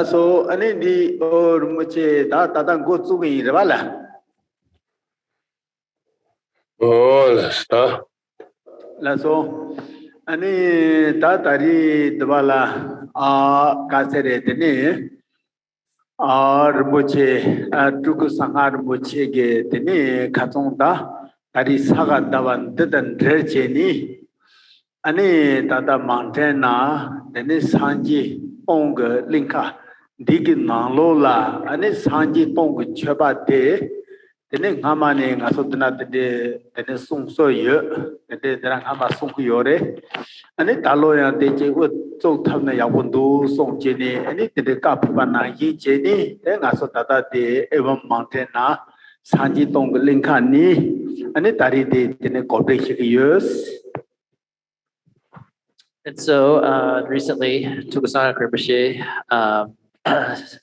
so ani di Rinpoche tata go tsugi rebala. Oh, sta. La so ani tatari dwala kasere tene Rinpoche Tulku Sang-Ngag Rinpoche ge tene khatsongda tari Saga Dawa Düchen ni ani tata mountain na tene sanji pong linka digi nanglola ani sanji pong cheba de tene ngamane ngasodna tene sungso ye tene drang ama sung yore ani talo ya de che wo zong tham na ya wondu song che ni ani tene ka pha na yi che ni te ngasodata de evam mountain na sanji tong linka ni ani tari de tene cooperation years. And so recently, Tulku Sang-Ngag Rinpoche,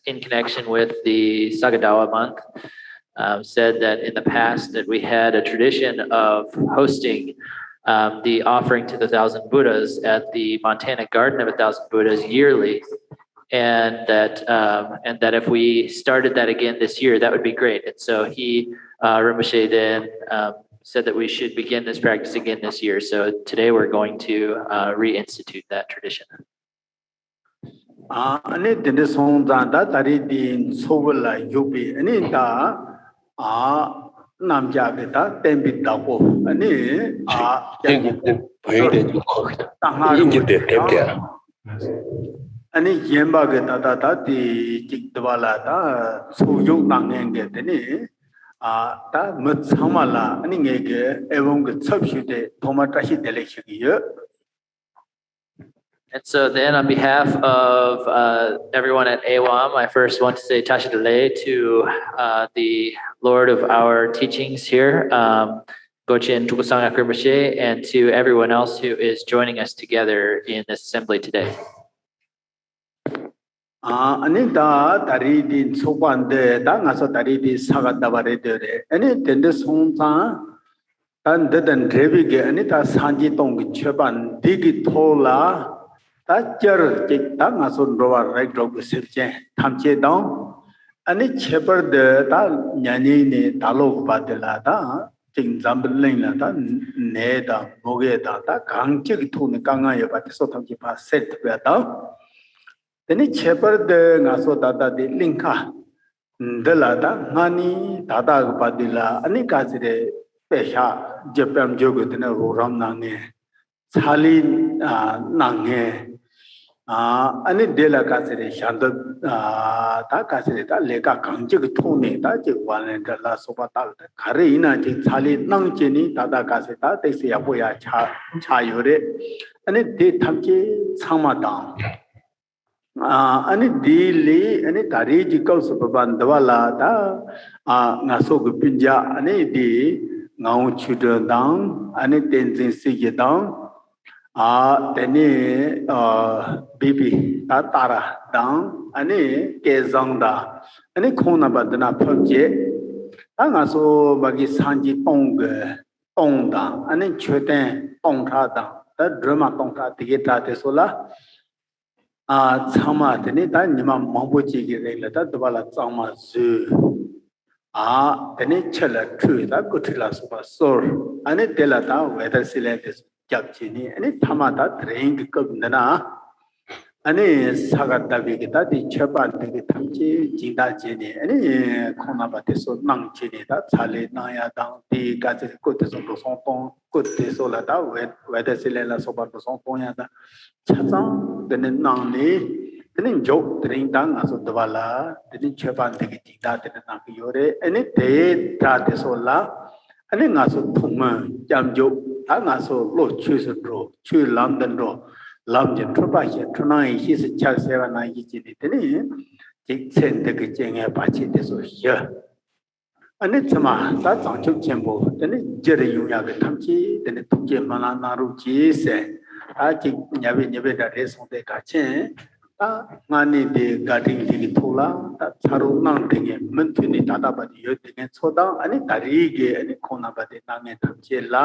in connection with the Saga Dawa month, said that in the past that we had a tradition of hosting the offering to the 1,000 Buddhas at the Montana Garden of 1,000 Buddhas yearly, and that if we started that again this year, that would be great. And so Rinpoche then said that we should begin this practice again this year. So today we're going to reinstitute that tradition. Ani tene songda da tari din sobola yobi ani da namja ge da tembi da ko ani ani yemba ge da di jik dwala da soyong nang ge tene da mutsamala ani ngege evong ge chapshude tomatashi delekhiye. And so then on behalf of everyone at AWAM, I first want to say Tashi Delay to the Lord of our teachings here, Gochin Tulku Sang-Ngag Rinpoche, and to everyone else who is joining us together in this assembly today. Ani da tari din sobande da ngaso tari di Saga Dawa Düchen ani tende songsa dan dedan rebi ge ani ta sanji tong cheban digi thola ta jar jik ta ngaso rowa right dog sepche thamche dong ani cheper de ta nyani ne dalo badela da jing zambling la ta ne da moge da ta gang jik thu ne kanga ye ba so thamche ba set ba da tene cheper de ngaso dada de linka ndela da ngani dada badila ani kasire pesha Japan jogo tene roram nange chali nange ani dela kasire shanda ta kasire ta leka kangje thone ta je wanen la soba ta khare ina je chali nang je ni dada kasire ta teise ya boya cha yore ani de thamche chama da ani dili ani tari jikau sababan dawala da ngaso gu pinja ani di ngau chuda dang ani tenzin sige dang teni bibi ta tara dang ani kezang da ani khona badna phje ta ngaso bagi sanji tong da ani chuten tong tha da ta drama tong tha tige ta te sola Tsama tene ta nima mambo chigi regla ta dwala tsama zu tene chala tru ta kutila supa sor ane tela ta weather silence jab chini ane thama ta drink kub nana ane saga dabi ki ta di chepa digi thamchi jingda chini ane khona ba teso nang chini ta chale naya dang di gaji kote so dosong tong kote so la ta weather silence la sopa dosong tong ya ta chazang tene nang ni tene jok tene dang aso dwala tene chepan digi jingda tene nang yore ane te ta teso la ane ngaso thuma jam jok ta ngaso lo chu so ro chu lam den ro lam je tropa ye trona yi se chal seva na yi ji tene jik chen digi jenge pa chi teso ye ane tsama ta zang chuk chenpo tene jere yu ya ge thamchi tene thukje mana na ru ji se jik nyabe da re song de ka chen ta ngani de gading digi thola ta charu nang dege menthu ni dada ba di yo dege choda ani tari ge ani khona ba de na nge thamche la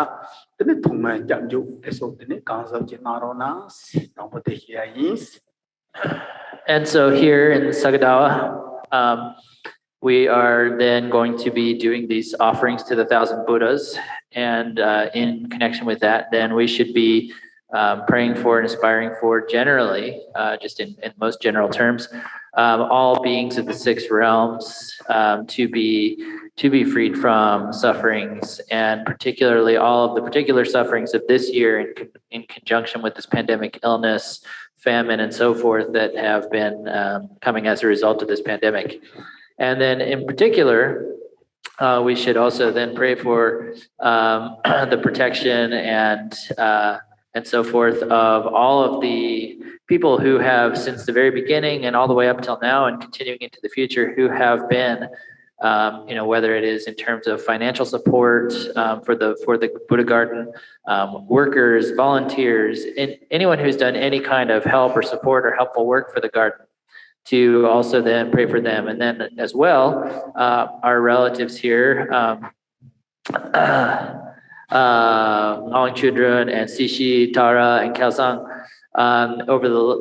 tene thungma jam ju teso tene kangsam che na ro na tang po de ya is And so here in Saga Dawa, we are then going to be doing these offerings to the 1,000 Buddhas. And in connection with that, then we should be praying for and aspiring for generally, just in most general terms, all beings of the 6 realms to be freed from sufferings, and particularly all of the particular sufferings of this year in conjunction with this pandemic illness, famine, and so forth that have been coming as a result of this pandemic. And then in particular, we should also then pray for the protection and so forth of all of the people who have, since the very beginning and all the way up till now and continuing into the future, who have been, whether it is in terms of financial support for the Buddha Garden, workers, volunteers, anyone who's done any kind of help or support or helpful work for the garden, to also then pray for them. And then as well, our relatives here, Ngawang Chudrun and Sishi, Tara, and Kelsang,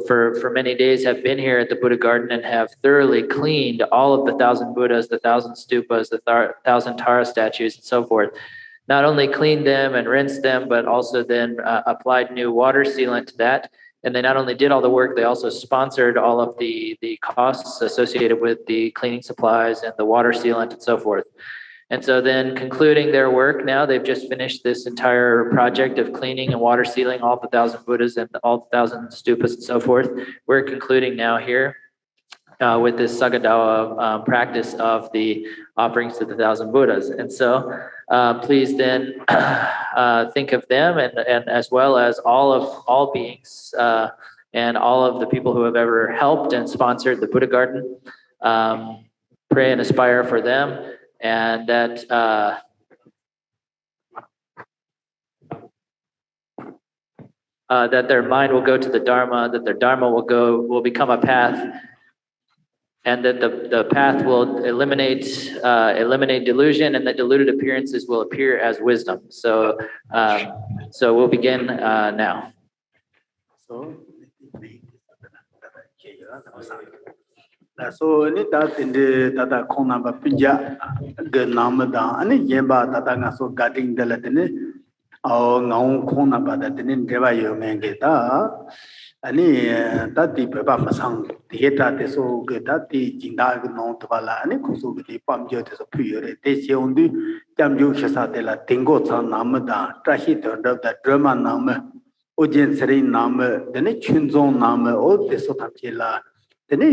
for many days have been here at the Buddha Garden and have thoroughly cleaned all of the 1,000 Buddhas, the 1,000 stupas, the 1,000 Tara statues, and so forth. Not only cleaned them and rinsed them, but also then applied new water sealant to that. And they not only did all the work, they also sponsored all of the costs associated with the cleaning supplies and the water sealant and so forth. And so then concluding their work now, they've just finished this entire project of cleaning and water sealing all the 1,000 Buddhas and all the 1,000 stupas and so forth. We're concluding now here with this Saga Dawa practice of the offerings to the 1,000 Buddhas. And so please then think of them and as well as all beings and all of the people who have ever helped and sponsored the Buddha Garden. Pray and aspire for them, and that that their mind will go to the Dharma, that their Dharma will become a path, and that the path will eliminate delusion, and that deluded appearances will appear as wisdom. So we'll begin now. So ni that in the tata kona ba pinja ge namada ani yemba tata ngaso gating de la tene au ngau kona ba da tene deva yo menge ta ani tati beba masang dieta de so ge tati jinda ge no to bala ani kusu ge pam jo de so phyore de seundu jam jo khasa de la tingo cha namada trashi de da drama nam ojin sri nam de ne chunzong nam o de so tapchela. And so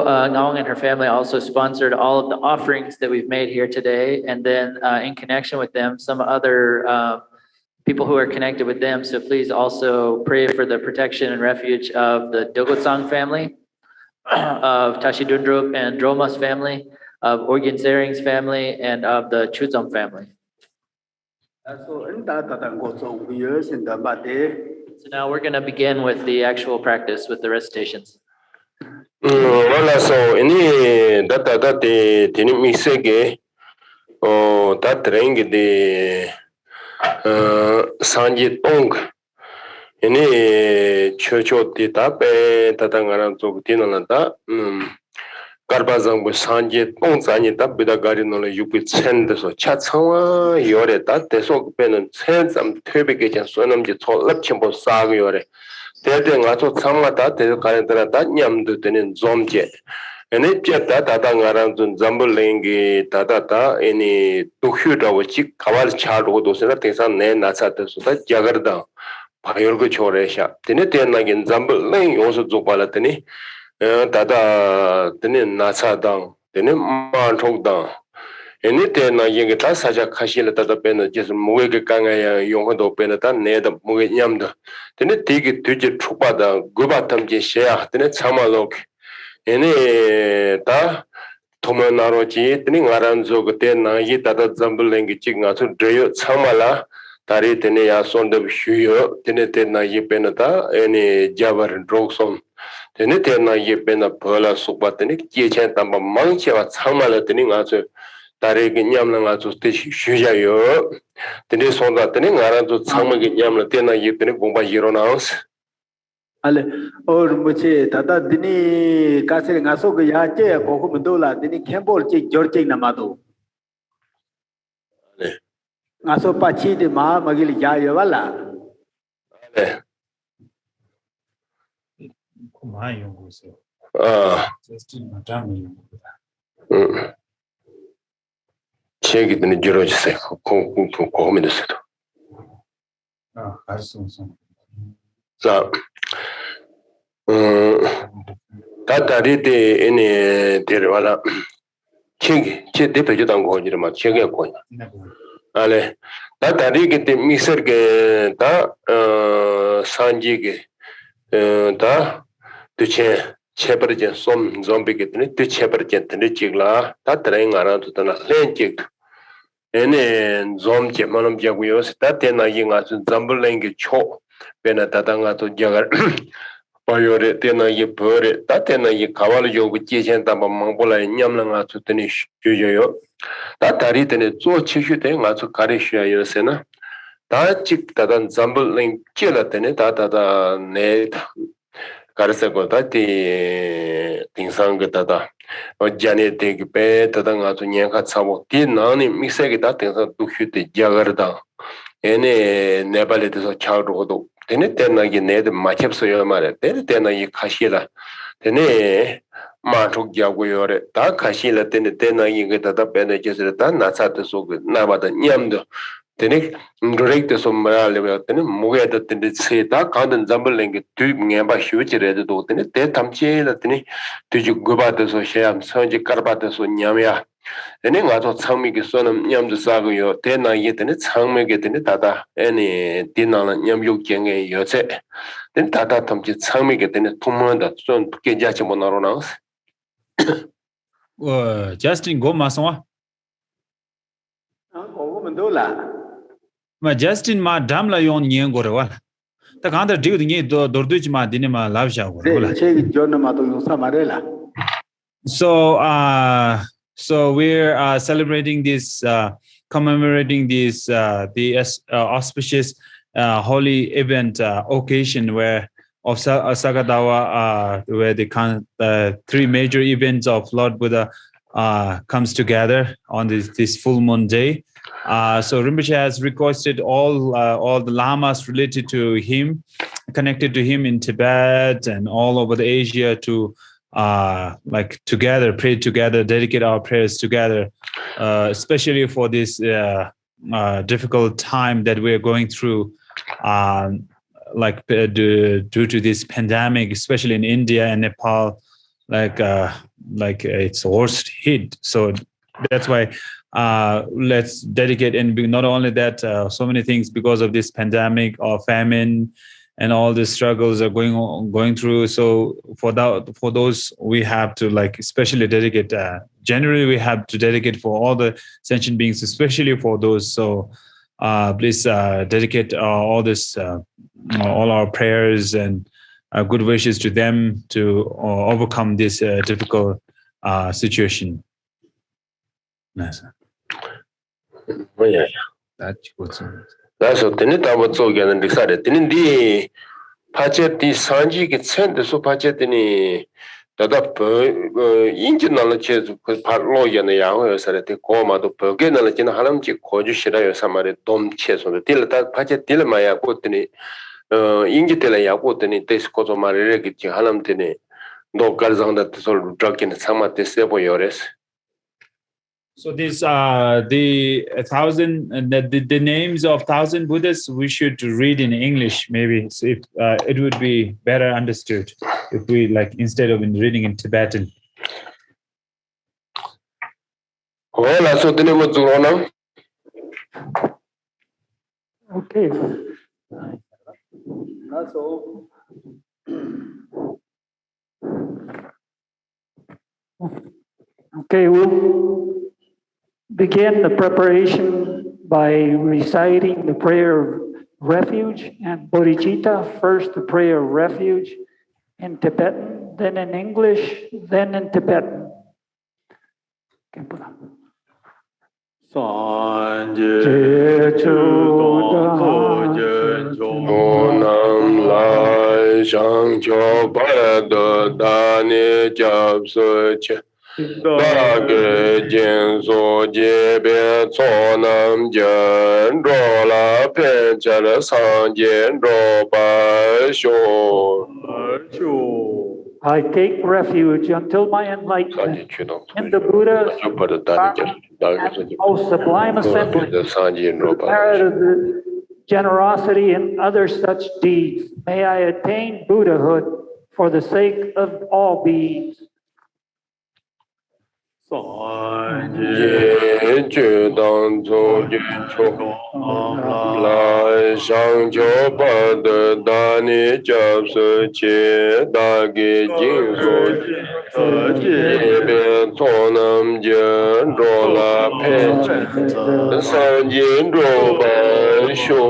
Ngawang and her family also sponsored all of the offerings that we've made here today, and then in connection with them, some other people who are connected with them. So please also pray for the protection and refuge of the Dogotsang family, of Tashi Dundrup and Droma's family, of Orgyen Sering's family, and of the Chuzom family. So now we're going to begin with the actual practice, with the recitations. So any data didn't me say that ring the Sanjit Pong any church of the tape Tatangaran to Tinalanda Garbazang with Sanjit Pong Sanita Buddha Garden you could send the Chatsawa Yore that the so pen send some turbicate and sonum the tall lepchimbo Saga Yore. Then I thought some of that the current that yam to den zomjet. And it jet that around Zambulingi Tata any Tuhuda which Kaval child who does not think some name that's at the Jagarda Payurgo Choresha. Then it like in Zambuling also Zopalatini Tata Tenin Nasa down, then man talk down. And it then I get such a Kashila Tata Pen, just Muganga Yohodo Penata, Ned Mugayamda. Then it take it to the Trupada, Gubatam Jeshia, then it's Samalok. Any ta Tomonaroji, Tening Aranzo, then Nayi Tata Zambuling, to Dreyo, Samala, Tari Tenea, son of Shuyo, Tenetena Yipenata, any Java and Drogson. Tenetena Yipena Perla Supatenic, Yachan Tamba Mancha, Samala Tening answer. 다리게 냠나 아주 쉬자요. 근데 손다 때는 알아도 상막에 냠나 때나 이때는 공부 일어나서 Ale or muche tata dini kasir ngaso ke ya che ko ko mendola dini kembol che jor che namado 네. ngaso pachi de ma magil ya yo wala 네. 많이 연구했어요. 아, 저스틴 장미 연구다. 책이 드는 줄어주세요. 고민됐어요. 갈수 없어. 자, 다다리데 에네 데려와라. 책이 제 대표도 안 거지를 막 책에 거냐. 알레. 다다리게 때 미서게 다 산지게 다 두체 체버제 솜 좀비게 때 두체버제 때 찍라 다 트레잉 알아도 다 렌직 에네 좀제 만음 자고요. 다 때나 이가 잠블랭게 초 베나 다당아도 자가 바요레 때나 이 버레 다 때나 이 가발 요구 제전 담바 망볼라 냠랑아 주더니 쉬죠요. 다 다리 때네 조 치슈데 가서 가리셔야요세나 다 찍다단 잠블랭 찔라 때네 다다다 네 가르세고 다티 딩상거다다 어자네 되게 배다다 가서 냥가 차고 뒤나니 미세게 다 땡서 두휴데 자거다 에네 네발에서 차로도 되네 때나게 네데 마쳄서요 말에 되네 때나이 가시라 되네 마족 자고요래 다 가시라 되네 때나이 그다다 베네제스를 다 나차도 속 나바다 냠도 되네 direct sommarale 되네 무게다 되네 세다 간든 잠블랭게 뒤녜바 휴지레도 되네 대 담치라 되네 뒤지 고바데서 셰암 선지 까르바데서 냠야 되네 가서 창미게 쏘는 냠도 싸고요 대나이 되네 창미게 되네 다다 애니 디나는 냠욕경에 여제 되네 다다 담치 창미게 되네 통문다 좀 깨자치 못 나로나 저스틴 고 마송아. ko ko mendola 마 저스틴 마 담라 용 니엔고레와. 다 간다 디고도 니 도르두지 마 디네 마 랍샤고. re che jor namado yo samarela So we're celebrating this, commemorating this the auspicious holy event occasion where of Saga Dawa, where the three major events of Lord Buddha comes together on this full moon day. So Rinpoche has requested all the lamas related to him, connected to him in Tibet and all over the Asia to like together, pray together, dedicate our prayers together, especially for this difficult time that we're going through, due to this pandemic, especially in India and Nepal, like it's worst hit. So that's why let's dedicate, and not only that, so many things because of this pandemic or famine and all the struggles are going through. So for those we have to like especially dedicate. Generally, we have to dedicate for all the sentient beings, especially for those. So please dedicate all our prayers and good wishes to them to overcome this difficult situation. Nice. 뭐야 That's good. 나서 되네 다뭐 쪽에는 리사레 되는데 파체티 산지게 센데서 파체티니 다다 인진날로 제주 그 발로연의 양호여서레티 고마도 벽에는 지는 하람지 고주시라요 사마레 돔체소도 딜다 파체 딜마야 고더니 인기텔라 야고더니 데스코조 마레레기 하람테니 너 가르장다 솔 드라긴 상마테 세보요레스. So these the 1,000 the names of 1,000 Buddhas we should read in English maybe, so if it would be better understood if we like instead of reading in Tibetan. Hola, so tenemos tu okay so okay, we'll begin the preparation by reciting the prayer of refuge and bodhicitta. First, the prayer of refuge in Tibetan, then in English, then in Tibetan. Okay, Buddha. San je chu dong so je chu Nam lai shang cho pa de da ni jab su che da ge jin so je be co nam jen ro la pen che le sang jen ro ba shu I take refuge until my sang enlightenment ji chu dong in the Buddha's cho pa de da ni jab da ge su and most sublime assembly, de sang jen ro the ba merit of the generosity and other such deeds. May I attain Buddhahood for the sake of all beings. San ye ju dang zu ju chu lai shang cho pa de da ni jab su che da ge jin so ye be co nam jen ro la pen san yin ro ba shu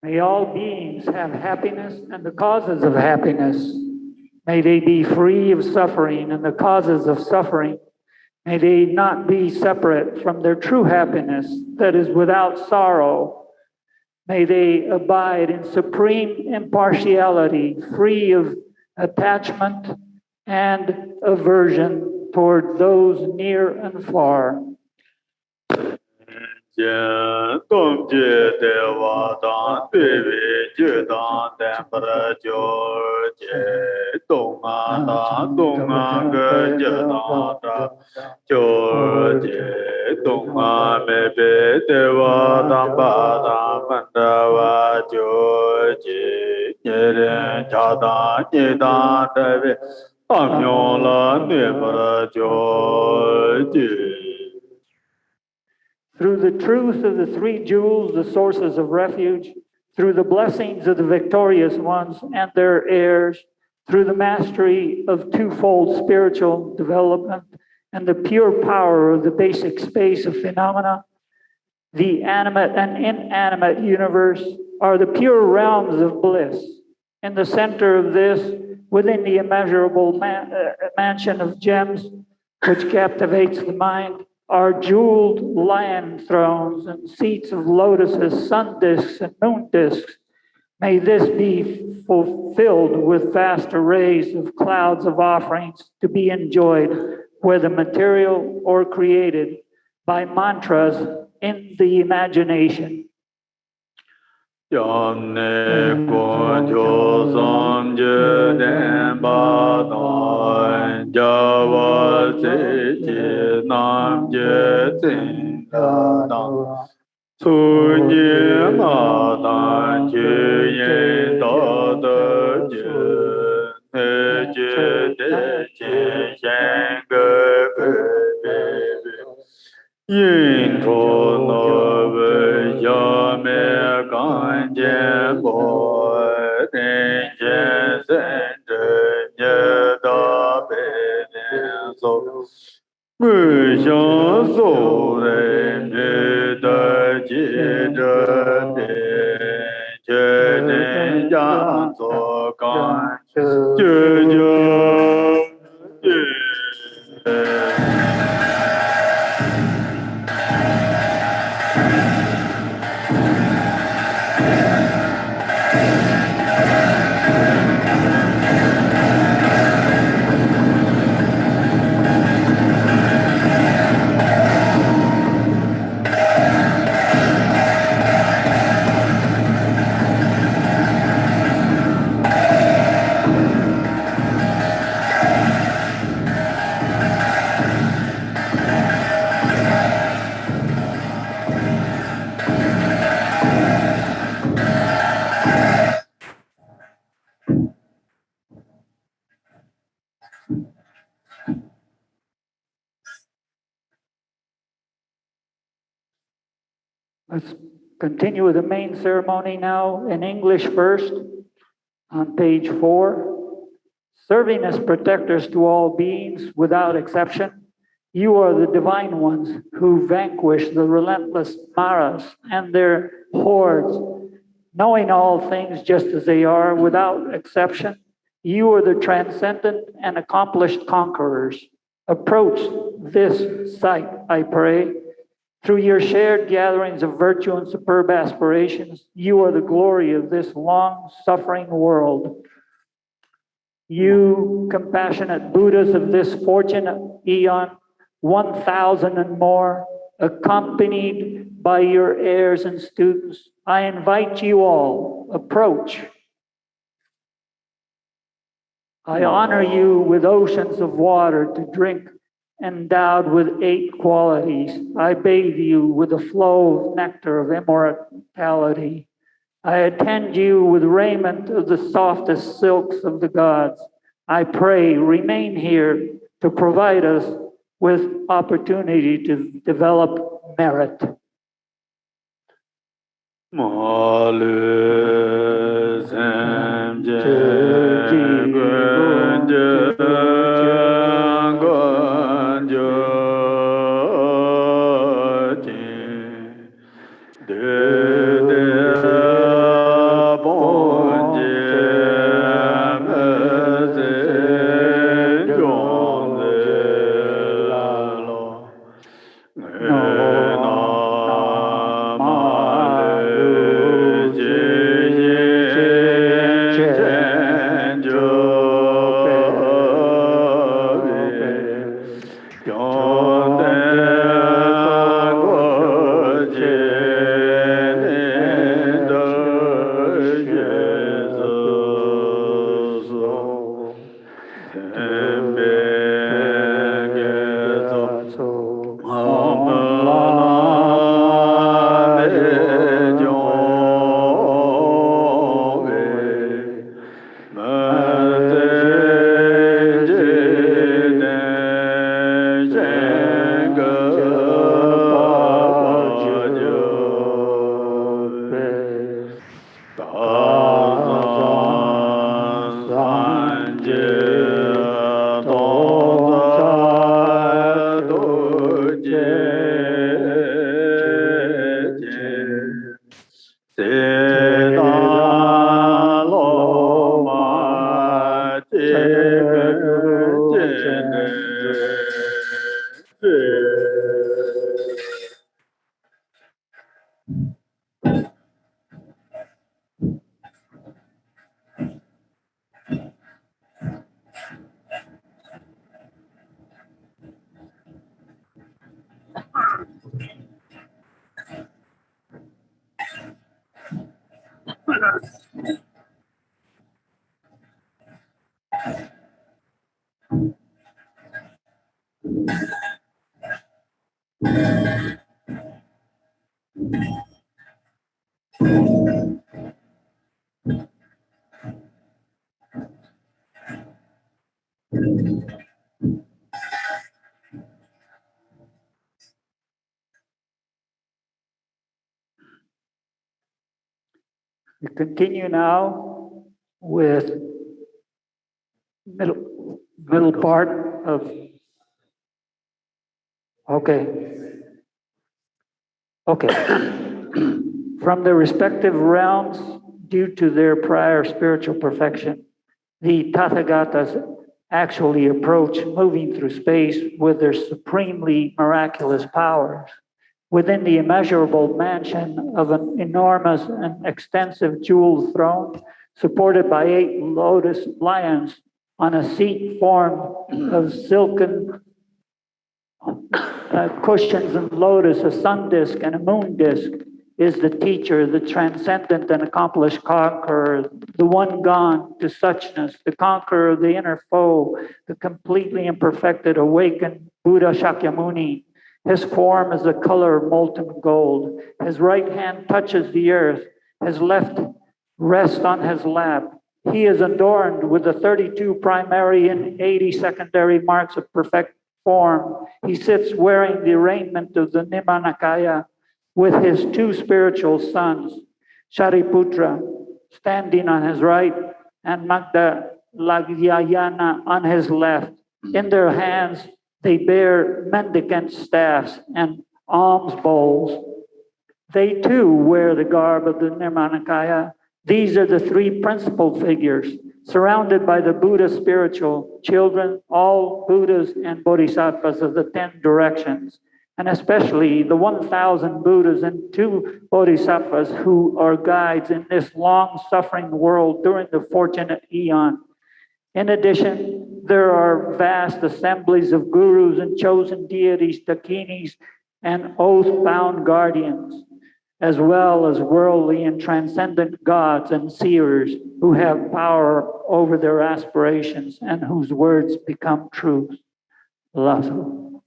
May all beings have happiness and the causes of happiness. May they be free of suffering and the causes of suffering. May they not be separate from their true happiness that is without sorrow. May they abide in supreme impartiality, free of attachment and aversion toward those near and far. Through the truth of the three jewels, the sources of refuge, through the blessings of the victorious ones and their heirs, through the mastery of twofold spiritual development and the pure power of the basic space of phenomena, the animate and inanimate universe are the pure realms of bliss. In the center of this, within the immeasurable mansion of gems, which captivates the mind, are jeweled lion thrones and seats of lotuses, sun discs, and moon discs. May this be fulfilled with vast arrays of clouds of offerings to be enjoyed, whether material or created, by mantras in the imagination. Yin tro no ve ya me gan jian bo den jian sen zhe nye da be nian so mu xiang su ren mi de ji zhe de jie den yang zuo gan jie jie Let's continue with the main ceremony now in English first, on page 4. Serving as protectors to all beings without exception, you are the divine ones who vanquish the relentless Maras and their hordes. Knowing all things just as they are without exception, you are the transcendent and accomplished conquerors. Approach this sight, I pray. Through your shared gatherings of virtue and superb aspirations, you are the glory of this long-suffering world. You, compassionate Buddhas of this fortunate eon, 1,000 and more, accompanied by your heirs and students, I invite you all, approach. I honor you with oceans of water to drink, endowed with 8 qualities. I bathe you with a flow of nectar of immortality. I attend you with raiment of the softest silks of the gods. I pray, remain here to provide us with opportunity to develop merit. We continue now with middle part of, okay. From the respective realms, due to their prior spiritual perfection, the Tathagatas actually approach moving through space with their supremely miraculous powers. Within the immeasurable mansion of an enormous and extensive jeweled throne, supported by 8 lotus lions on a seat formed of silken cushions and lotus, a sun disk and a moon disk, is the teacher, the transcendent and accomplished conqueror, the one gone to suchness, the conqueror of the inner foe, the completely imperfected, awakened Buddha Shakyamuni. His form is the color of molten gold. His right hand touches the earth. His left rests on his lap. He is adorned with the 32 primary and 80 secondary marks of perfect form. He sits wearing the raiment of the Nirmanakaya, with his two spiritual sons, Shariputra standing on his right and Magdalagyayana on his left. In their hands, they bear mendicant staffs and alms bowls. They too wear the garb of the Nirmanakaya. These are the three principal figures, surrounded by the Buddha spiritual children, all Buddhas and Bodhisattvas of the 10 directions, and especially the 1,000 Buddhas and 2 Bodhisattvas who are guides in this long-suffering world during the fortunate eon. In addition, there are vast assemblies of gurus and chosen deities, dakinis, and oath-bound guardians, as well as worldly and transcendent gods and seers who have power over their aspirations and whose words become truth. Lasso.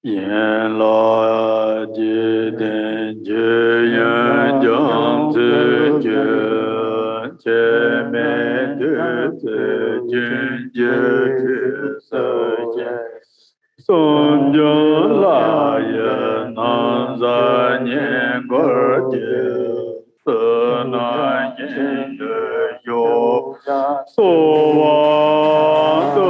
Yen la ji den je yan jang zi je che me de zi jun je che se je song jung la ye nan za nian guo je se na yin de yo so wa de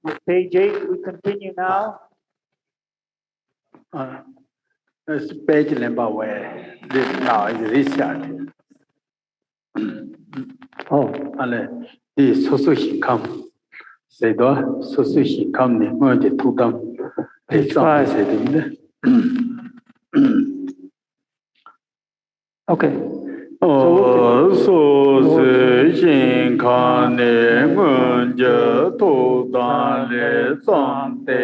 With page 8, we continue now. Page number where this now is research. Oh, Ale, the social income. Say the social income ne mo de tu dam. Page 5. Okay. So se kan ne mun je tu dan le zang de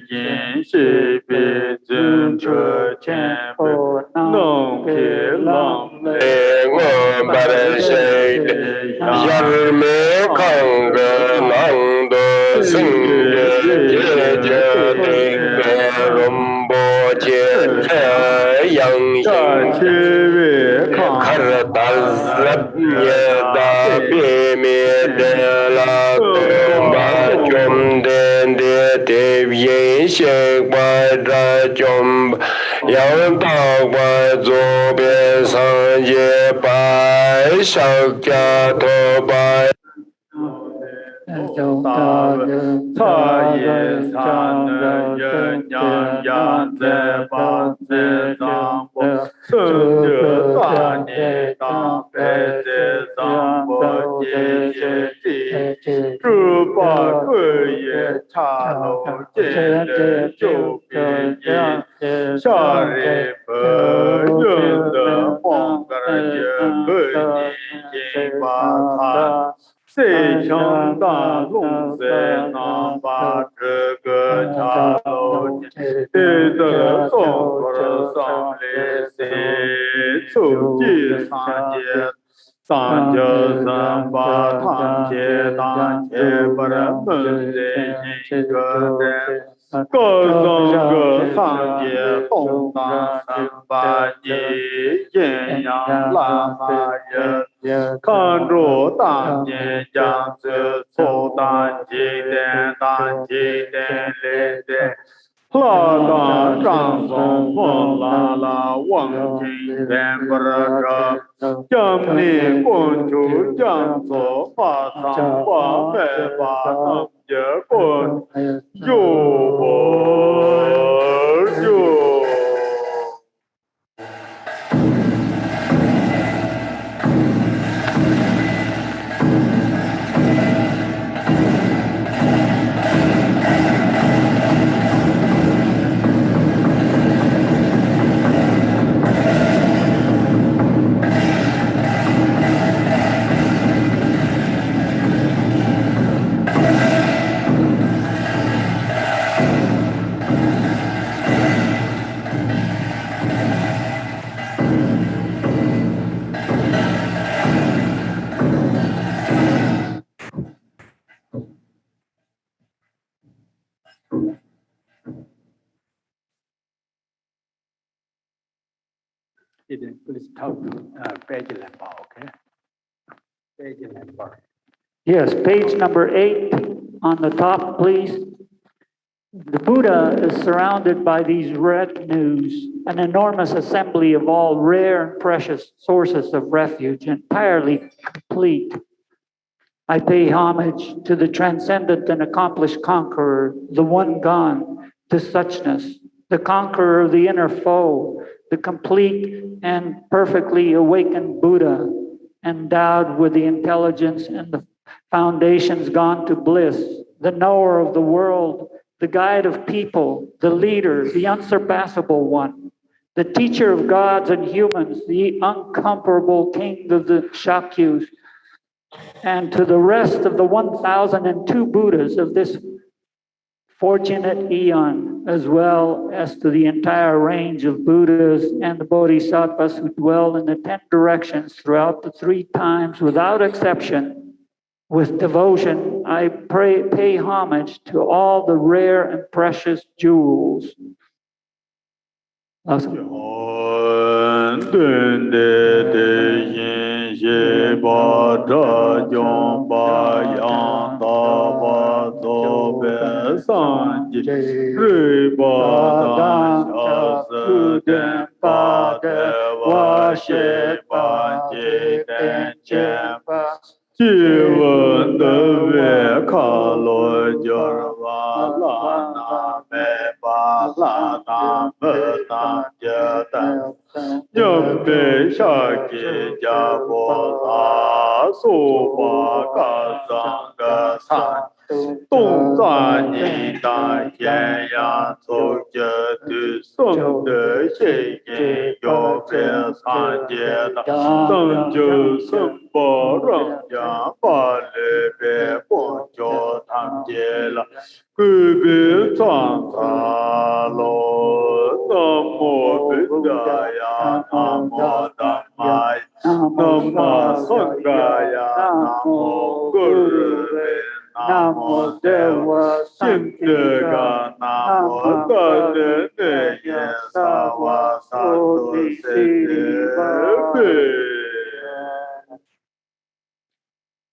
yin shi bi zhen zhe qian bu nong ke lang le ngõ ba re she yar me khang ge nang de sing ge je de ge rom bo che yang xin khar dal zab ye da bi me de la ba chom de de yin she ba da chom yang da ba zo be san ye ba shak ya to ba ca ye san ye yang yang ze ba ze zang bo sun de da ni da pe ze zang bo jie jie ji zhu ba gu ye cha lo jie le jiu bi yin sha ri pe yun de huang ge jie bu ni yin ba ca 谁强大龙在南巴这个茶楼，对着中国上来谁出去上街，上街三把堂街当街不能门在一个人。 各上各上街，东当三八节，阴阳喇嘛人，看着当年将子，错当节点，当节点来点。 拉达张松风拉拉望金天不热，将你公主将做法上把脉把能结婚，有有。 Okay, Please talk page number, okay? Page number. Yes, page number 8 on the top, please. The Buddha is surrounded by these retinues, an enormous assembly of all rare and precious sources of refuge, entirely complete. I pay homage to the transcendent and accomplished conqueror, the one gone to suchness, the conqueror of the inner foe, the complete and perfectly awakened Buddha, endowed with the intelligence and the foundations gone to bliss, the knower of the world, the guide of people, the leader, the unsurpassable one, the teacher of gods and humans, the incomparable king of the Shakyus, and to the rest of the 1,002 Buddhas of this fortunate eon, as well as to the entire range of Buddhas and the Bodhisattvas who dwell in the 10 directions throughout the 3 times without exception. With devotion, I pay homage to all the rare and precious jewels. Awesome.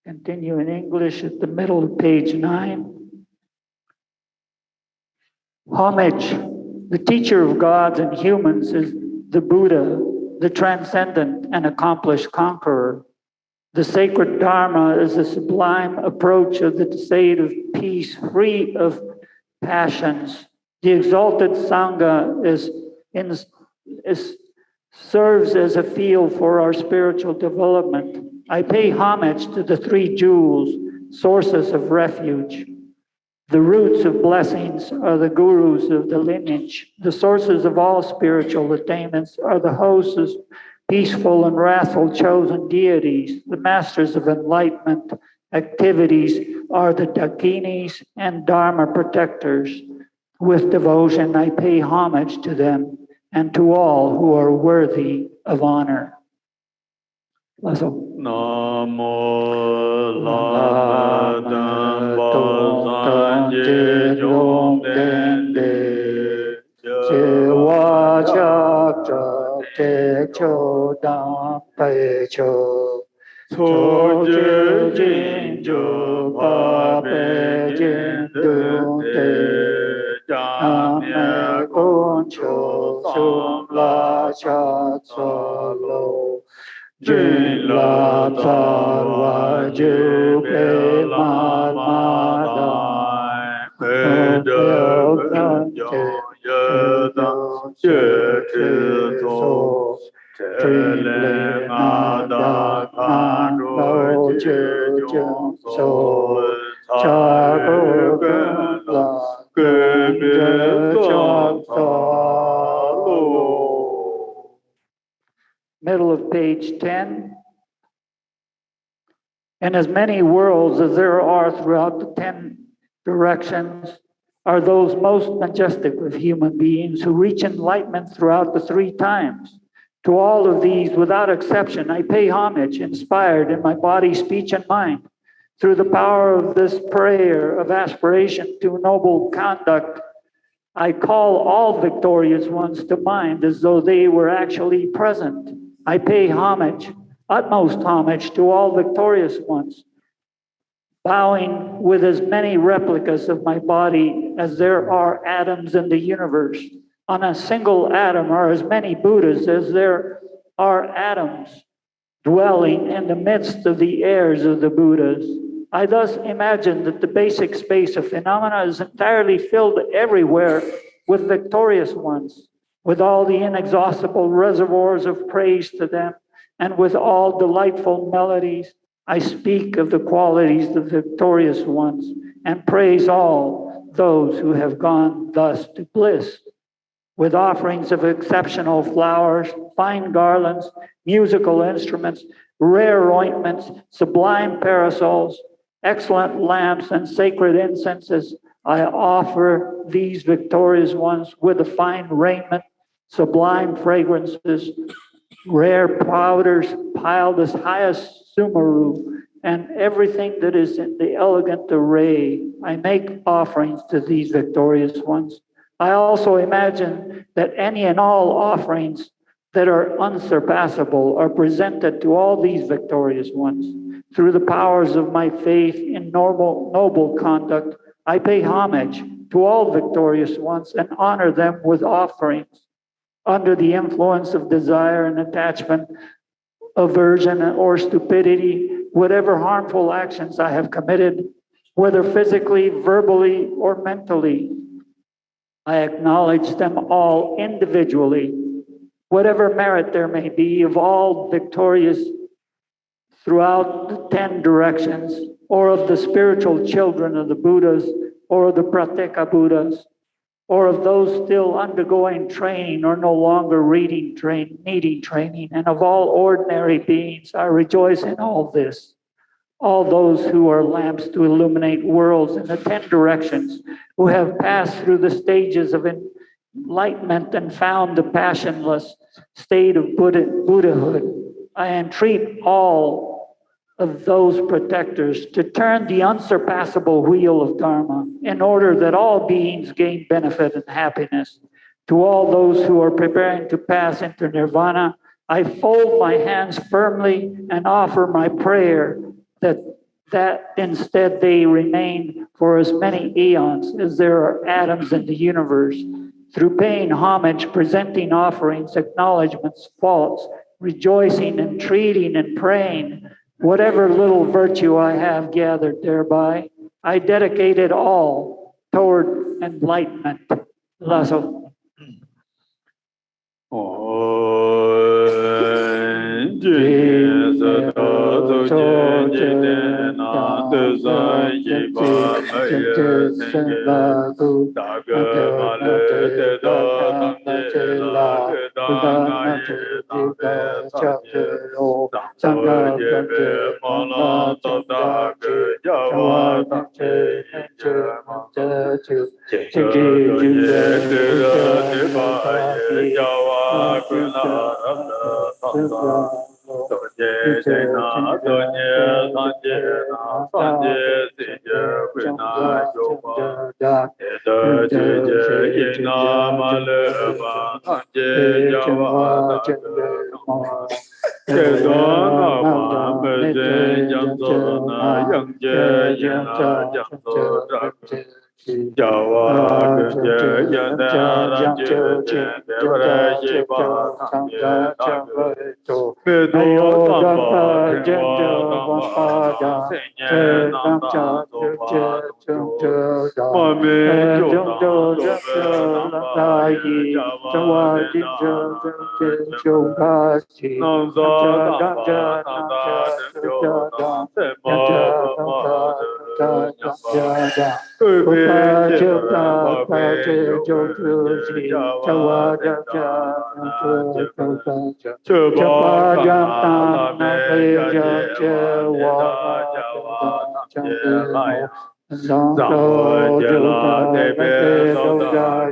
Continue in English at the middle of page 9. Homage. The teacher of gods and humans is the Buddha, the transcendent and accomplished conqueror. The sacred Dharma is the sublime approach of the state of peace, free of passions. The exalted Sangha serves as a field for our spiritual development. I pay homage to the 3 jewels, sources of refuge. The roots of blessings are the gurus of the lineage. The sources of all spiritual attainments are the hosts of peaceful and wrathful chosen deities. The masters of enlightenment activities are the Dakinis and Dharma protectors. With devotion, I pay homage to them and to all who are worthy of honor. Namo Lama Sanje Jom Dende Jewa Chak Chak Tek Cho Dam Pai Cho So Je Jin Jo Pa Pe Jin Dun Te Jam Me Kun Cho Sum La Cha Sa Lo Jin La Tsar Wa Ju Pe Ma Ma Dai Pe De Gan Che Ye Dang Che Chi So Che Le Ma Da Kan Ro Che Jung So Cha Go Gen La Ge Be Chang Sa Lo. Middle of page 10. And as many worlds as there are throughout the 10 directions are those most majestic of human beings who reach enlightenment throughout the 3 times. To all of these, without exception, I pay homage, inspired in my body, speech, and mind. Through the power of this prayer of aspiration to noble conduct, I call all victorious ones to mind as though they were actually present. I pay homage, utmost homage to all victorious ones, bowing with as many replicas of my body as there are atoms in the universe. On a single atom are as many Buddhas as there are atoms dwelling in the midst of the heirs of the Buddhas. I thus imagine that the basic space of phenomena is entirely filled everywhere with victorious ones, with all the inexhaustible reservoirs of praise to them, and with all delightful melodies. I speak of the qualities of the victorious ones and praise all those who have gone thus to bliss. With offerings of exceptional flowers, fine garlands, musical instruments, rare ointments, sublime parasols, excellent lamps, and sacred incenses, I offer these victorious ones with the fine raiment, sublime fragrances, rare powders piled as high as Sumeru, and everything that is in the elegant array. I make offerings to these victorious ones. I also imagine that any and all offerings that are unsurpassable are presented to all these victorious ones. Through the powers of my faith in noble conduct, I pay homage to all victorious ones and honor them with offerings. Under the influence of desire and attachment, aversion or stupidity, whatever harmful actions I have committed, whether physically, verbally, or mentally, I acknowledge them all individually. Whatever merit there may be of all victorious throughout the 10 directions, or of the spiritual children of the Buddhas, or of the Prateka Buddhas, or of those still undergoing training or no longer needing training, and of all ordinary beings, I rejoice in all this. All those who are lamps to illuminate worlds in the 10 directions, who have passed through the stages of enlightenment and found the passionless state of Buddhahood. I entreat all of those protectors to turn the unsurpassable wheel of Dharma in order that all beings gain benefit and happiness. To all those who are preparing to pass into nirvana, I fold my hands firmly and offer my prayer that instead they remain for as many eons as there are atoms in the universe. Through paying homage, presenting offerings, acknowledgments, faults, rejoicing, entreating, and praying, whatever little virtue I have gathered thereby, I dedicate it all toward enlightenment. Lasso.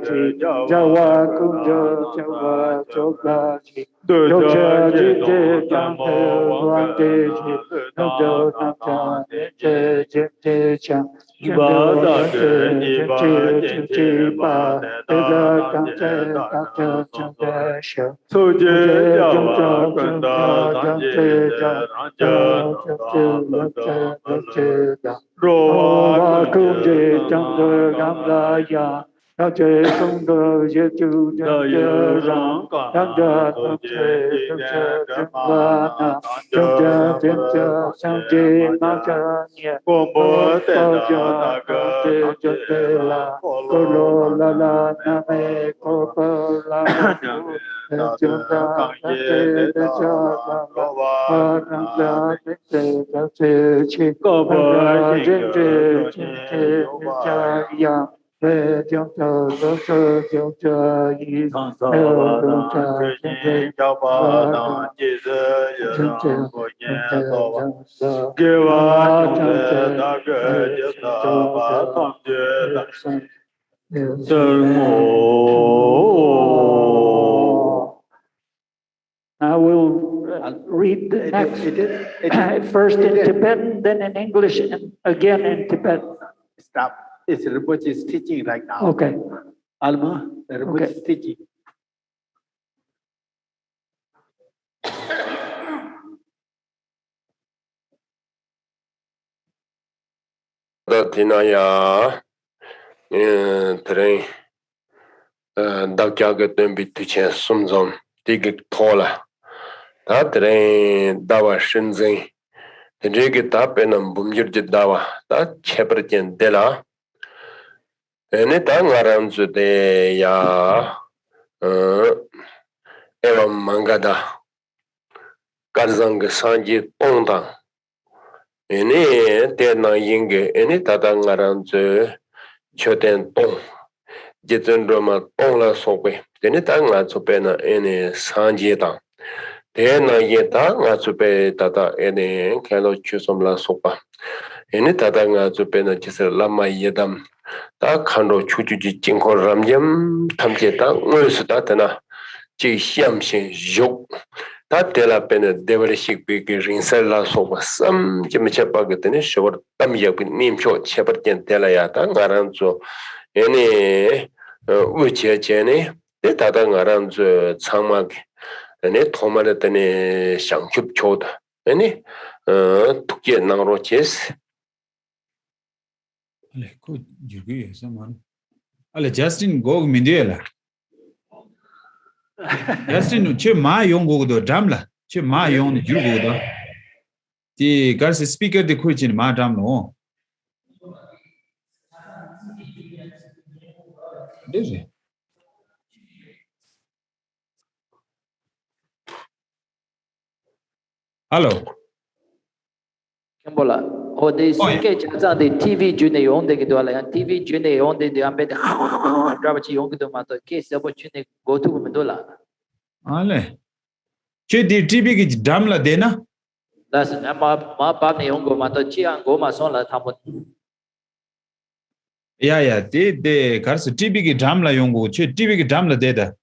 ji jawa kunjo jawa jogaji doja jite jambe wande ji dojo nata je je cha ibada je je ba ega tante tante tante sha soje jawa kunda tante tante Rowa kunje jangga gamla ya Raje kunga yetu jangga rang Jangga tamche jangga jangga jangga sanje maja nye Kombo teja kante jangga la Kolo la la name kopa la jangga kante teja Arangga tete tete chi Kopa jangga jangga ya I will read the next, first in Tibetan, then in English, and again in Tibetan. Stop. It's Rinpoche is teaching right now. Okay. Alma, Rinpoche is teaching. Tinaya train Dakyagan Bituchen Sumzon, Digit Tola, that train Dawa Shinzing, the Jigit up and Bumjir Dawa, that Chepertin Della, and it hung around the Ya Eva Mangada, Garzang Sanji Ponda. Any Tena Yinge, any Tatang around the Choten Tong, Jitendroma Tongla Sope, then it hung to Pena any Sanjeta. Tena Yeta, Natsupe Tata, any Kalo Chusomla Sopa. Any Tatanga to Pena Chisel Lama Yedam, Ta Kando Chuji Jinko Ramjam, Tamjeta, Ursutatana, Chi Siamshin Jok. That tela pena develishik big rinsella soba some jimichapagatini short tamyak nim short shepherd tela yata ngaranzo any uche jenny the tata ngaranzo changmak and it tomaratani shangchup chod any tuki nangroches. Good, you someone. Justin go Mindiela. Justin, che ma yongo do damla, che ma yon yugo do. The guys speaker the question ma dam no. Is it? Hello. Kimbola. Oh, they speak the TV june on the Gidola, TV june on the Ambed Rabachi Yongo Mato case opportunity go to Mendola. Ale. Che the TV is damla dena? That's Ma Bami Yongo Mato Chia Goma Sola Tamut. Yeah, the cars TV is damla yongo, che TV is damla deda.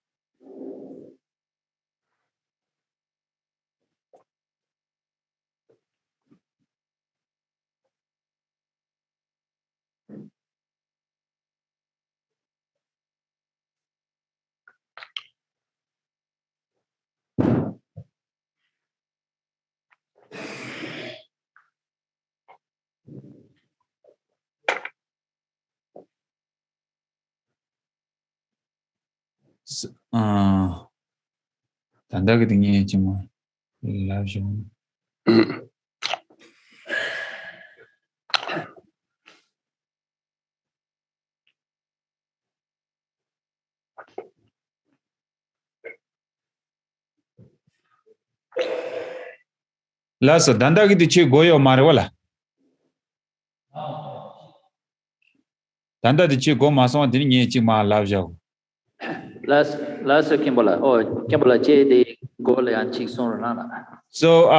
단다게 등이지 뭐 라죠. 라서 단다게 뒤치 고요 말어라. 단다게 뒤치 고 마서 드니 지 마 라죠. Last Kimbola. Oh, Kimbola J de Gole and Chikson Rana. So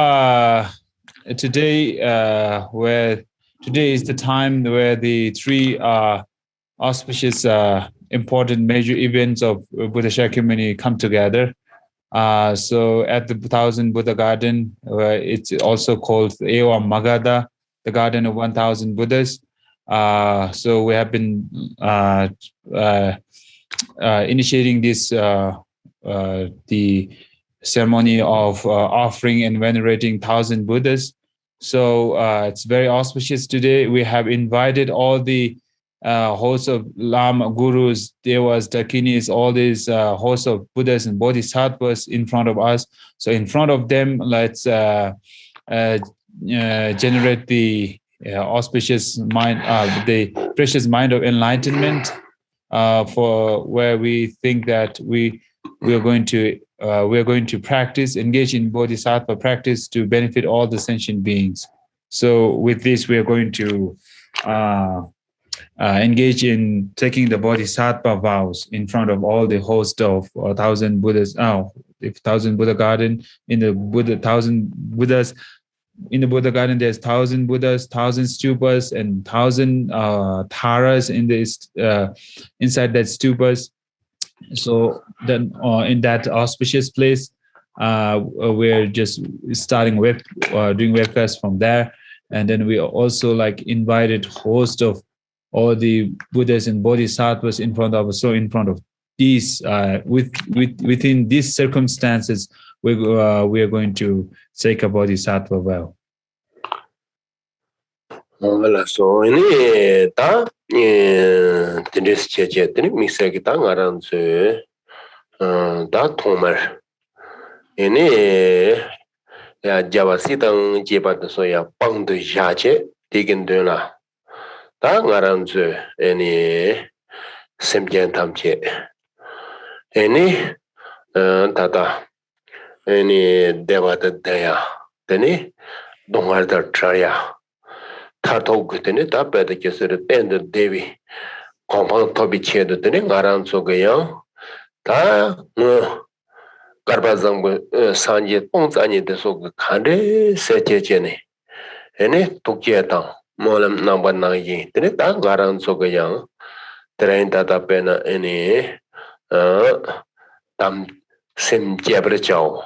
today is the time where the three auspicious, important major events of Buddha Shakyamuni come together. So at the 1000 Buddha Garden, it's also called Ewa Magadha, the Garden of 1000 Buddhas. So we have been initiating this the ceremony of offering and venerating 1000 Buddhas. So it's very auspicious today. We have invited all the hosts of Lama, Gurus, Devas, Dakinis, all these hosts of Buddhas and Bodhisattvas in front of us. So in front of them, let's generate the auspicious mind, the precious mind of enlightenment, for where we think that we are going to practice, engage in Bodhisattva practice to benefit all the sentient beings. So with this, we are going to engage in taking the Bodhisattva vows in front of all the host of 1000 Buddhas. The 1000 Buddha Garden, in the Buddha 1000 Buddhas. In the Buddha Garden, there's 1000 Buddhas, 1000 stupas, and 1000 taras in this inside that stupas. So then, in that auspicious place, we're just starting with doing webcasts from there, and then we also like invited host of all the Buddhas and Bodhisattvas in front of us. So in front of these, within these circumstances, we are going to take a Bodhisattva vow. So ini ta jenis cece ini misal kita ngaran se ta tomer ini ya Jawa sidang jebat so ya pang de jace digin de la ta ngaran se ini semjen tamce ini tata ini dewa de daya ini dongar da traya 타토 그때는 답배도 계속 밴드 데비 공방 토비 체도 되는 가랑 속에요 다 가르바장부 산지 뽕자니 돼서 칸데 세제제네 에네 독계다 몰람 남반나기 되는 다 가랑 속에요 드레인다 답배나 에네 담 셈제버죠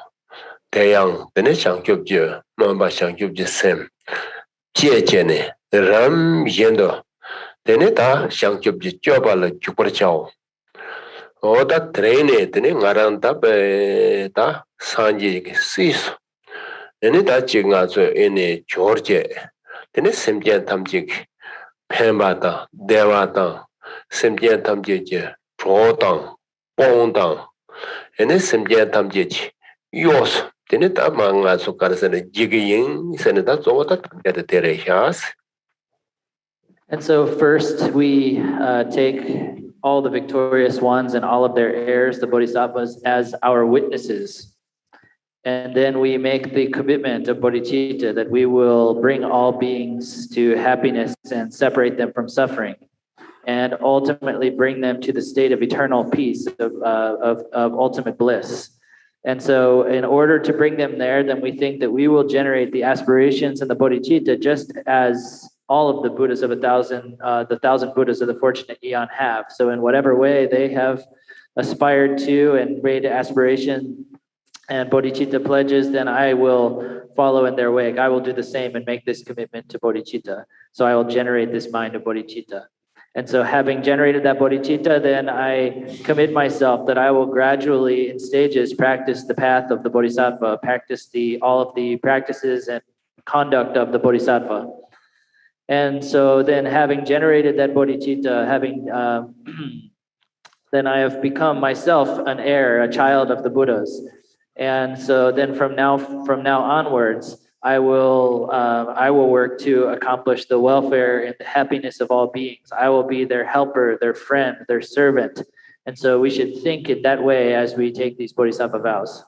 대양 되는 장급주 뭐바 장급주 셈 제제네 람 옌도 데네다 샹급지 쩌발을 죽버쳐 오다 트레이네 데네 나란다 베다 산지 시스 데네다 지가서 에네 조르제 데네 셈제 탐지 펜바다 데와다 셈제 탐지제 조당 뽕당 에네 셈제 탐지지 요스 데네다 망가서 가르세네 지기인 세네다 조다 데데 데레샤스. And so first we take all the victorious ones and all of their heirs, the bodhisattvas, as our witnesses. And then we make the commitment of bodhicitta that we will bring all beings to happiness and separate them from suffering, and ultimately bring them to the state of eternal peace, of ultimate bliss. And so in order to bring them there, then we think that we will generate the aspirations and the bodhicitta just as all of the Buddhas of the 1000 Buddhas of the fortunate eon have. So in whatever way they have aspired to and made aspiration and bodhicitta pledges, then I will follow in their wake. I will do the same and make this commitment to bodhicitta. So I will generate this mind of bodhicitta. And so having generated that bodhicitta, then I commit myself that I will gradually in stages practice the path of the bodhisattva, practice all of the practices and conduct of the bodhisattva. And so then having generated that bodhicitta, then I have become myself an heir, a child of the Buddhas. And so then from now onwards, I will work to accomplish the welfare and the happiness of all beings. I will be their helper, their friend, their servant. And so we should think in that way as we take these bodhisattva vows.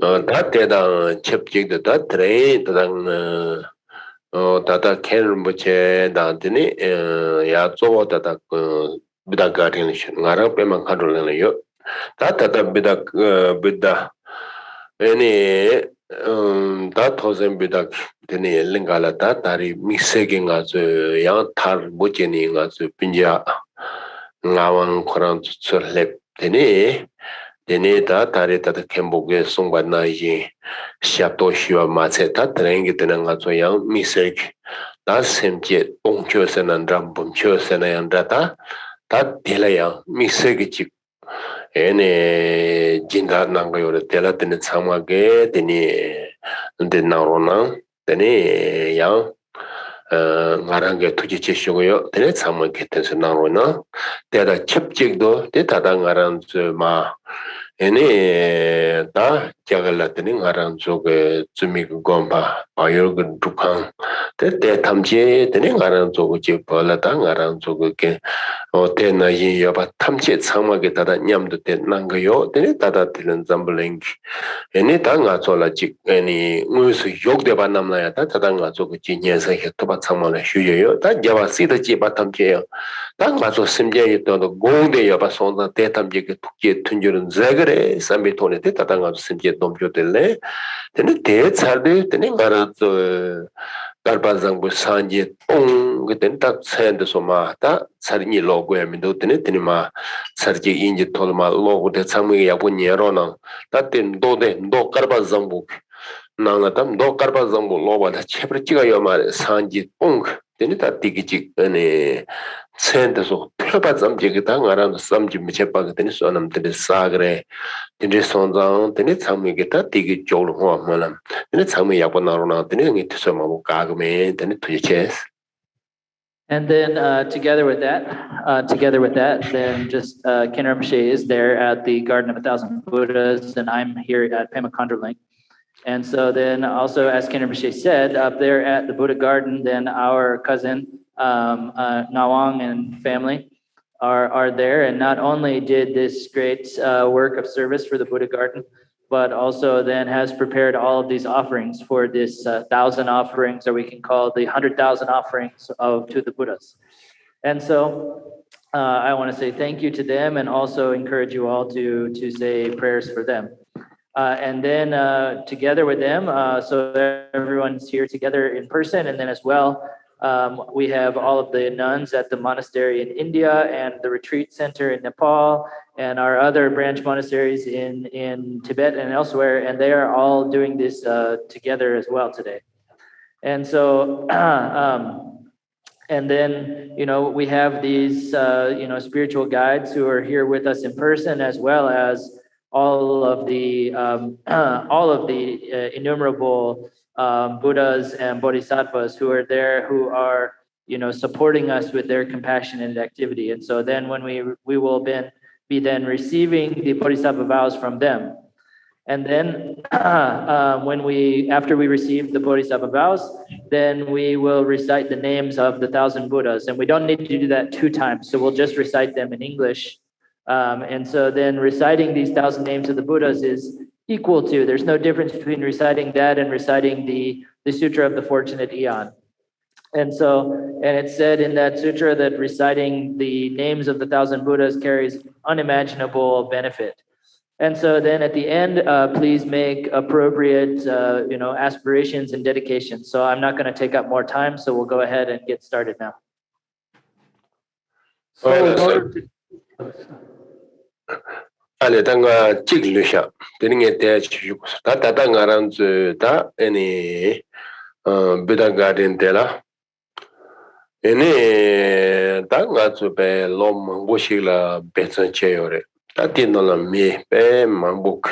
다때다 첩직도 다 트레이 다당 다다 켄르무체 다드니 야 쪼다다 부다 가르는 나랑 빼만 가르는요 다다다 부다 아니 다 토셈비다 되니 링갈다 다리 믹세긴 아주 양탈 못제니 아주 빈자 나왕 코란 설렙 되니 되니다 다리다 캠복에 송반나이 샤토시와 마체타 트랭기 되는 아주 양 믹세 다 셈제 옹초세난람 범초세나얀다다 다 딜라야 믹세기 ene jinda nanga yore tela tene tsamage tene de narona tene yang ngarange tuji cheshogoyo tene tsamage tense narona tera chepjekdo te tada ngaran ma ene da jagala tene ngaran zoge zumi gomba ayo dukang te tamje tene ngaran zoge je bala da ngaran zoge ke tena yin yoba tamche tsamage tada nyamdo te nangayo tene tada tilen zambulengi ene da nga zola jik ene ngusu yogdeba namlaya da tada nga zoge ji nyensa he toba tsamala shuyoyo da java sida jeba tamche yo da nga zo simje yi tono gongde yoba sonda te tamje ke tukje tunjurun zagare sambe tone te tada nga zo simje domjo tele tene te tsarde tene nga ra zo Garbazangbu sanje ong ten tak sende soma ta sarni logo ya mindo tene tene ma sarje inje tolma logo de samwe ya bu nyero na ta ten do de do Garbazangbu nanga tam do Garbazangbu loba da chebre chiga yo ma sanje ong tene ta tigiji ene sende so peba zamje ge ta ngara samje me chepa ge tene so nam tene sagre tene sonzang tene samwe ge ta tigi jol ho malam tene samwe ya bu narona tene ngi tso ma bu ka me tene tujes. And then together with that, then just Ken Rinpoche is there at the Garden of 1,000 Buddhas, and I'm here at Pema Kondra. And so then also, as Ken Rinpoche said, up there at the Buddha Garden, then our cousin Nawang and family are there. And not only did this great work of service for the Buddha Garden, but also then has prepared all of these offerings for this 1,000 offerings, or we can call the 100,000 offerings to the Buddhas. And so I want to say thank you to them, and also encourage you all to say prayers for them. And then together with them, so everyone's here together in person, and then as well, we have all of the nuns at the monastery in India and the retreat center in Nepal and our other branch monasteries in Tibet and elsewhere, and they are all doing this together as well today. And so, and then, we have these, spiritual guides who are here with us in person, as well as all of the innumerable Buddhas and Bodhisattvas who are there, who are, supporting us with their compassion and activity. And so then when we will be then receiving the Bodhisattva vows from them. And then after we receive the Bodhisattva vows, then we will recite the names of the 1,000 Buddhas. And we don't need to do that 2 times. So we'll just recite them in English. And so then reciting these 1,000 names of the Buddhas is equal to, there's no difference between reciting that and reciting the Sutra of the Fortunate Eon. And it's said in that sutra that reciting the names of the 1,000 Buddhas carries unimaginable benefit. And so then at the end, please make appropriate, aspirations and dedications. So I'm not going to take up more time, so we'll go ahead and get started now. Ale tanga chiglusha teninge te chiku ta ngaran zu ta eni Buddha Garden tela eni ta nga zu be lom boshila betsan cheyore ta tinola me be mambuk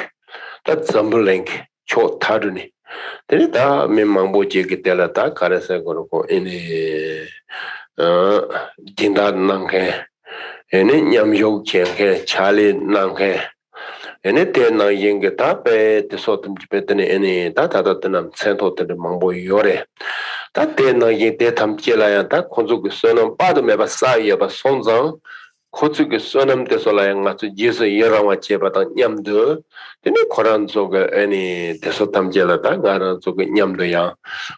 ta zambulenk cho taruni teni ta me mamboje gitela ta karasa goroko eni jinda nanghe ene nyam yog chen ke chali nang ke ene te na yeng ge ta pe te so tum pe te ene ta nam chen to te mangbo yore ta te na yeng te tham che la ya ta khonzu ge sonam pa do me ba sa ya ba song zang khonzu ge sonam te so la yang ma chu ji se ye ra wa che ba ta nyam de te ne khoran zo ge ene te so tam che la ta ga ra zo ge nyam de ya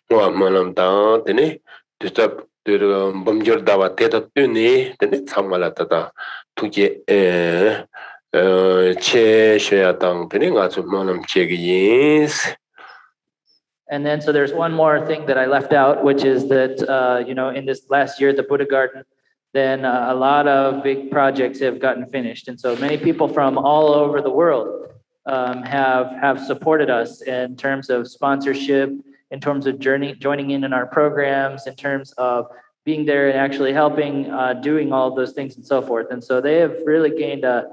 wa ma lam ta te ne te ta 범절 다와 대다 뜨니 근데 참말았다 두개 체셔야 당 되는 아주 뭐는 제기인스 And then, so there's one more thing that I left out, which is that, in this last year at the Buddha Garden, then a lot of big projects have gotten finished. And so many people from all over the world have supported us in terms of sponsorship, in terms of joining in our programs, in terms of being there and actually helping, doing all of those things and so forth. And so they have really gained a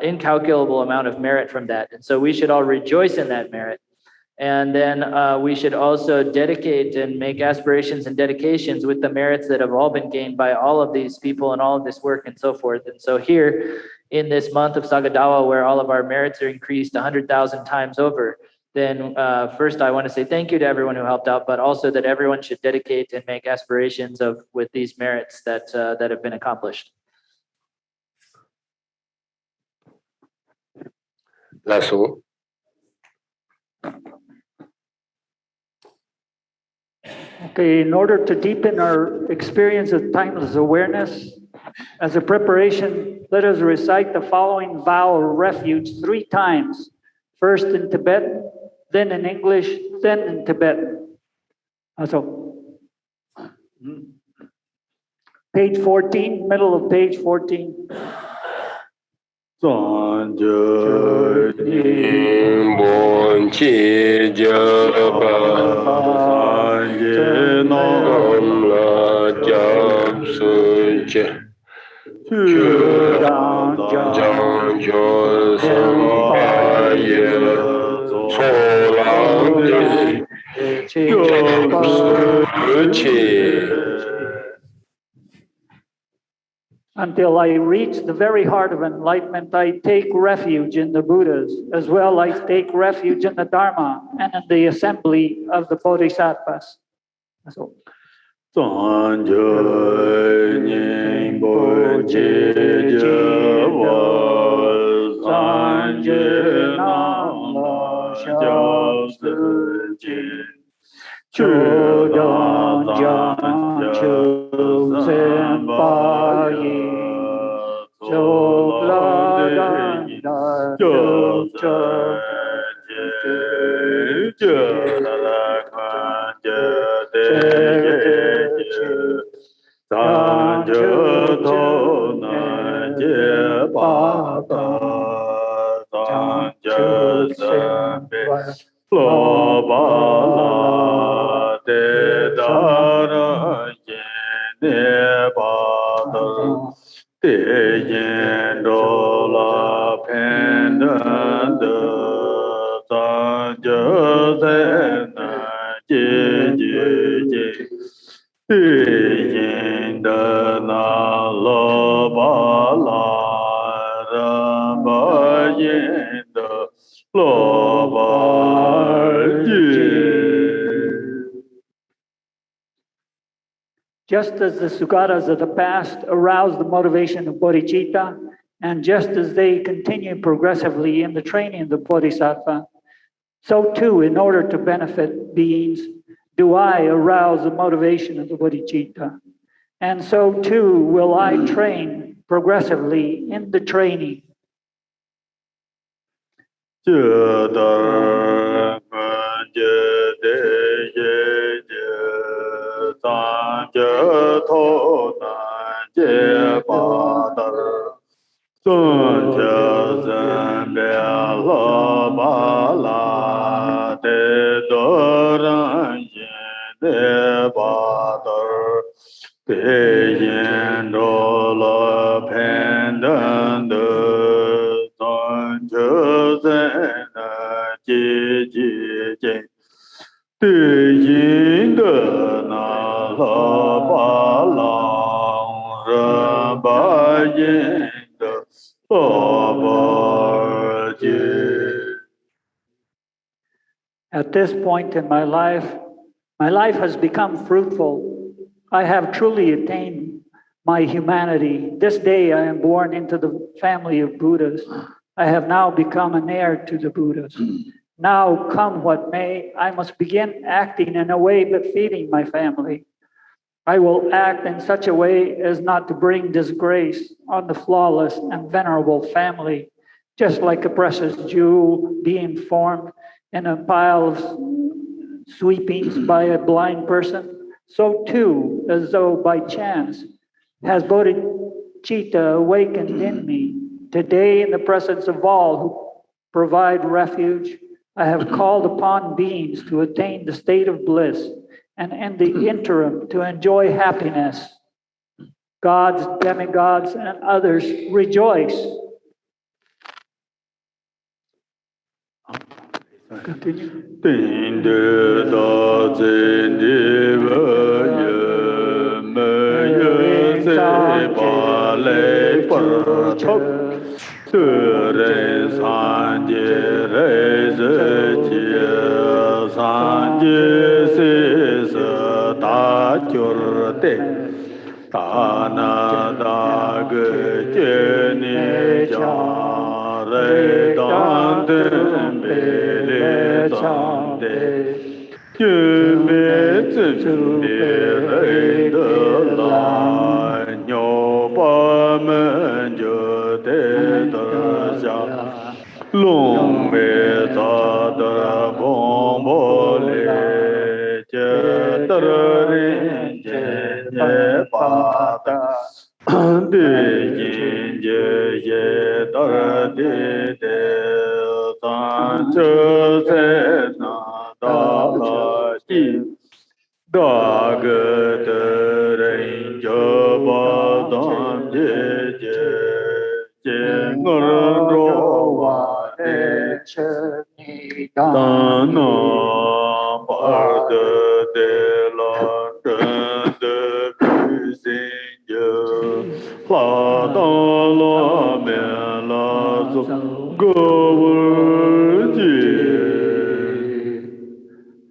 incalculable amount of merit from that. And so we should all rejoice in that merit. And then we should also dedicate and make aspirations and dedications with the merits that have all been gained by all of these people and all of this work and so forth. And so here in this month of Saga Dawa, where all of our merits are increased 100,000 times over, then first I want to say thank you to everyone who helped out, but also that everyone should dedicate and make aspirations with these merits that have been accomplished. Last one. Okay, in order to deepen our experience of timeless awareness, as a preparation, let us recite the following vow of refuge 3 times. First in Tibet, then in English, then in Tibetan. So, page 14, middle of page 14. Until I reach the very heart of enlightenment, I take refuge in the Buddhas, as well I take refuge in the Dharma and in the assembly of the Bodhisattvas. So, just as the Sugatas of the past aroused the motivation of bodhicitta, and just as they continue progressively in the training of the bodhisattva, so too, in order to benefit beings, do I arouse the motivation of the bodhicitta. And so too will I train progressively in the training. At this point in my life has become fruitful. I have truly attained my humanity. This day I am born into the family of Buddhas. I have now become an heir to the Buddhas. Now, come what may, I must begin acting in a way befitting my family. I will act in such a way as not to bring disgrace on the flawless and venerable family, just like a precious jewel being formed in a pile of sweepings by a blind person, so too, as though by chance, has bodhicitta awakened in me. Today, in the presence of all who provide refuge, I have called upon beings to attain the state of bliss, and in the interim to enjoy happiness. Gods, demigods, and others rejoice. Continue.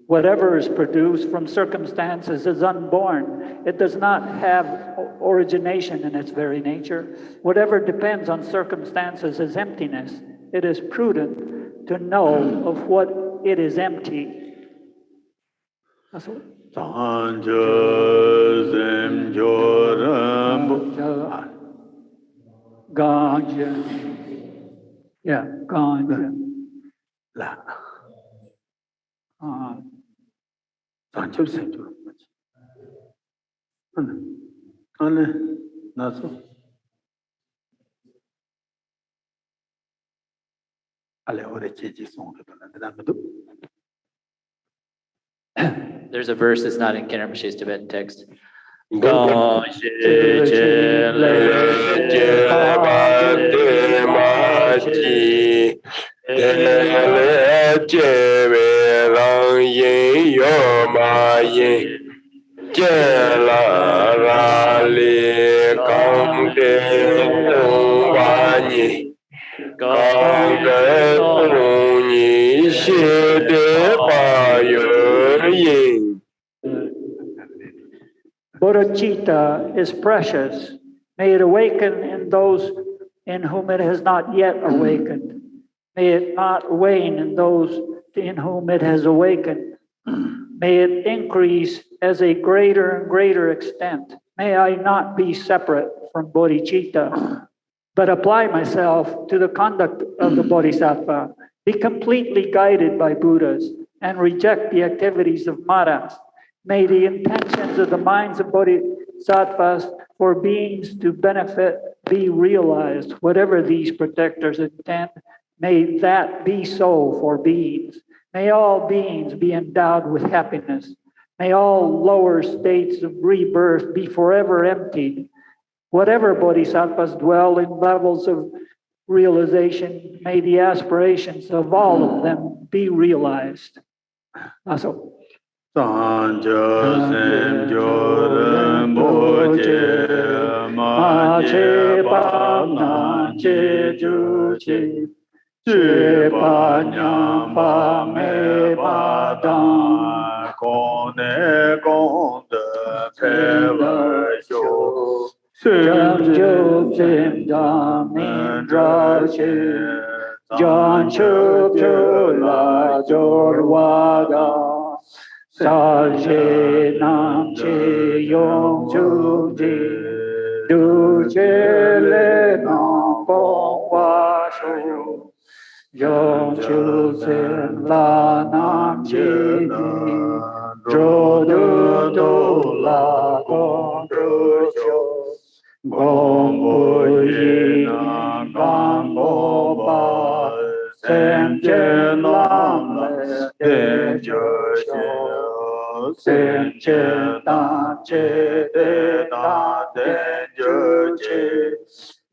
Whatever is produced from circumstances is unborn. It does not have origination in its very nature. Whatever depends on circumstances is emptiness. It is prudent to know of what it is empty. That's what. Ganja. Yeah, ganja. There's a verse that's not in Rinpoche's Tibetan text. Bodhicitta is precious. May it awaken in those in whom it has not yet awakened. May it not wane in those in whom it has awakened. May it increase as a greater and greater extent. May I not be separate from bodhicitta, but apply myself to the conduct of the bodhisattva, be completely guided by Buddhas, and reject the activities of maras. May the intentions of the minds of bodhisattvas for beings to benefit be realized. Whatever these protectors intend, may that be so for beings. May all beings be endowed with happiness. May all lower states of rebirth be forever emptied. Whatever bodhisattvas dwell in levels of realization, may the aspirations of all of them be realized. Also. Salje nam che yong chu ji du che le nam pong wa shu Yong Chu Sen La Nam Chi Di Dro Du Du La Gong Dru Shio Gong Bu Yi Gang Go Ba Sen Chen Lam Le De Jo Shio Sen Chen Ta Che De Ta De Jo Che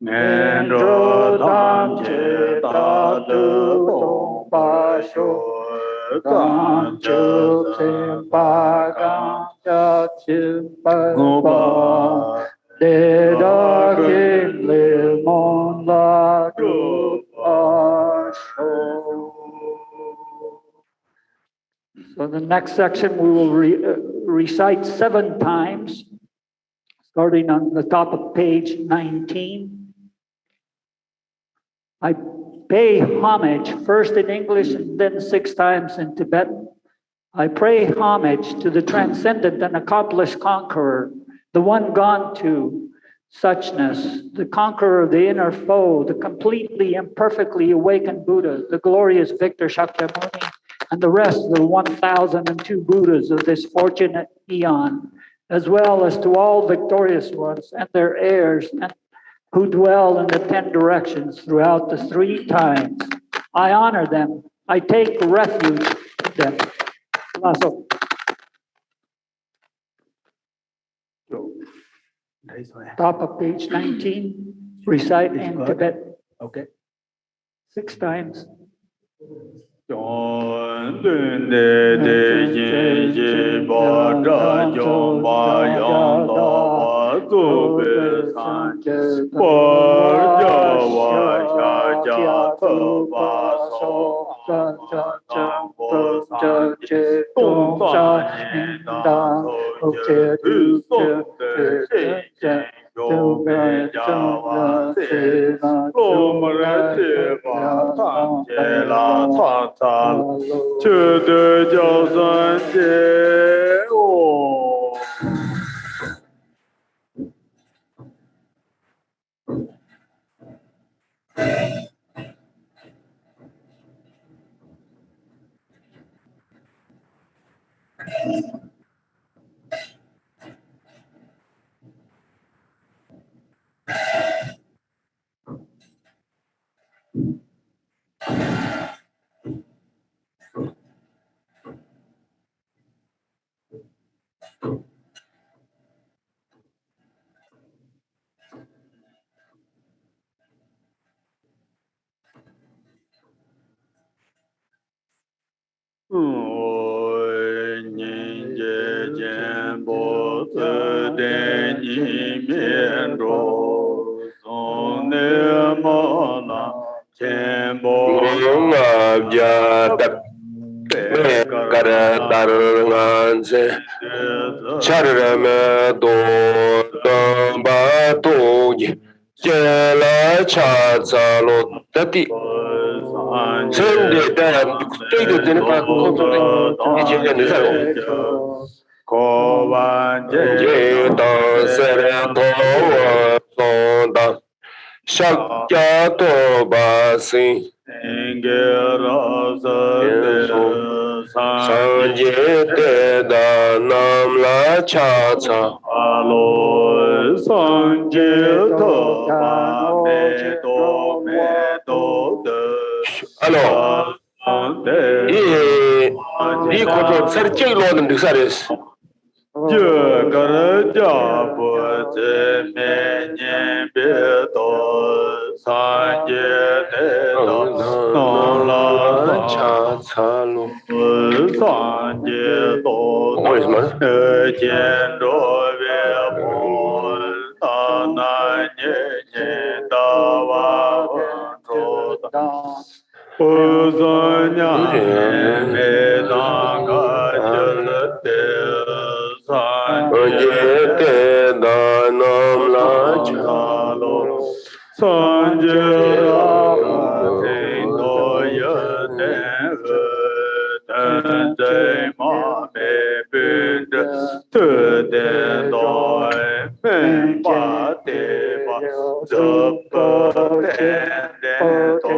Nên rô tam chế ta tư tông ba shô Tam chư thiên ba gang cha thiên ba ba Đề đa kim lê môn la rô ba shô. So the next section we will recite 7 times, starting on the top of page 19. I pay homage, first in English and then 6 times in Tibetan. I pray homage to the transcendent and accomplished conqueror, the one gone to suchness, the conqueror of the inner foe, the completely and perfectly awakened Buddha, the glorious victor Shakyamuni, and the rest of the 1,002 Buddhas of this fortunate eon, as well as to all victorious ones and their heirs and who dwell in the 10 directions throughout the 3 times. I honor them. I take refuge in them. So, top of page 19, recite in Tibet. Okay. 6 times. Chọn tuyên đề đề chế chế bó ra chọn bá yáng đá bá tu bế sản bó ra wá xa cha thơ bá sô tăng bó sản chế tung sa nhiên đăng thô chế thư sốt đề chế chế Châu bê cha wá xê lô mơ rê tê bá thang chế la thang thang chư tư châu sơn chế ô. Ôi nhìn chế chén bố tư đen nhị miên rô Sông nê mô la chén bố ngập gia tập Kara dar ngan se charame do tam ba to ji jela cha za lo tati sen de da te de de pa ko to de ji de ne sa lo Ko van je da se re to wa so da shakya to ba si Sanje te da nam la cha cha alo sanje to pa me to de alo 이 것도 살 찍으러 오는 늑사레스 je gar ja po te me nye be to sanje te da no la cha cha lo sanje to What is man? jen ro ve po ta na nye nye da wa ro da pu zo nya me da ga je te Sanje te da nam la cha lo Sanje te no ye ne ten te ma me bin te de do me pa te pa de pa te de to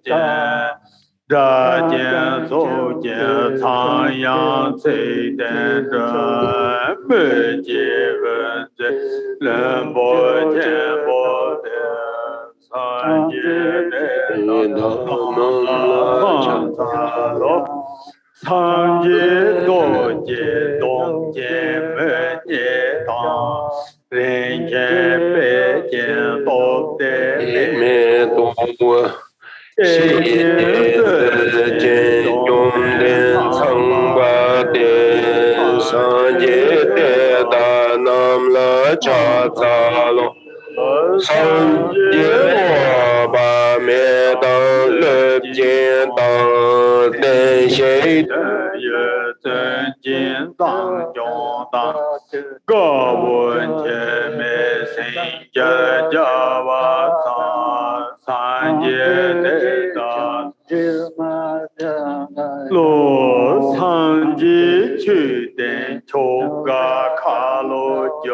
jen da jen so jen cang yang cui den zhe me jie wen zhe ren bo jian bo de san jie de da nam la chan za lo sang jie do jie dong jie me jie dang ren jie bei jian bo de me do xie de jian yong den cang ba de san jie de da nam la cha za lo san jie wo ba me dang le jian dang den xie 也真金当中当，各闻前面心结家瓦藏，三界的当。罗藏吉去den秋嘎卡罗脚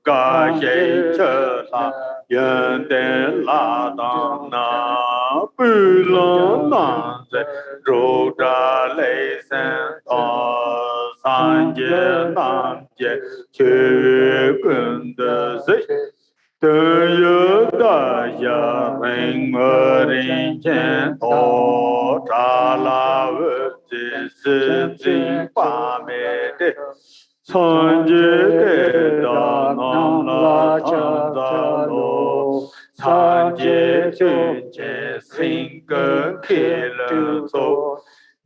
嘎谁车上原den拉当那不浪当在肉扎雷声啊三界南界去跟的谁。 tự yu ta ya minh mơ rin chen to cha la vơ chi si chi pa me de san ji de da nam la chan za lo san ji chu che sinh cơ khi lơ so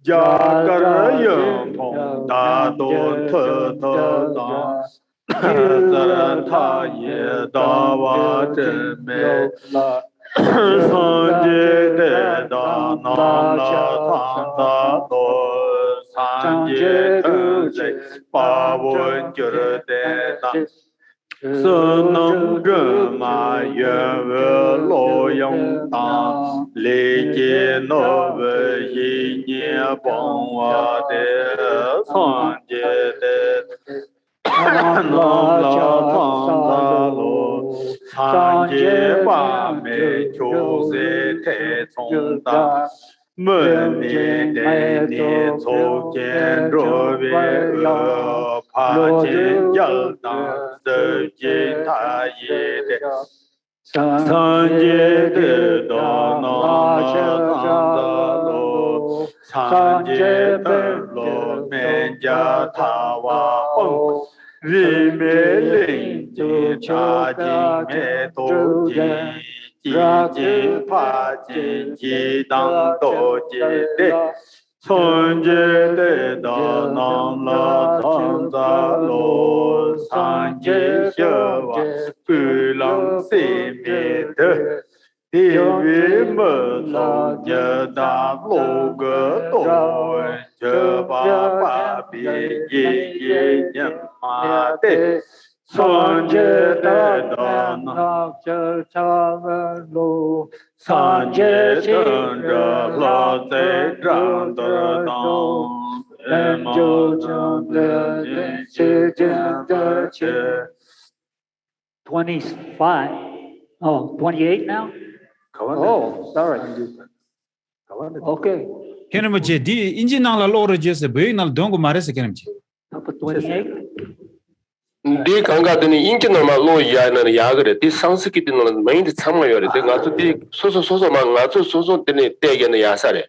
ya kar yum phong da tôn thơ thơ da Zaran tha ye da wa zhen me san jie de da nam la cang za do san jie ten zhe pa wen jur de da se neng zhen ma yuan we lo yong dang li jie no we yi nie bong wa de san jie de nam la cang za lo san jie ba me chu se te cong da me ni de ni cu jian ru bi e pa jian yal dang se jin ta ye de san jie de da nam la cang za lo san jie de lo men ja ta wa hong vì mê linh chi cha chi mê tô chi chi chi pa chi chi đăng tô chi đế son jê đế đà nam la tham gia lô san jê xơ wa cư lăng xê mê đế Ti vi mơ sâu nhờ đà lô gơ tô chơ ba ba bi yi yi nhân ma đế san jê đế đà nam chơ cha lô san jê đơn rơ la tê trăng tơ tông em chô chăng tê yin chê chăng tê chê 25. Oh, 28 now? Oh, sorry. Okay. Kena mo che di inji nang la loro jese be nal dongo marese kena mo che. Up at 28? di kanga deni inji no ma lo ya na ya gre di sanskrit no main de chama yore de nga tu di so so ma nga tu so deni te ge na ya sare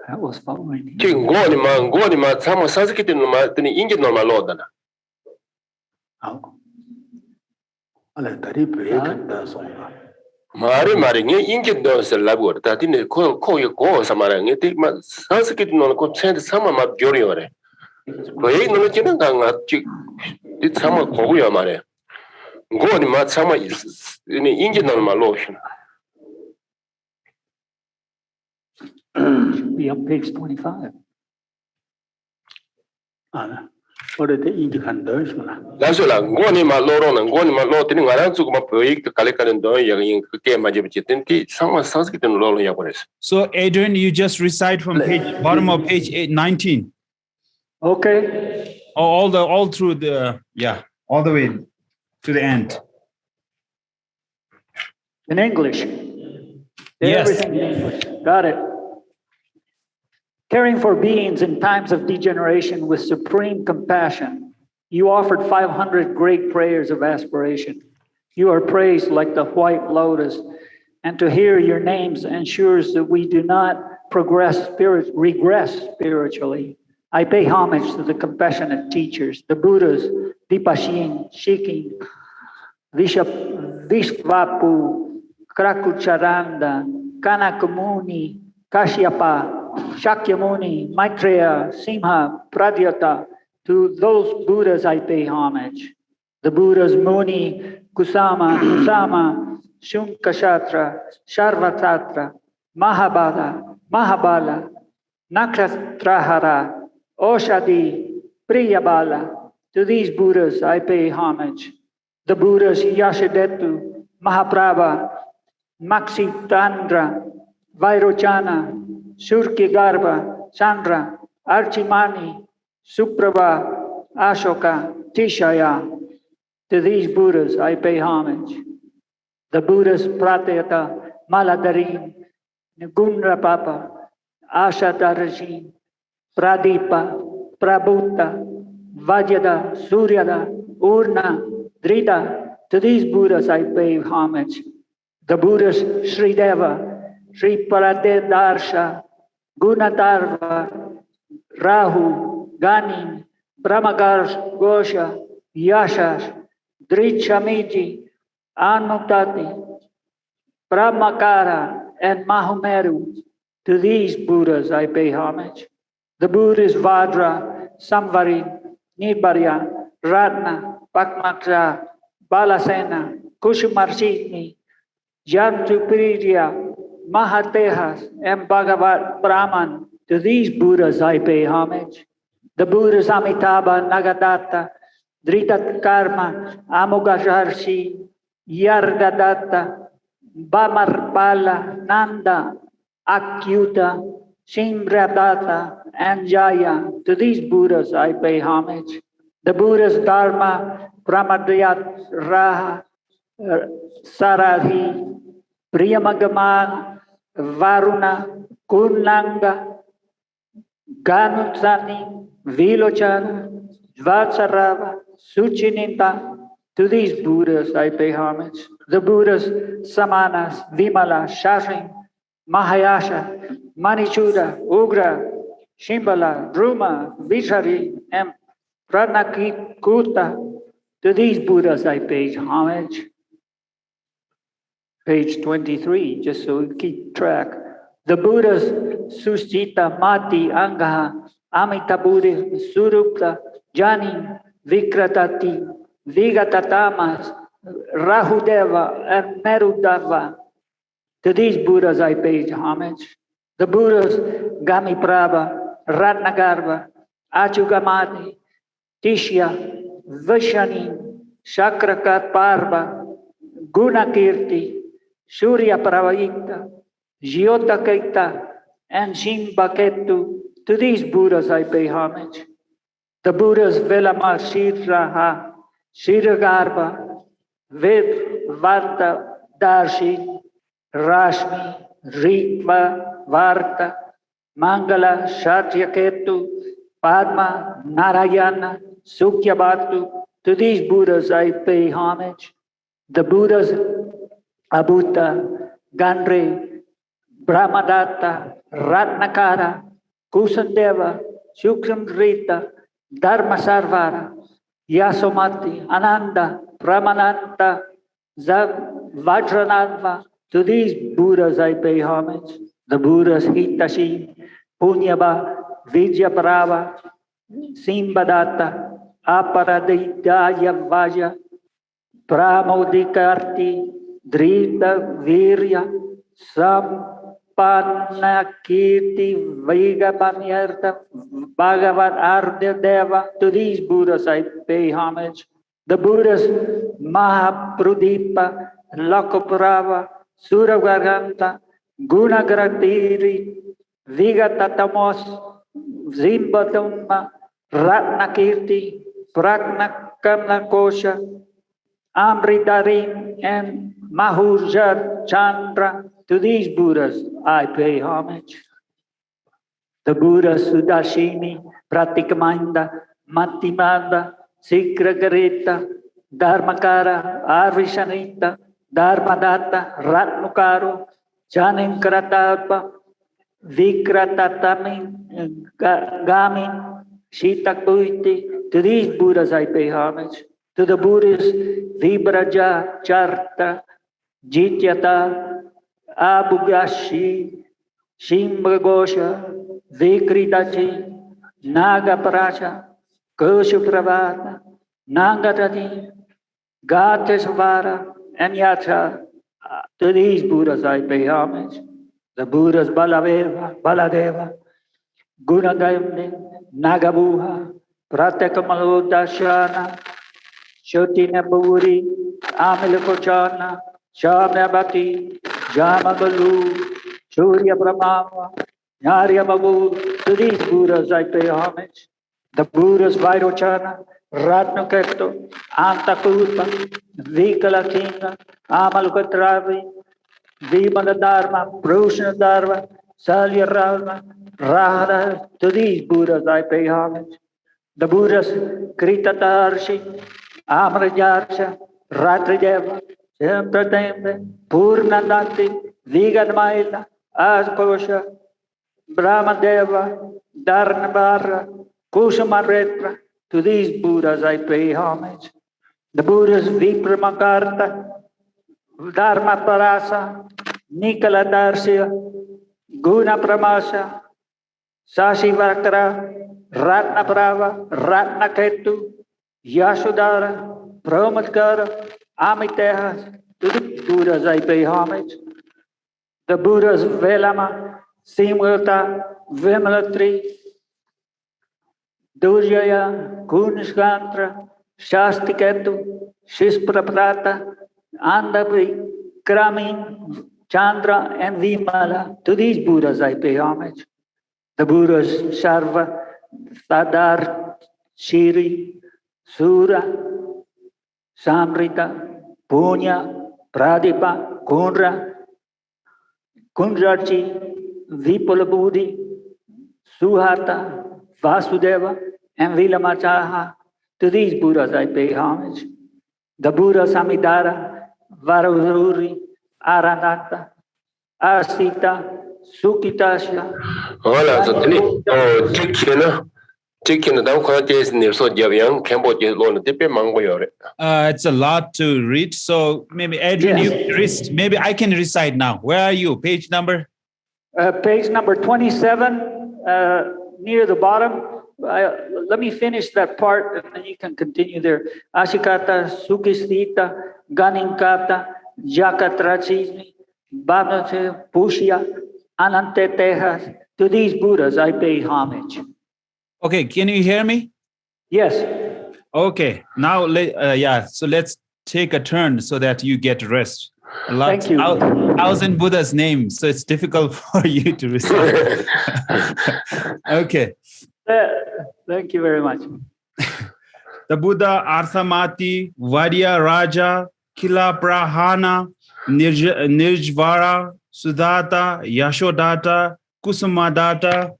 That was following. ki ngo ni ma chama sanskrit no ma deni inji no ma lo da na Ala tari pe kanda songa. mare nge inji no se la go da di ne ko ye go sa mara nge di ma sanskrit no ko chen de sama ma gyori yore 왜 너는 지는 강아 지 참아 고고야 말해. 고니 마 참아 이 인지 말로 Be on page 25. 아, 어디 인지 간다 싶나. 나서라 고니 말로로는 고니 말로 되는 거랑 조금 프로젝트 갈래가는 더 여기 그게 맞지 듣는지 상황 상식된 로로야 버렸어. So Adrian, you just recite from bottom of page 19. Okay. Oh, all through the all the way to the end. In English. Yes. Everything in English. Got it. Caring for beings in times of degeneration with supreme compassion, you offered 500 great prayers of aspiration. You are praised like the white lotus, and to hear your names ensures that we do not regress spiritually. I pay homage to the compassionate teachers, the Buddhas, Dipashin, Shikin, Vishvapu, Krakucharanda, Kanakamuni, Kashyapa, Shakyamuni, Maitreya, Simha, Pradyata. To those Buddhas I pay homage. The Buddhas Muni, Kusama, Shunkashatra, Sharvatatra, Mahabala, Nakastrahara, Oshadi, Priyabala. To these Buddhas I pay homage. The Buddhas Yashadetu, Mahaprabha, Maksitandra, Vairochana, Surkigarbha, Chandra, Archimani, Suprabha, Ashoka, Tishaya. To these Buddhas I pay homage. The Buddhas Pratyata, Maladarin, Gunrapapa, Ashadarajin, Pradipa, Prabhuta, Vajyada, Suryada, Urna, Drita. To these Buddhas I pay homage. The Buddhas Srideva, Sri Paradedarsha, Gunatarva, Rahu, Ganin, Brahmagar Gosha, Yashash, Drichamiji, Anutati, Brahmakara, and Mahumeru. To these Buddhas I pay homage. The Buddhas Vajra, Samvari, Nibharya, Ratna, Pakmakra, Balasena, Kushumarshini, Jantupriya, Mahatehas, and Bhagavat Brahman. To these Buddhas I pay homage. The Buddhas Amitabha, Nagadatta, Dritat Karma, Amugajarshi, Yargadatta, Bamarpala, Nanda, Akyuta, Shimbradatta, and Jaya. To these Buddhas I pay homage. The Buddhas Dharma, Pramadhyat, Raha, Saradhi, Priyamagama, Varuna, Kunlanga, Ganutsani, Vilochana, Vatsarava, Suchinita. To these Buddhas I pay homage. The Buddhas Samanas, Vimala, Shashin, Mahayasha, Manichuda, Ugra, Shimbala, Druma, Vishari, and Pranakikuta. To these Buddhas I pay homage. Page 23, just so we keep track. The Buddhas Susjita, Mati, Angaha, Amitabhuddha, Surupta, Jani, Vikratati, Vigatatamas, Rahudeva, and Merudava. To these Buddhas I pay homage. The Buddhas Gamiprabha, Ratnagarbha, Achugamati, Tishya, Vishani, Shakrakarparva, Gunakirti, Surya Pravayita, Jyotakaita, and Shimbaketu. To these Buddhas I pay homage. The Buddhas Velama, Shiraha, Shiragarbha, Ved Varta, Darshi, Rashmi, Ritva, Varta, Mangala, Shatyaketu, Padma, Narayana, Sukyabhatu. To these Buddhas I pay homage. The Buddhas Abhuta, Gandre, Brahmadatta, Ratnakara, Kusandeva, Shukramrita, Dharmasarvara, Yasomati, Ananda, Pramananta, Vajranatva. To these Buddhas I pay homage. The Buddhas Hitashi, Punyaba, Vijyaparava, Simbadatta, Aparaditaya Vaja, Pramodikarti, Drita Virya, Sampanakirti, Vigapanyarta, Bhagavat Ardya Deva. To these Buddhas I pay homage. The Buddhas Mahapradipa, Lakoprava, Suragaranta, Gunagratiri, Vigatatamos, Zimbatumma, Ratnakirti, Praknakamnakosha, Amritarim, and Mahurja Chandra. To these Buddhas I pay homage. The Buddha Sudashini, Pratikamanda, Mattimanda, Sikragarita, Dharmakara, Arvishanita, Dharmadatta, Ratnukaro, Janinkaratapa, Vikratatami, Gamin, Shitakuiti. To these Buddhas I pay homage. To the Buddhas Vibraja, Charta, Jityata, Abugashi, Shimbagosha, Vikritachi, Nagaparasha, Koshupravata, Nangatati, Gatesvara, and Yatra. To these Buddhas I pay homage. The Buddhas Baladeva, Gunagayamni, Nagabuha, Pratekamalodashana, Shotina Buri, Amilakochana, Shamyabati, Jamagalu, Surya Brahma, Nyarya Babu. To these Buddhas I pay homage. The Buddhas Vairochana, Ratnaketo, Antakuta, Vikalakinga, Amalkatravi, Vimala Dharma, Prushna Dharma, Salya Rama, Rahada. To these Buddhas I pay homage. The Buddhas Kritatarshi, Amrajarsha, Ratrideva, Sempratembe, Purnandanti, Vigadmaila, Askosha, Brahmadeva, Dharnabara, Kusamaretra. To these Buddhas I pay homage. The Buddhas Vikramakarta, Dharmaparasa, Nikala Darsya, Guna Pramasa, Sashivakra, Ratnaprava, Ratnaketu, Yashodhara, Brahmadkara, Amiteha. To the Buddhas I pay homage. The Buddhas Velama, Simurta, Vimalatri, Durjaya, Kunishkantra, Shastiketu, Shispraprata, Andavi, Kramin, Chandra, and Vimala. To these Buddhas I pay homage. The Buddhas Sarva, Sadar, Shiri, Sura, Samrita, Punya, Pradipa, Kundra, Kundrachi, Vipulabudhi, Suhata, Vasudeva, and Vilamachaha. To these Buddhas I pay homage. The Buddha Samidara, Varahuri, Aranata, Asita, Sukitasha. Voilà, so chicken, don't call this near so Javian, Cambodia, Lona, Tipe Mangoyore. It's a lot to read. So maybe Adrian, maybe I can recite now. Where are you? Page number? Page number 27, near the bottom. Let me finish that part and then you can continue there. Ashikata, Sukistita, Ganinkata, Jakatrachizmi, Bhamate, Pushya, Anantetehas. To these Buddhas I pay homage. Okay, can you hear me? Yes. Okay, now so let's take a turn so that you get rest. Thank you. 1,000 Buddha's names, so it's difficult for you to recite. Okay. Thank you very much. The Buddha Arthamati, Vadya Raja, Kila Prahana, Nirjvara, Sudata, Yashodata, Kusumadata,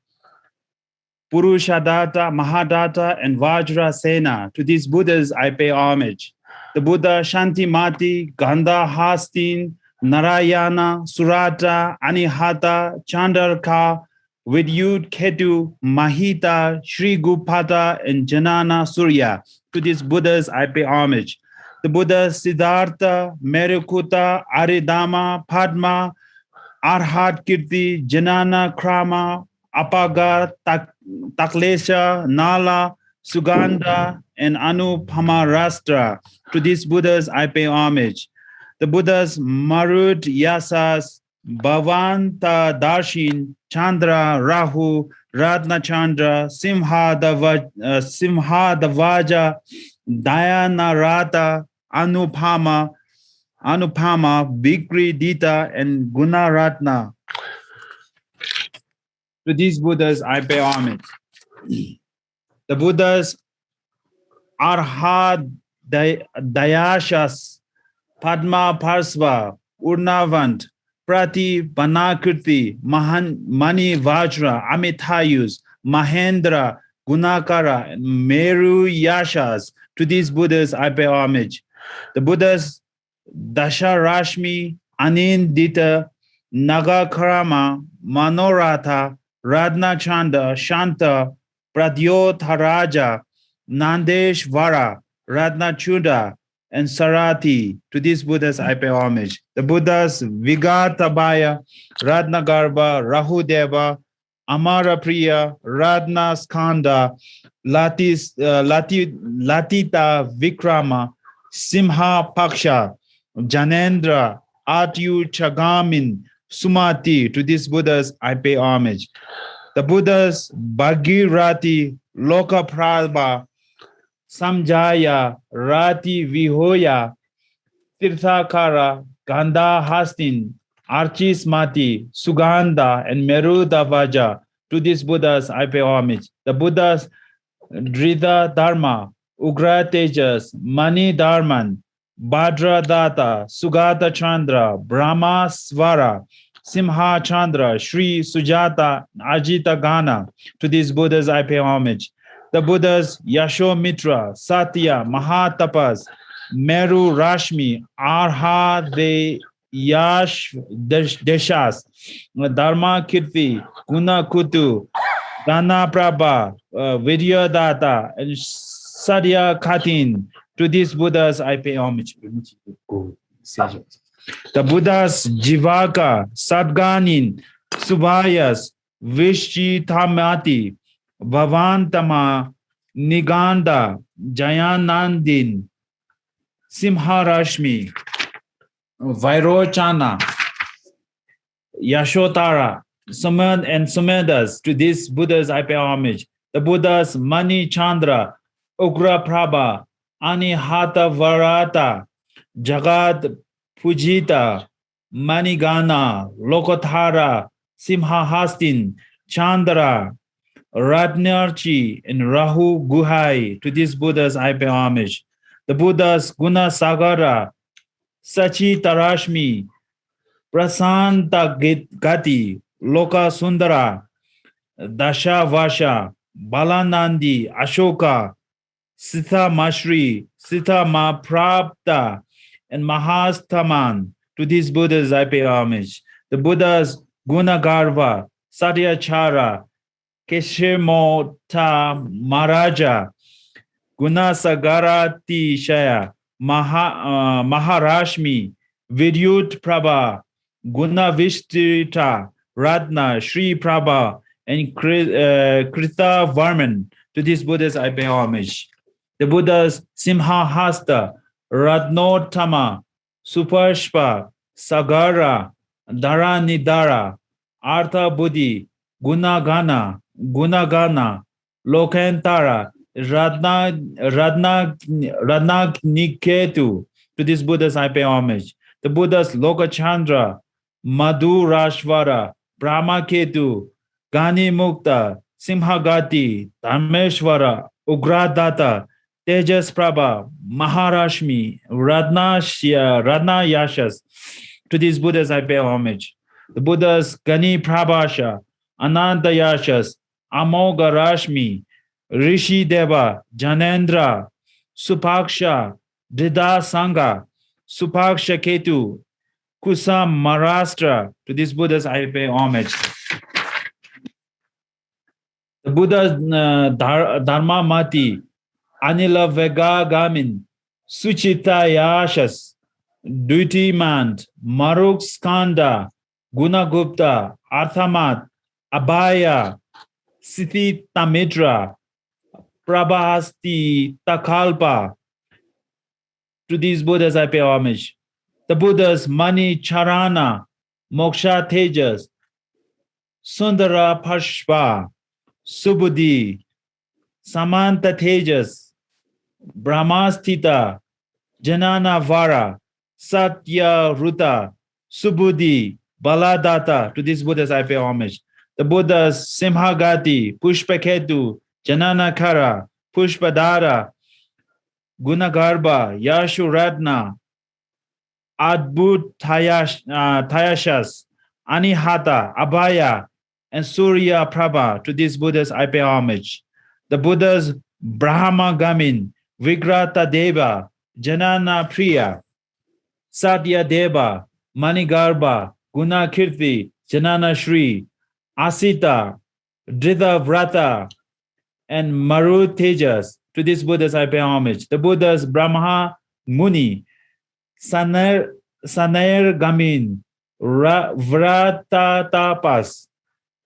Purushadatta, Mahadatta, and Vajrasena. To these Buddhas I pay homage. The Buddha Shantimati, Gandha Hastin, Narayana, Surata, Anihata, Chandarka, Vidyut Ketu, Mahita, Sri Gupata, and Janana Surya. To these Buddhas I pay homage. The Buddha Siddhartha, Merikuta, Aridama, Padma, Arhat Kirti, Janana Krama, Apaga, Taklesha, Nala, Sugandha, and Anupamarastra. To these Buddhas I pay homage. The Buddhas Marut, Yasas, Bhavanta, Darshin, Chandra, Rahu, Ratna Chandra, Simha Davaja, Dayanarata, Anupama, Vikri Dita, and Gunaratna. To these Buddhas I pay homage. The Buddhas Arhat Dayashas, Padma Parsva, Urnavant, Prati Banakirti, Mani Vajra, Amitayus, Mahendra, Gunakara, and Meru Yashas. To these Buddhas I pay homage. The Buddhas Dasha Rashmi, Anindita, Nagakarama, Manoratha, Radna Chanda, Shanta, Pradyotaraja, Nandeshvara, Radna Chuda, and Sarati. To these Buddhas I pay homage. The Buddhas Vigatabhaya, Radnagarbha, Rahudeva, Amarapriya, Radna Skanda, Latita Vikrama, Simha Paksha, Janendra, Atyu Chagamin, Sumati. To these Buddhas I pay homage. The Buddhas Bhagirati, Lokaprabha, Samjaya, Rati Vihoya, Tirthakara, Gandha Hastin, Archismati, Sugandha, and Merudavaja. To these Buddhas I pay homage. The Buddhas Dridha Dharma, Ugra Tejas, Mani Dharman, Bhadra Data, Sugata Chandra, Brahma Svara, Simha Chandra, Sri Sujata, Ajita Gana. To these Buddhas I pay homage. The Buddhas Yashomitra, Satya, Mahatapas, Meru Rashmi, Arha De Yash Deshas, Dharma Kirti, Guna Kutu, Dana Prabha, Vidyadata, and Sadhya Khatin. To these Buddhas I pay homage. The Buddhas Jivaka, Sadganin, Subhayas, Vishchitamati, Bhavantama, Niganda, Jayanandin, Simharashmi, Vairochana, Yashotara, Samad and Samedas. To these Buddhas I pay homage. The Buddhas Mani Chandra, Ugra Prabha, Anihata Varata, Jagat Pujita, Manigana, Lokothara, Simhahastin, Chandra, Ratnarchi, and Rahu Guhai. To these Buddhas I pay homage. The Buddhas Guna Sagara, Sachi Tarashmi, Prasanta Gati, Loka Sundara, Dasha Vasha, Balanandi, Ashoka, Sita Mashri, Sita Maprapta, and Mahastaman. To these Buddhas I pay homage. The Buddhas Gunagarva, Satyachara, Keshemota Maharaja, Gunasagarati Shaya, Maharashmi, Vidyut Prabha, Gunavishtrita, Ratna, Sri Prabha, and Krita Varman. To these Buddhas I pay homage. The Buddhas Simhahasta, Ratnotama, Supashpa, Sagara, Dharanidara, Artha Buddhi, Gunagana, Lokantara, Radna Niketu. To these Buddhas I pay homage. The Buddhas Lokachandra, Madhurashvara, Brahmaketu, Gani Mukta, Simhagati, Dharmeshwara, Ugradata, Tejas Prabha, Maharashmi, Radna Yashas. To these Buddhas I pay homage. The Buddhas Gani Prabhasha, Ananta Yashas, Amoga Rashmi, Rishi Deva, Janendra, Supaksha, Dida Sangha, Supaksha Ketu, Kusam Maharashtra. To these Buddhas I pay homage. The Buddhas Dharma Mati, Anila Vega Gamin, Suchita Yashas, Dutimand, Maruk Skanda, Gunagupta, Arthamat, Abhaya, Siti Tamitra, Prabhasti Takalpa. To these Buddhas I pay homage. The Buddhas Mani Charana, Moksha Tejas, Sundara Pashpa, Subudhi, Samanta Tejas, Brahmastita, Janana Vara, Satya Ruta, Subudhi, Baladata. To these Buddhas I pay homage. The Buddhas Simhagati, Pushpaketu, Jananakara, Pushpadara, Gunagarbha, Yashuratna, Adbut Tayashas, Anihata, Abhaya, and Surya Prabha. To these Buddhas I pay homage. The Buddhas Brahma Gamin, Vigrata Deva, Janana Priya, Satya Deva, Manigarbha, Guna Kirti, Janana Shri, Asita, Dhrita Vrata, and Maru Tejas. To these Buddhas I pay homage. The Buddhas Brahma Muni, Saner Gamin, Vrata Tapas,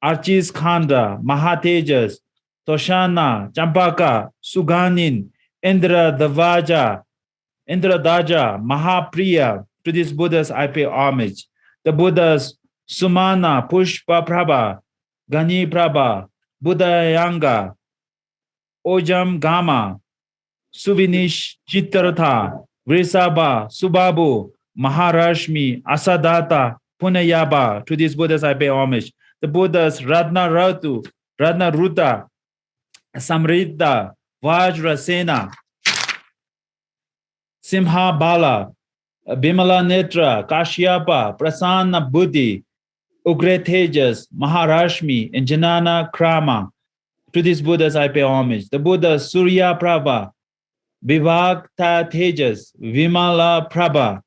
Archis Khanda, Mahatejas, Toshana, Champaka, Suganin, Indra Daja, Mahapriya. To these Buddhas I pay homage. The Buddhas Sumana, Pushpa Prabha, Gani Prabha, Buddha Yanga, Ojam Gama, Suvinish Chittaratha, Vrisabha, Subabu, Maharashmi, Asadata, Punayaba. To these Buddhas I pay homage. The Buddhas Radna Ruta, Samrita, Vajrasena, Simha Bala, Bimala Netra, Kashyapa, Prasanna Buddhi, Ugretejas, Maharashmi, and Janana Krama. To these Buddhas I pay homage. The Buddhas Surya Prabha, Vivakta Tejas, Vimala Prabha,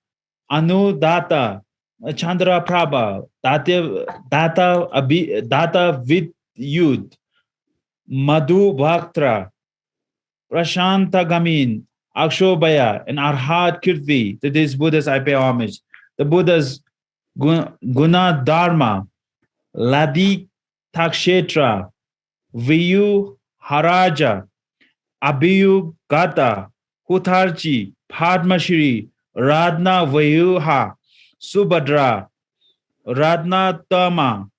Anu Data, Chandra Prabha, Data Vidyud, Madhu Bhaktra, Prashanta Gamin, Akshobhaya, and Arhat Kirti. To these Buddhas I pay homage. The Buddhas Guna Dharma, Ladi Takshetra, Viyu Haraja, Abhiyu Gata, Hutharchi, Padmashri, Radna Vayuha, Subhadra, Radna Tama,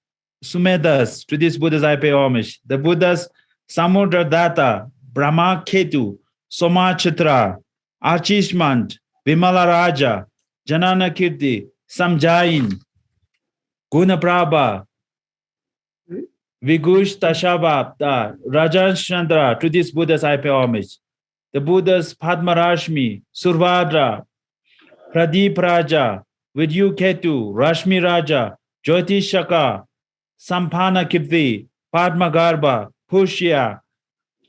Sumedas. To these Buddhas I pay homage. The Buddhas Samudradata, Brahma Ketu, Somachitra, Archishmant, Vimala Raja, Janana Kirti, Samjain, Gunaprabha, Vigush Tashabhapta, Rajan Chandra. To these Buddhas I pay homage. The Buddhas Padmarashmi, Survadra, Pradeep Raja, Vidyu Ketu, Rashmi Raja, Jyoti Shaka, Sampana Kirti, Padma Garbha, Pushya,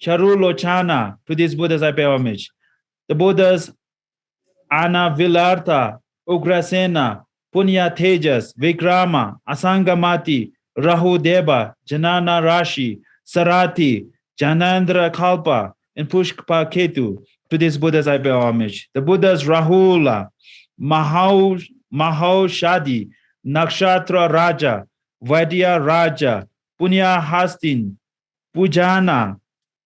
Charulochana. To these Buddhas I pay homage. The Buddhas Ana Vilartha, Ugrasena, Punya Tejas, Vikrama, Asangamati, Rahudeva, Janana Rashi, Sarati, Janandra Kalpa, and Pushpa Ketu. To these Buddhas I pay homage. The Buddhas Rahula, Mahaushadi, Nakshatra Raja, Vaidya Raja, Punya Hastin, Pujana,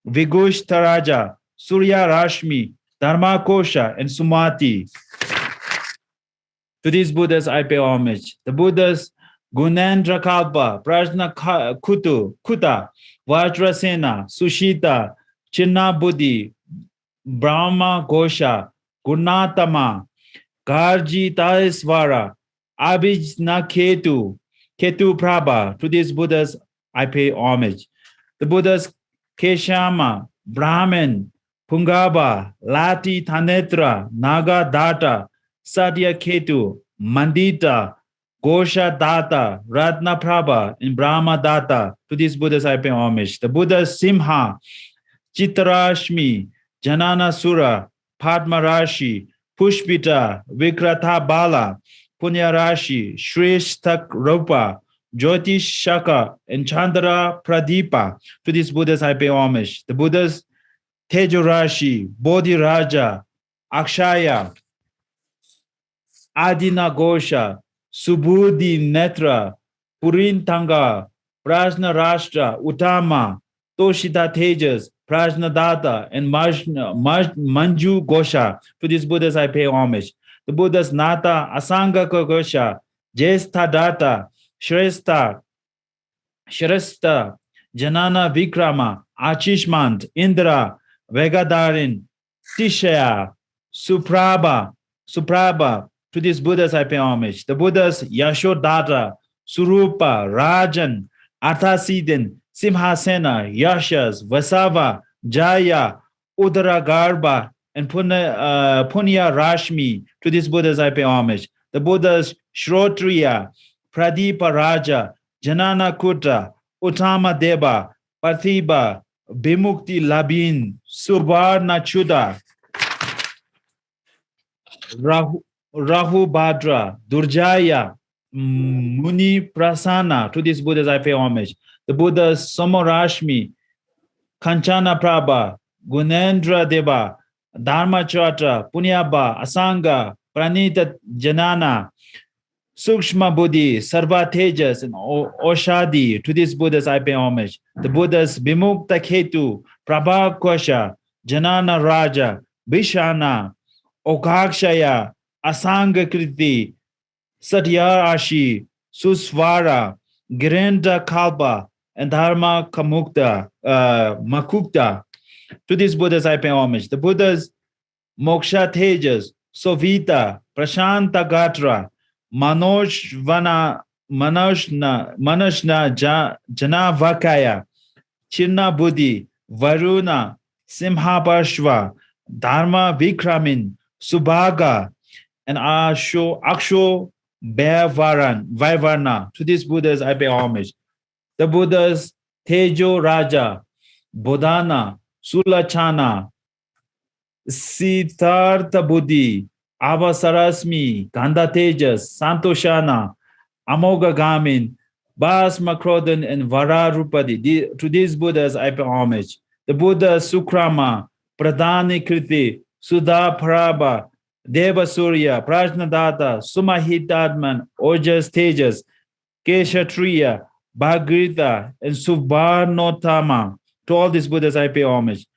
Vigushta Raja, Surya Rashmi, Dharma Kosha, and Sumati. To these Buddhas I pay homage. The Buddhas Gunendra Kalpa, Prajna Kuta, Vajrasena, Sushita, Chinna Buddhi, Brahma Gosha, Gunatama, Garji Taisvara, Abhijna Ketu Prabha. To these Buddhas I pay homage. The Buddhas Keshama, Brahman, Pungaba, Lati Tanetra, Naga Data, Satya Ketu, Mandita, Gosha Data, Ratna Prabha, and Brahma Data. To these Buddhas I pay homage. The Buddhas Simha, Chitrashmi, Janana Sura, Padmarashi, Pushpita, Vikrata Bala, Punyarashi, Shrishtak Rupa, Jyoti Shaka, and Chandra Pradipa. To these Buddhas I pay homage. The Buddhas Tejurashi, Bodhi Raja, Akshaya, Adina Gosha, Subudhi Netra, Purintanga, Prajna Rashtra, Uttama, Toshita Tejas, Prajna Data, and Manju Gosha. To these Buddhas I pay homage. The Buddhas Nata, Asanga Gosha, Jesta Data, Shrestha, Janana Vikrama, Achishmant, Indra, Vegadarin, Tishaya, Suprabha. To these Buddhas I pay homage. The Buddhas Yashodhara, Surupa, Rajan, Arthasiddhin, Simhasena, Yashas, Vasava, Jaya, Udaragarbha, and Punya Rashmi. To these Buddhas I pay homage. The Buddhas Shrotriya, Pradipa Raja, Janana Kuta, Uttama Deva, Parthiba, Bimukti Labin, Subarna Chuda, Rahu Bhadra, Durjaya, Muni Prasana. To these Buddhas I pay homage. The Buddhas Somorashmi, Kanchana Prabha, Gunendra Deva, Dharmachatra, Punyaba, Asanga, Pranita Janana, Sukshma Buddhi, Sarva Tejas, and Oshadi. To these Buddhas I pay homage. The Buddhas Bimukta Ketu, Prabha Kosha, Janana Raja, Bishana, Okakshaya, Asanga Kriti, Satyarashi, Susvara, Girendra Kalpa, and Dharma Kamukta, Makukta. To these Buddhas I pay homage. The Buddhas Moksha Tejas, Sovita, Prashanta Gatra, Manashna Janavakaya, Chirna Buddhi, Varuna, Simhabashva, Dharma Vikramin, Subhaga, and Aksho Vaivarna. To these Buddhas I pay homage. The Buddhas Tejo Raja, Bodhana, Sulachana, Siddhartha Buddhi, Avasarasmi, Gandha Tejas, Santoshana, Amoga Gamin, Bhasma Krodhan, and Vararupadi. To these Buddhas I pay homage. The Buddha Sukrama, Pradhani Kriti, Sudha Paraba, Deva Surya, Prajnadata, Sumahitadman, Ojas Tejas, Keshatriya, Bhagrita, and Subhanotama. To all these Buddhas I pay homage.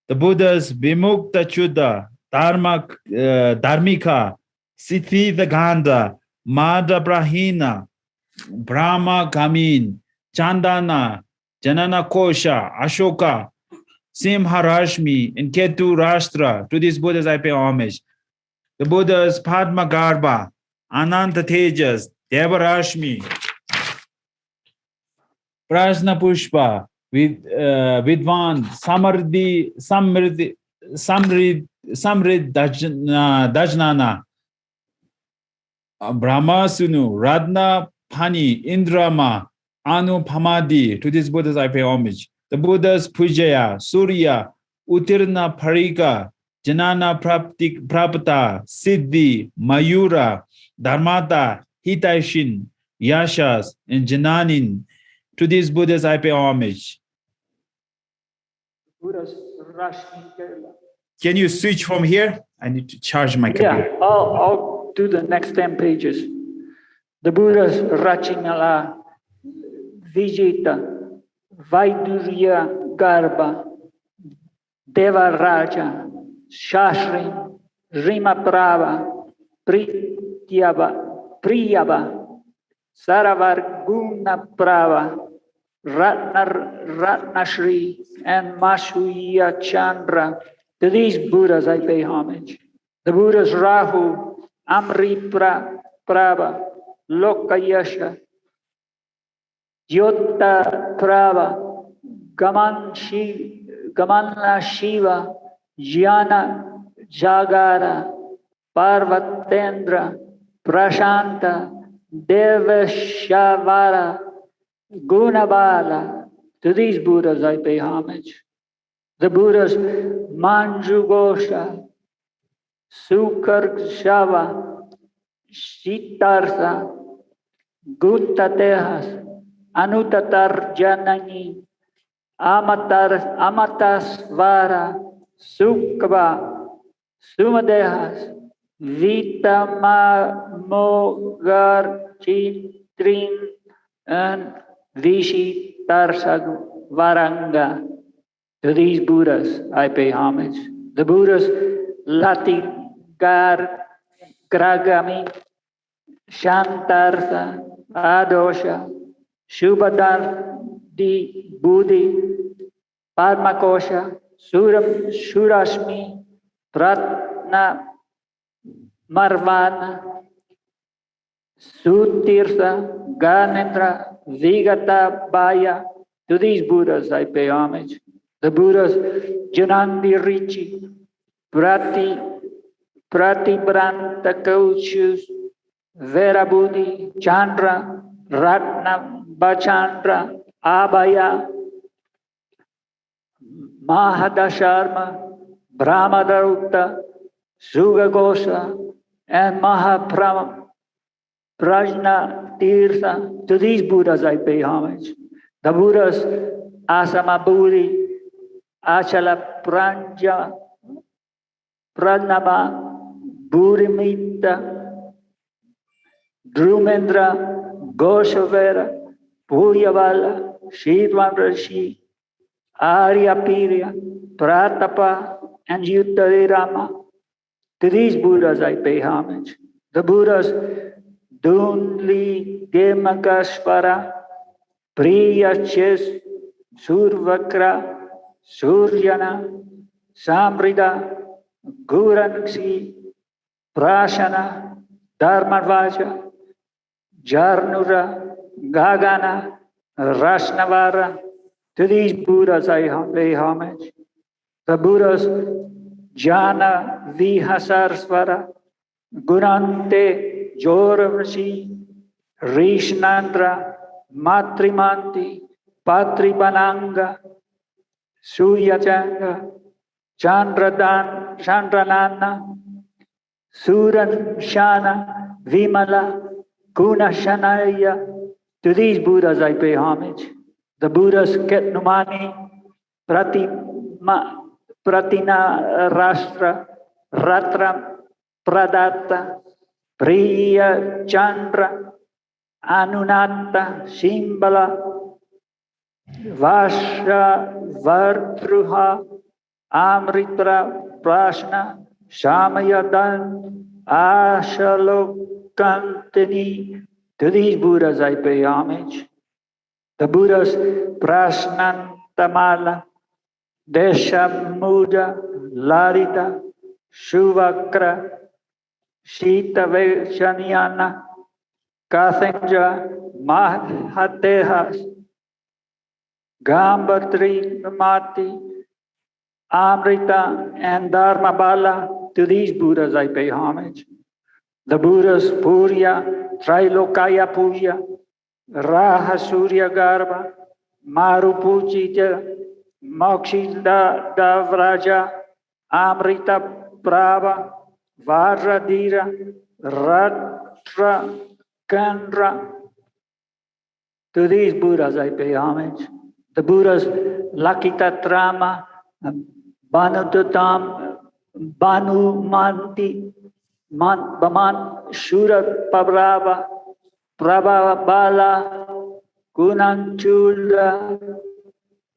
The Buddhas Vimukta Chuddha, Dharmika, Siddhi Gandha, Madha Brahina, Brahma Gamin, Chandana, Janana Kosha, Ashoka, Simharashmi, and Ketu Rashtra. To these Buddhas I pay homage. The Buddhas Padma Garbha, Ananta Tejas, Devarashmi, Prajna Pushpa, Vidvan, Samrid Dajnana, Brahmasunu, Radna Pani, Indrama, Anu Pamadi. To these Buddhas I pay homage. The Buddhas Pujaya, Surya, Utirna Parika, Janana Prapta, Siddhi, Mayura, Dharmata, Hitaishin, Yashas, and Jananin. To these Buddhas I pay homage. Buddhas Rashmi Kerala. Can you switch from here? I need to charge my computer. Yeah, I'll do the next 10 pages. The Buddhas Rachinala, Vijita, Vaidurya Garbha, Deva Raja, Shashri, Rimaprava, Priyaba, Saravar Guna Prava, Ratnashri, and Mashuya Chandra. To these Buddhas I pay homage. The Buddhas Rahu, Amri Prava, Lokayasha, Jyota Prava, Gamana Shiva, Jnana Jagara, Parvatendra, Prashanta, Devashavara, Gunabala. To these Buddhas I pay homage. The Buddhas Manjugosha, Sukarshava, Siddhartha, Guttatehas, Anutatar Janani, Amatasvara, Sukva, Sumadehas, Vitamamogar Chitrin, and Vishitarsa Varanga. To these Buddhas I pay homage. The Buddhas Latigar Gragami, Shantartha, Adosha, Shubhadar Di Buddhi, Padmakosha, Surashmi, Pratna Marvana, Sutirtha, Ganendra, Vigata Baya. To these Buddhas I pay homage. The Buddhas Janandi Richi, Pratibranta Kauchus, Verabhuti, Chandra, Ratna, Bachandra, Abhaya, Mahadasharma, Brahmadarutta, Sugagosha, and Mahaprajna Tirtha. To these Buddhas I pay homage. The Buddhas Asamabhuri, Achala Pranja, Pranama, Burimita, Drumendra, Goshavera, Puyavala, Shidwan Rishi, Aryapirya, Pratapa, and Yuttarirama. To these Buddhas I pay homage. The Buddhas Dunli, Demakasvara, Priyachis, Survakra, Surjana, Samrida, Guranksi, Prashana, Dharmavaja, Jarnura, Gagana, Rasnavara. To these Buddhas I pay homage. The Buddhas Jana Vihasarsvara, Gunante Joravasi, Rishnandra, Matrimanti, Patribananga, Suyachanga, Chandranana, Suranshana, Vimala, Gunashanaya. To these Buddhas I pay homage. The Buddhas Ketnumani, Pratina Rashtra, Ratra Pradatta, Priya Chandra, Anunata, Shimbala, Vasha Vartruha, Amritra Prashna, Shamayadan, Ashalokantini. To these Buddhas I pay homage. The Buddhas Prashnantamala, Deshamuda, Larita, Shuvakra, Shita Veshanyana, Kathinja, Mahatehas, Gambatri Mati, Amrita, and Dharmabala. To these Buddhas I pay homage. The Buddhas Purya, Trilokaya Puja, Raha Surya Garbha, Marupujita, Mokshida Davraja, Amrita Prava, Vajradira, Ratra Kandra. To these Buddhas I pay homage. The Buddhas Lakitatrama, Banututam, Banumanti, Baman, Shura Pabrava, Prabhabala, Gunanchula,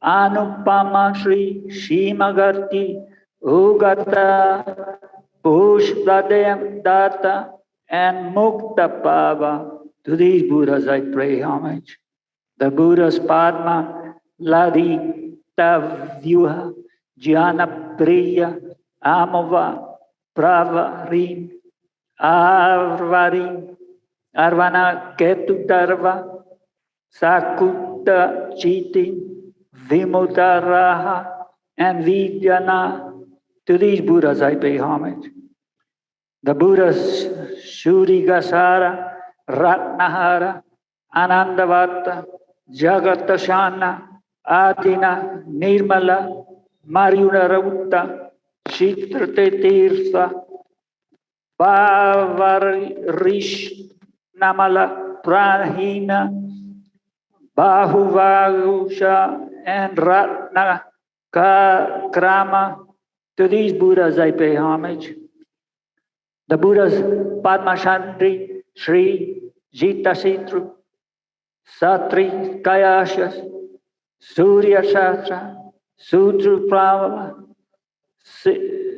Anupama Shri, Shimagarti, Ugata, Pushpradem Data, and Muktapava. To these Buddhas I pay homage. The Buddhas Padma, Ladita Vyuha, Jnana Priya, Amava, Pravarim, Arvarim, Arvana Ketudarva, Sakuta Chitin, Vimutaraha, and Vijana. To these Buddhas I pay homage. The Buddhas Shurigasara, Ratnahara, Anandavata, Jagatashana, Adina, Nirmala, Marunarutta, Chitrate Tirtha, Bhavarish Namala, Prahina, Bahuvagusha, and Ratna Krama. To these Buddhas I pay homage. The Buddhas Padmashandri, Sri Jitasitru, Satri Kayashas, Surya Shastra, Sutru Prava,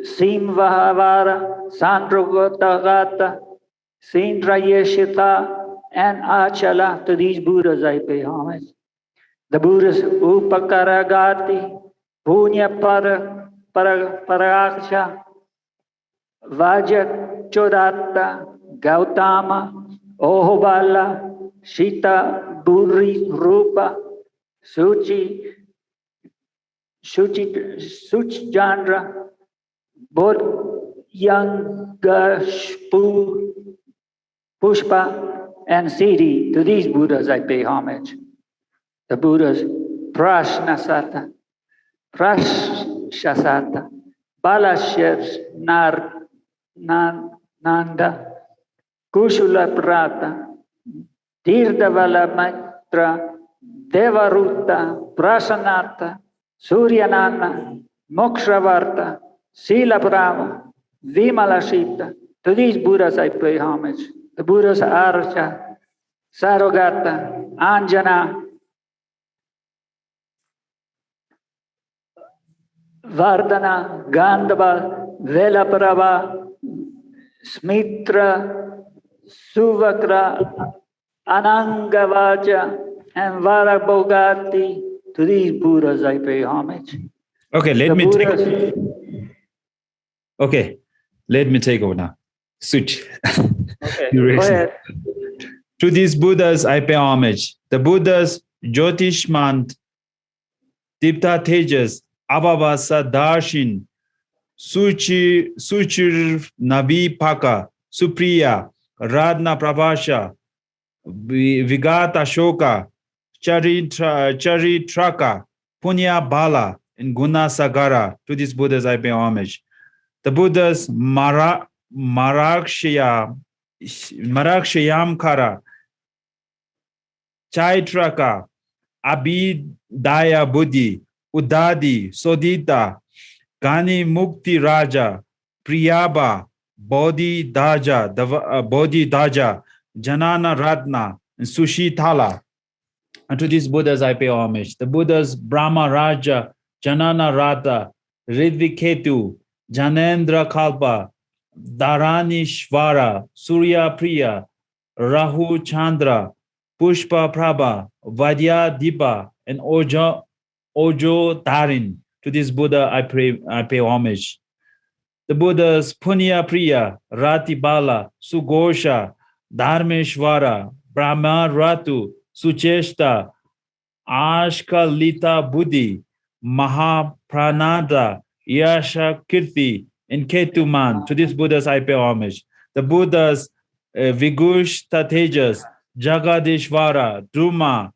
Simvahavara, Sandrogotagata, Sindrayeshita, and Achala. To these Buddhas I pay homage. The Buddhas Upakaragati, Punya Paraksha, Vajrachodatta, Gautama, Ohobala, Sita Buri Rupa, Suchijandra, Bodhyangashpu, Pushpa, and Siddhi. To these Buddhas I pay homage. The Buddhas Prashnasata, Prashasata, Balashers Nanda, Kushula Prata, Dirdavala Mitra, Devaruta, Prasanata, Suryanana, Mokshavarta, Sila Brahma, Vimalashita. To these Buddhas I pay homage. The Buddhas Archa, Sarogata, Anjana, Vardhana, Gandhava, Velaprava, Smitra, Suvakra, Anangavaja, and Varabhogati. To these Buddhas I pay homage. Okay, let me take over now. Switch. Okay, You go raise it. ahead. To these Buddhas I pay homage. The Buddhas Jyotishmant, Dipta Tejas, Abhavasa Darshin, Suchir Nabi Paka, Supriya, Radna Pravasha, Vigata Shoka, Charitraka, Punya Bala, and Guna Sagara. To these Buddhas I pay homage. The Buddhas Marakshayamkara, Chaitraka, Abhidaya Buddhi, Udadi, Sodita, Gani Mukti Raja, Priyaba, Bodhi Daja, Janana Ratna, and Sushitala. And to these Buddhas I pay homage. The Buddhas Brahma Raja, Janana Rata, Ridviketu, Janendra Kalpa, Dharanishvara, Surya Priya, Rahu Chandra, Pushpa Prabha, Vadya Dipa, and Ojo Tarin. To this Buddha I pay homage. The Buddhas Punya Priya, Ratibala, Sugosha, Dharmeshwara, Brahma Ratu, Sucheshta, Ashkalita Buddhi, Mahapranada, Yasha Kirti, and Ketuman. To these Buddhas I pay homage. The Buddhas Vigush Tatejas, Jagadishvara, Druma,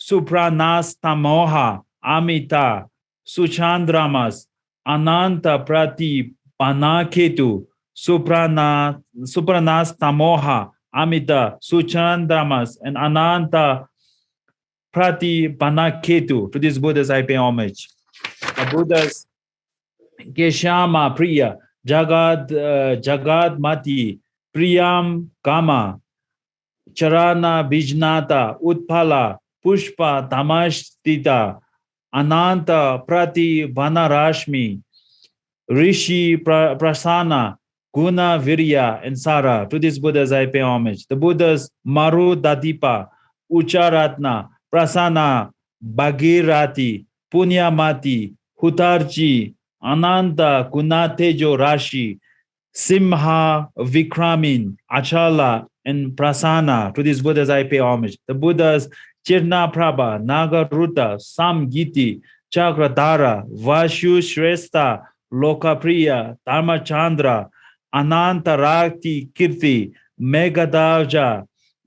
Supranastamoha, Amita, Suchandramas, Ananta Prati Panaketu, Supranastamoha, Amita, Suchandramas, and Ananta Prati Panaketu. To these Buddhas I pay homage. The Buddhas Keshama Priya, Jagad Mati, Priyam Kama, Charana Bijnata, Utpala, Pushpa Tamashtita, Ananta Prati Vanarashmi, Rishi Prasana, Guna Virya, and Sara. To these Buddhas I pay homage. The Buddhas Maru Dadipa, Ucharatna, Prasana, Bhagirati, Punyamati, Hutarchi, Ananta Gunatejo Rashi, Simha Vikramin, Achala, and Prasana. To these Buddhas I pay homage. The Buddhas Chirna Prabha, Nagaruta, Samgiti, Chakradhara, Vashu Shrestha, Lokapriya, Dharmachandra, Ananta Rakti Kirti, Megadavja,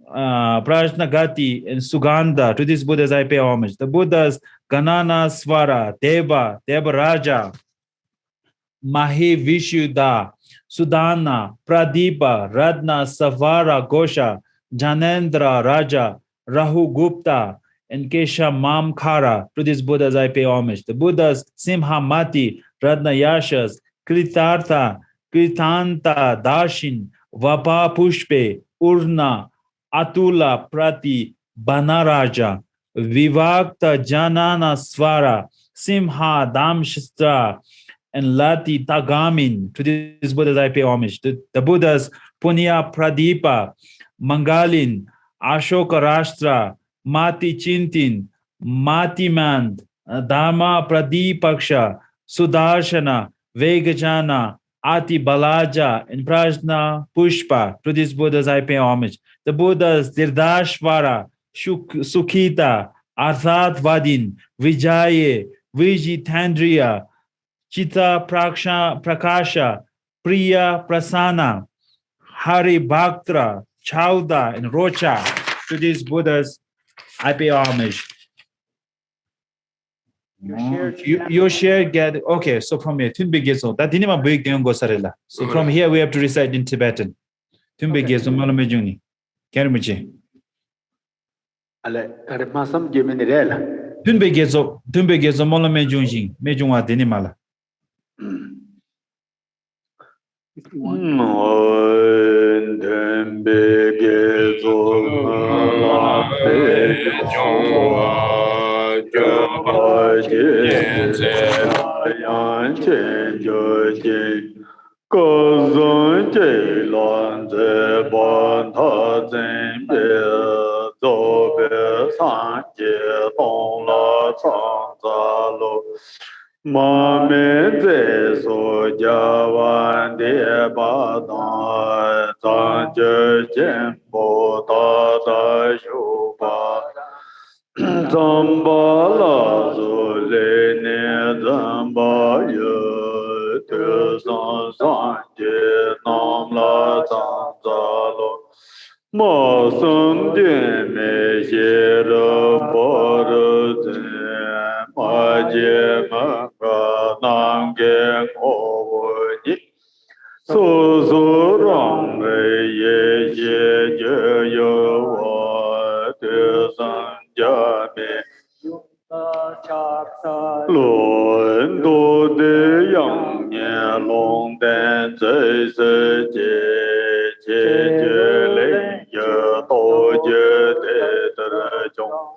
Prajnagati, and Sugandha. To these Buddhas I pay homage. The Buddhas Ganana Swara, Deva, Devaraja, Mahi Vishuddha, Sudana, Pradipa, Radna, Savara, Gosha, Janendra, Raja, Rahu Gupta, and Kesha Mamkara. To these Buddhas I pay homage. The Buddhas Simhamati, Radna Yashas, Kritartha, Kritanta, Darshin, Vapa Pushpe, Urna, Atula, Prati, Banaraja, Vivakta, Janana Svara, Simha, Damshastra, and Lati Tagamin. To these Buddhas I pay homage. The Buddhas Punya Pradipa, Mangalin, Ashoka Rashtra, Mati Chintin, Mati Mand, Dharma Pradipaksha, Sudarshana, Vegajana, Ati Balaja, and Prajna Pushpa. To these Buddhas I pay homage. The Buddhas Dirdashvara, Sukhita, Arthat Vadin, Vijaye, Vijitandriya, Chita Prakasha, Priya Prasana, Hari Bhaktra, Chauda, and Rocha. To these Buddhas, I pay homage. You share get okay. So from here, Tunbegezo. That didn't even big go sarela. So from here we have to recite in Tibetan. Tunbegezo Malamejuni. Kermuchi. Ale, Masam Jiminirella. Tunbegezo Malamejunjing. Mejunga Dinimala. Ma me ze so jawan de ba da zang je jen bo da da shu ba zang ba la zu le ne zang ba ye de zang zang je nam la zang za lo ma sum de me xie re bo re zen ma je ma ga nang ge ko wo ni so so rong ye ye je yo wa de san ja me luan du de yang nian long dan zai se jie jie jie lei ye dou jie de de zhong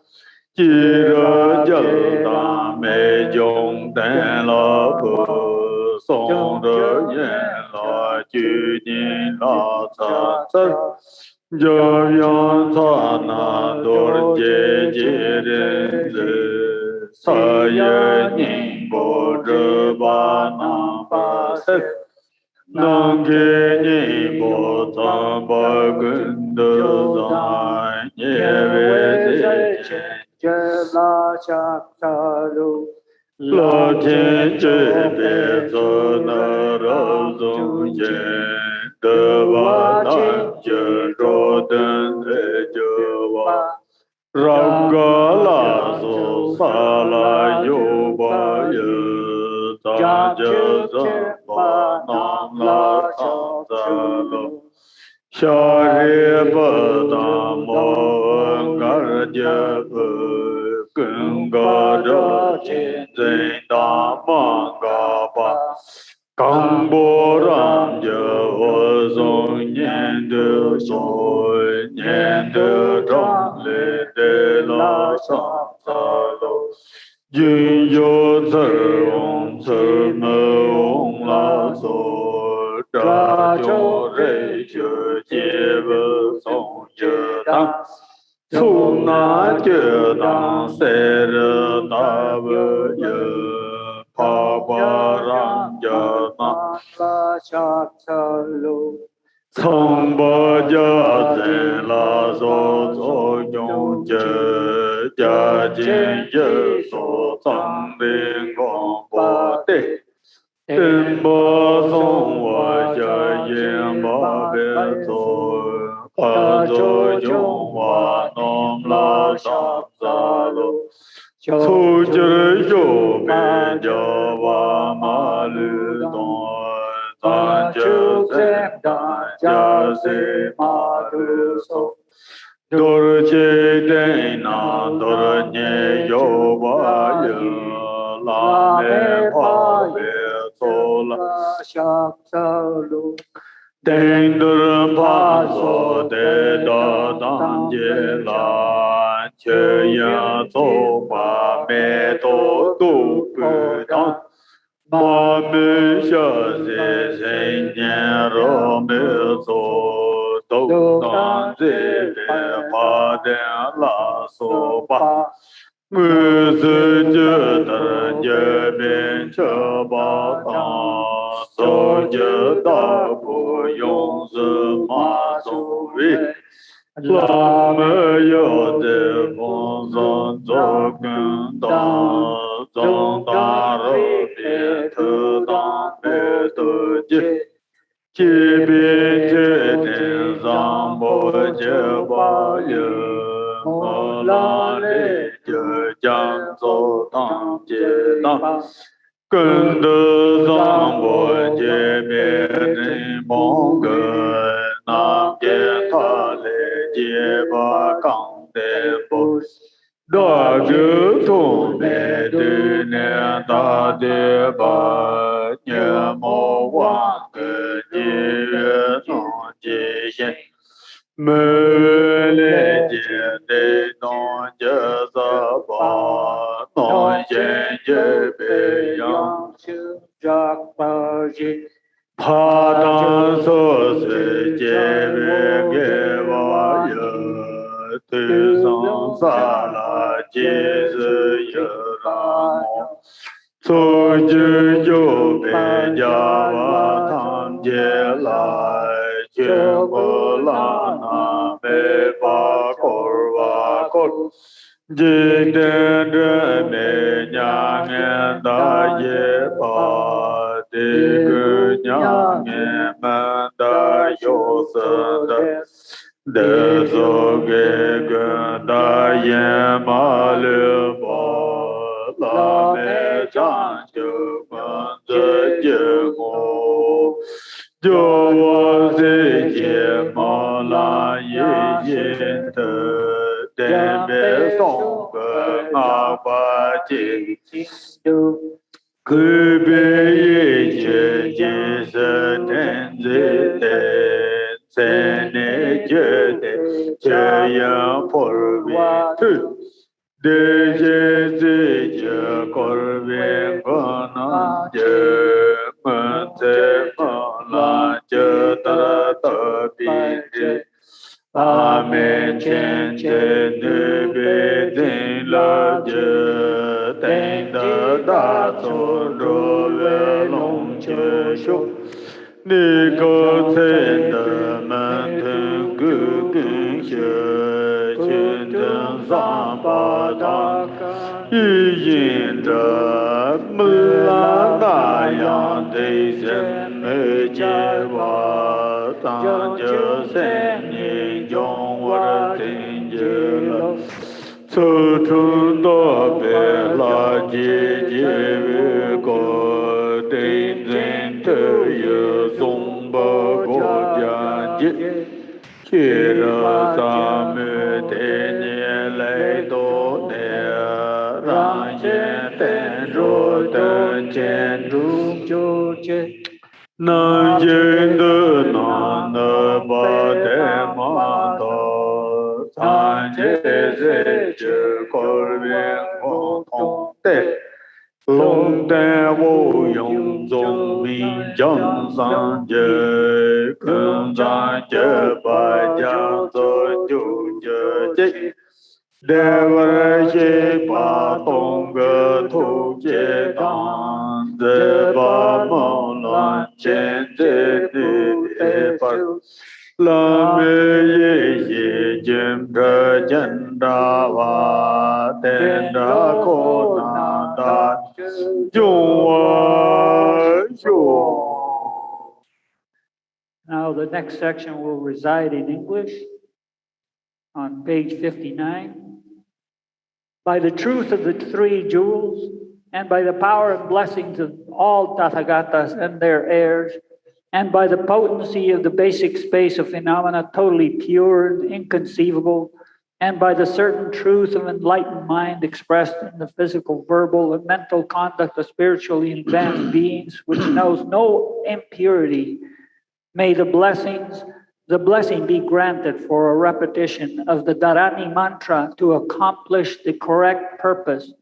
ji re jiao da mei zhong dan la bu song de yan la ju ni la ca zhe jiao yang ca na du jie jie ren zi sa ye ning bo zhe ba na ba se nang ge ni bo zang ba gun de zang ye wei zhe chen la tian zhe bie zhe na ra zong yen de ba nan jie zhuo den de jie wa Rang ga la so sa la yu ba ye zang jie zang ba nam la chang za lo xia ri ba da mo ga jie bu gung ga zhe jin zai da ma ga ba gang bo ram je wo zong nian de so nian de zhang le de la shang za lo jin yo zi wong zi me wong la so zha jiu rei xue jie bu song ye dang cu na jie dang se re da bu ye pa pa ram ja na Cong ba jia zhen la so so yong jie jia jin ye so zang ling gong bo de den bo song wa jia yin ba bie zo pa zo yong wa nom la shang za lo Cu zhi yu bei jia wa ma lu dong zang jie zhen dan jia si ma lu so do ru jie den na do ru nie yu ba ye la me pa bie zo la Den dur pa so de da dang jie la che ya zo pa me do du bu dang ma me xia zi zhen nian ro me zo dou dang zi de pa den la so pa Ngư sư chư tờ chư biên chư bá tà so chư tà bù yong sư ma su vi la mê yo tê phong san chô kên tà zong tà rô bì thơ tà bê tơ chê chi biên chê tê giang bồ je ba ye mo la le je jang zo tang je tang kun de zang bo je be ri bong ge nam je ta le je ba kang de bo da ge tu me de ne da de ba ye mo wa ge je no je yen me le je de no je za ba no yen je be yang chu jak pa ji pa dan so se je be ge wa ye te sang sa la je se ye la mo so je yo be ja wa tham je la je bo la na me ba kor wa kor je de de me nya nge da ye pa de ge nya nge ma da yo se de zo ge ge da ye ma le ba la me chan ju ma de je mo jo wa se je ma la ye ye de de be song ge ma ba ji du que be ye je se den se ne je de ya por vi tu de je kor vi gona je ma te ma la je ta pi de amen chen che ne be de la je ten da so ro ve long che shu ni ko chen de man ten gu gen xie chen den zang ba da yi yin de mu la da yang de zhen me jie wa tang je sen ni yong wa ten je la so chun do be la ji ji vi ko ten zen te ye song ba go jian ji qi ra sa me te nie lai do ne rang yen ten ro ten chen ru ju ji na yin de na ne ba de ma do san je se je ko bien ko tong de long de wo yong zong min jiang san je kun zan je ba jiang zo ju je ji de wa xie ba tong ge tu jie dang de ba mo lan chen de de ba la me ye ye jem de jen da wa ten da ko na da jung wa yu. Now, the next section will reside in English on page 59. By the truth of the three jewels, and by the power and blessings of all Tathagatas and their heirs, and by the potency of the basic space of phenomena totally pure and inconceivable, and by the certain truth of enlightened mind expressed in the physical, verbal, and mental conduct of spiritually advanced beings, which knows no impurity, may the blessing be granted for a repetition of the Dharani mantra to accomplish the correct purpose.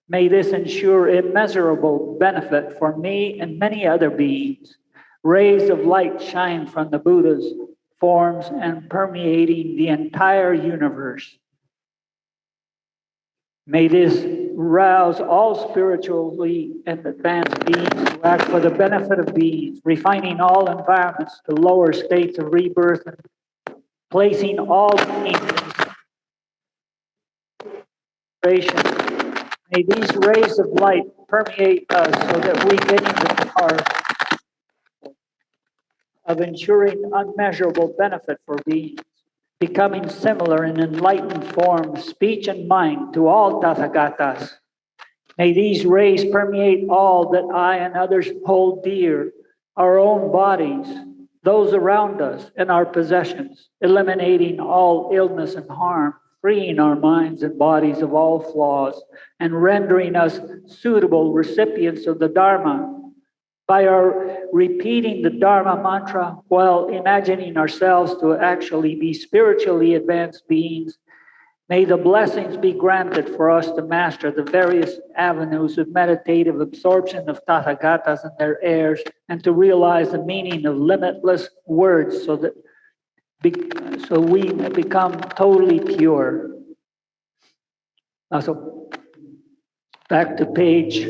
May this ensure immeasurable benefit for me and many other beings. Rays of light shine from the Buddha's forms and permeating the entire universe. May this rouse all spiritually and advanced beings to act for the benefit of beings, refining all environments to lower states of rebirth and placing all beings in concentration. May these rays of light permeate us so that we gain the power of ensuring unmeasurable benefit for beings. becoming similar in enlightened form, speech, and mind to all Tathagatas. May these rays permeate all that I and others hold dear, our own bodies, those around us, and our possessions, eliminating all illness and harm, freeing our minds and bodies of all flaws, and rendering us suitable recipients of the Dharma. By our repeating the Dharma mantra while imagining ourselves to actually be spiritually advanced beings, may the blessings be granted for us to master the various avenues of meditative absorption of Tathagatas and their heirs, and to realize the meaning of limitless words so we become totally pure. So back to page.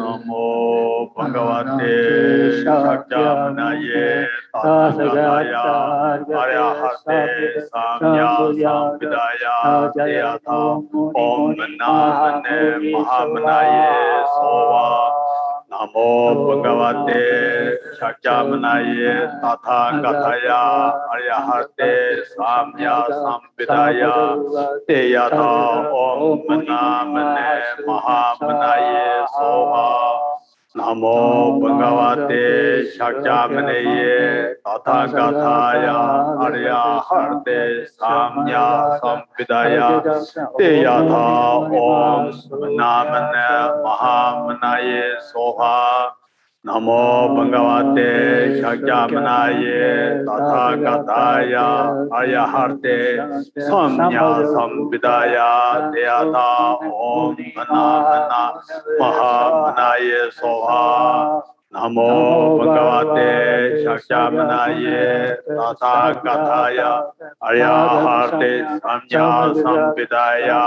Namo Bhagavate Shakyamuni Tathagata Arahate Samya Sambuddhaya Deyata Om Namane Mahamanaye Sova Namo Bhagavate Shakyamuni Tathagataya Arahate Samya Sambuddhaya Deyata Om Namane Mahamanaye Sova Namo Bhagavate Shakyamuni Tathagataya Arahate Samya Sambuddhaya Deyata Om Namane Mahamanaye Soha Namo Bhagavate Shakyamuni Tathagataya Arahate Samya Sambuddhaya Deyata Om Namana Mahamanaye Soha Namo Bhagavate Shakyamuni Tathagataya Arahate Samya Sambuddhaya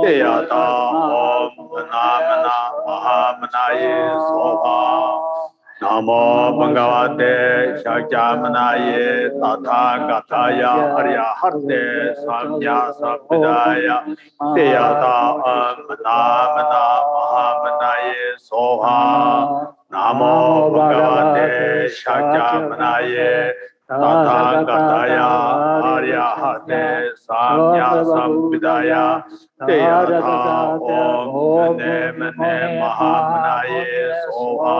Deyata Om Namana Mahamanaye Soha Namo Bhagavate Shakyamuni Tathagataya Arahate Samya Sambuddhaya Deyata Om Namana Mahamanaye Soha Namo Bhagavate Shakyamuni Tathagataya Arahate Samya Sambuddhaya Deyata Om Namane Mahamanaye Soha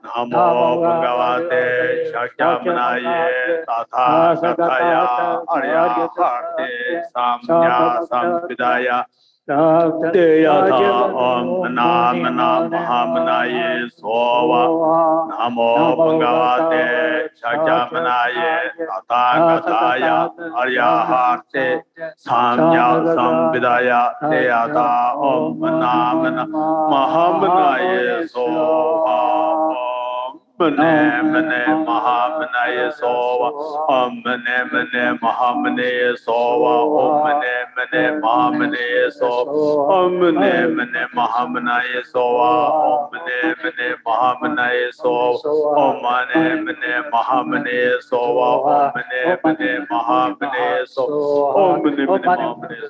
Namo Bhagavate Shakyamuni Tathagataya Arahate Samya Sambuddhaya Te yata om namana mahamanaye sova namo bhagavate shakyamanaye tathagataya aryahate samya samvidaya te yata om namana mahamanaye sova Mane mane mahamanaye sova om mane mane mahamanaye sova om mane mane mahamanaye sova om mane mane mahamanaye sova om mane mane mahamanaye sova om mane mane mahamanaye sova om mane mane mahamanaye sova om mane mane mahamanaye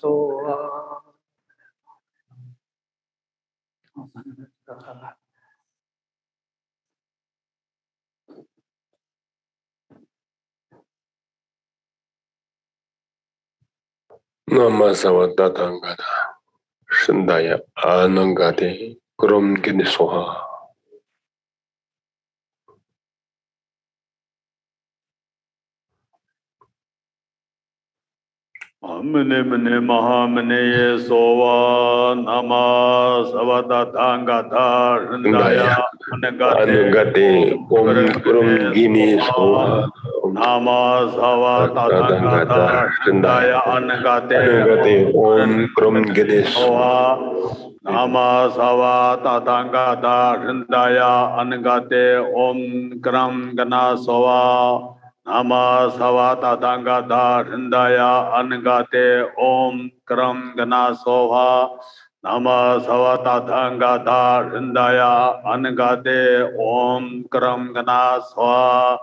sova Namasawa Tatangata Shandaya Anangate Kurum Ginisoha. Mane mane mahamane sova nama savata tangata rindaya Anangate Kurum Ginisoha. nama savata tangata rindaya Anangate Kurum Ginisoha. nama savata tangata rindaya anagate om gram gana sova Nama savata tangata rindaya anagate om kram gana sova Nama savata tangata rindaya anagate om kram gana sova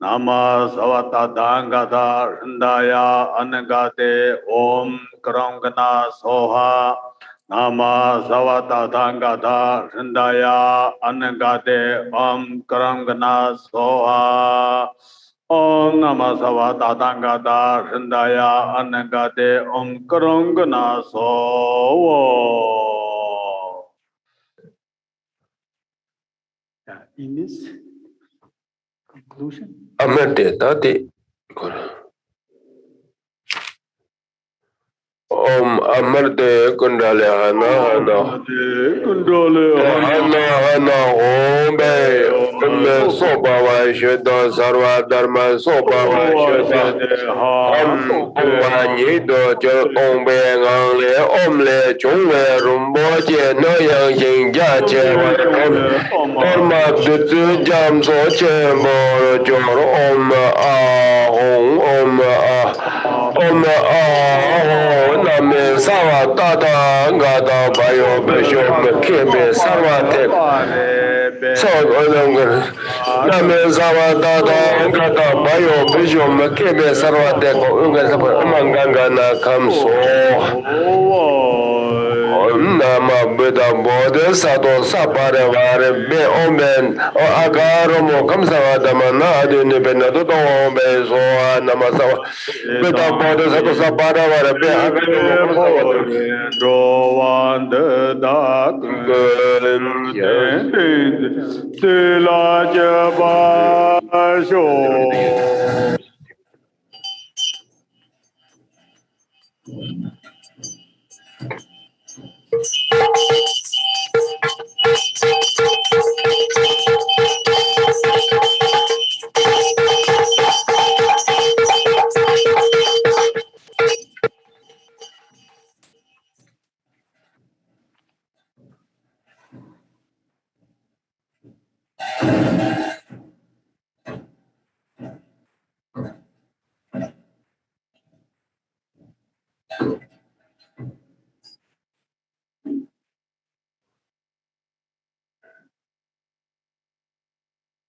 Nama savata tangata rindaya anagate om kram gana sova Nama savata tangata rindaya anagate om kram gana sova Om Namah Savata Tangata Rindaya Anagate Om Karangana Sovo. In this conclusion, Amate Tati Om Amarte Kundale Hana Hana Hana Hana Ombe Kumme Sobawa Sheta Sarva Dharma Sobawa Sheta Om Omani Dojo Ombe Ngangle Omle Chungwe Rumboje No Yang Jing Jache Dharma Dutu Jam So Chembo Jor Om Ah Hong Om Ah Om Ah Name Sawa Tata Gata Bayo Bishop Kimbe Sarvate So Name Sawa Tata Gata Bayo Bishop Kimbe Sarvate Manganga Na Kamso Nama Buddha Bodhi Sato Sapare Be Omen Agaromo Kamsavadamana Adini Benato Ombe So Namasawa Buddha Bodhi Sato Sapare Be Agaromo Rowan the Sila Jabasho.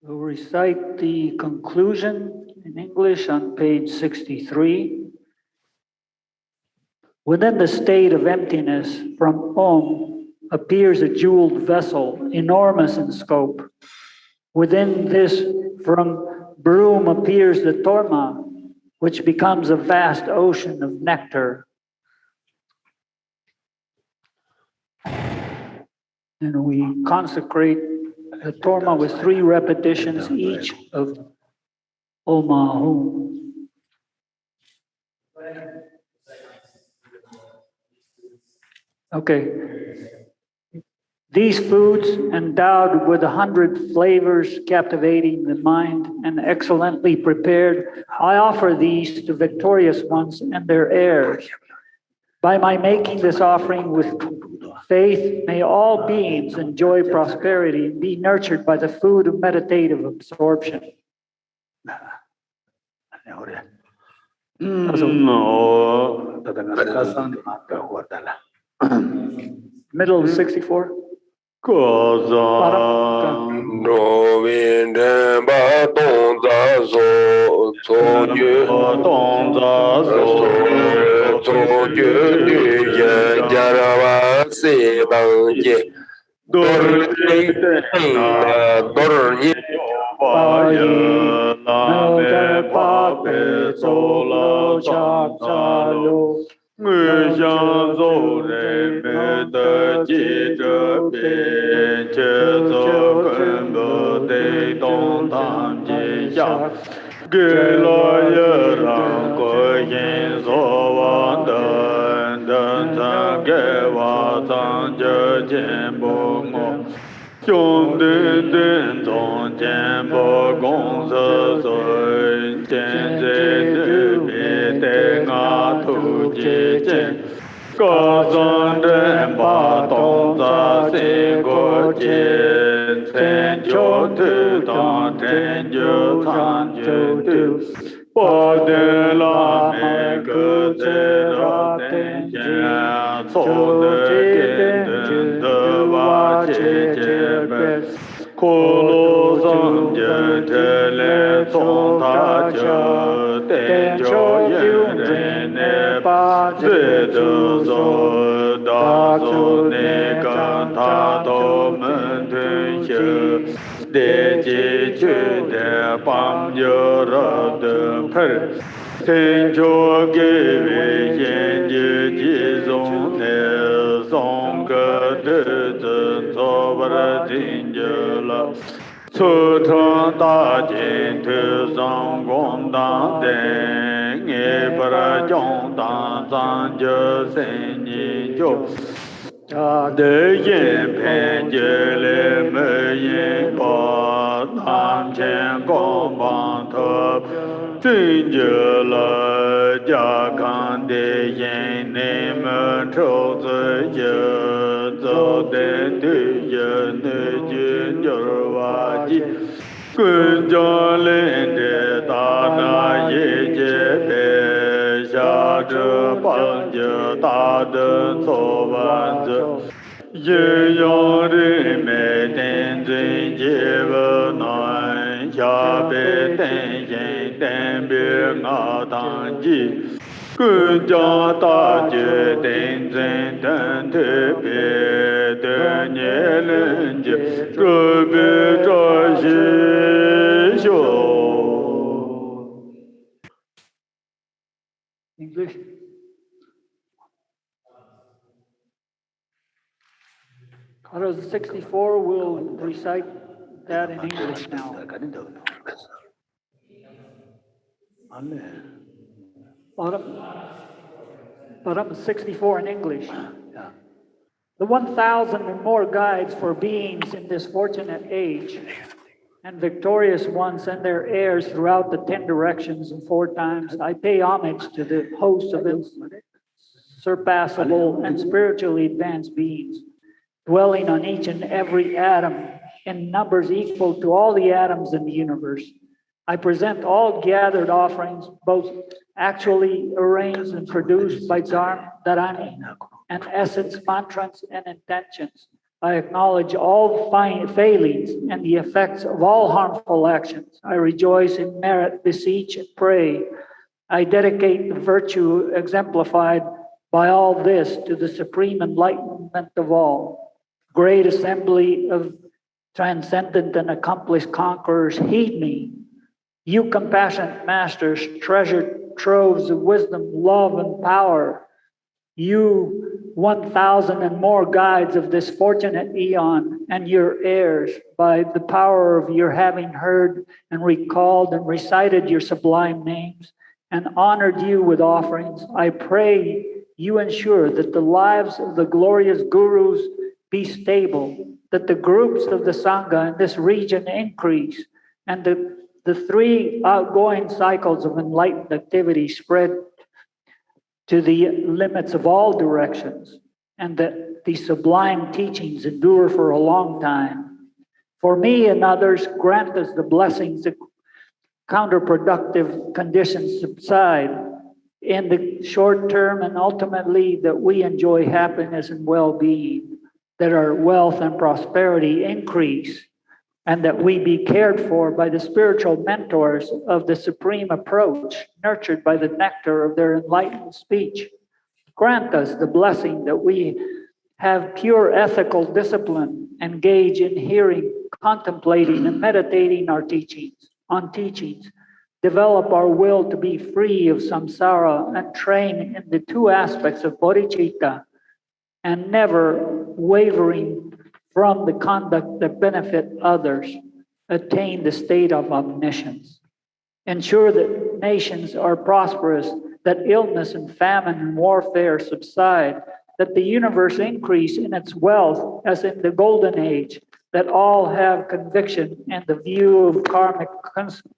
We'll recite the conclusion in English on page 63. Within the state of emptiness from Om appears a jeweled vessel, enormous in scope. Within this from Broom appears the Torma, which becomes a vast ocean of nectar. And we consecrate a Torma with 3 repetitions each of Om Ahum. Okay. These foods, endowed with 100 flavors, captivating the mind and excellently prepared, I offer these to victorious ones and their heirs. By my making this offering with faith, may all beings enjoy prosperity and be nurtured by the food of meditative absorption. Middle of 64. No wind ba dong za so so ju so ju du ye jarawa se bang je dor ni Ngư xiang dô rè mê tê chi trơ bì chê sơ cân bờ tê tông thang chi xiang Gê lo yê rang quê yin sô vang đơn đơn thang ghê vã thang chê chên bồ ngô Chung tinh tinh tông chên bồ gong sơ sơ chên chê nư bì tê ngã thu chi chên Có dân đến bà tông ra sinh của chên Thên chô thư tông thên chô thang chê tư Bồ đề la mê cơ chê ra thên chên Chô đề kên đơn tơ va chê chê bê Cô lô dân chê chê lê chông thá chê Tên chô yên rê nê ba chê tơ sô Đa chô nê cân thá tô mên thuyên chê Đề chê chê đề bám yô rơ tơ phê Thiên chô kê vê yên chê chê dông nê Sông cơ tê chê chô bà rê thiên chê lạ Sư thơ ta chê thư sông gom đăng đê Nghe bà rê chông tàng sàng chê sinh nhi chô Đế yên phê chê lê mê yên bà Nam chên gom bằng thập Tinh chê lê gia khăn đế yên nê mê trâu zê chê Dô đê tư chê nê chê nhờ vã chê Quyên cho lên đế ta na yê chê bê Xá trơ bằng chê ta đơn sô vạn chê Yê yong rì mê tên duyên chê vơ nói Xá bê tên yên tên bê ngã tăng chê Quyên cho ta chê tên duyên tên thê bê Tên nhé lên chê trơ bê trơ xê xô English. Out of 64, we'll recite that in English now. Bottom 64 in English. The 1,000 and more guides for beings in this fortunate age and victorious ones and their heirs throughout the 10 directions and 4 times, I pay homage to the host of unsurpassable and spiritually advanced beings, dwelling on each and every atom in numbers equal to all the atoms in the universe. I present all gathered offerings, both actually arranged and produced by Dharani and essence, mantras, and intentions. I acknowledge all failings and the effects of all harmful actions. I rejoice in merit, beseech, and pray. I dedicate the virtue exemplified by all this to the supreme enlightenment of all. Great assembly of transcendent and accomplished conquerors, heed me. You compassionate masters, treasured troves of wisdom, love, and power. You 1,000 and more guides of this fortunate eon and your heirs, by the power of your having heard and recalled and recited your sublime names and honored you with offerings, I pray you ensure that the lives of the glorious gurus be stable, that the groups of the Sangha in this region increase, and the three outgoing cycles of enlightened activity spread to the limits of all directions, and that the sublime teachings endure for a long time. For me and others, grant us the blessings that counterproductive conditions subside in the short term, and ultimately that we enjoy happiness and well-being, that our wealth and prosperity increase, and that we be cared for by the spiritual mentors of the supreme approach, nurtured by the nectar of their enlightened speech. Grant us the blessing that we have pure ethical discipline, engage in hearing, contemplating, and meditating on teachings, develop our will to be free of samsara, and train in the two aspects of bodhicitta, and never wavering from the conduct that benefit others, attain the state of omniscience. Ensure that nations are prosperous, that illness and famine and warfare subside, that the universe increase in its wealth as in the golden age, that all have conviction and the view of karmic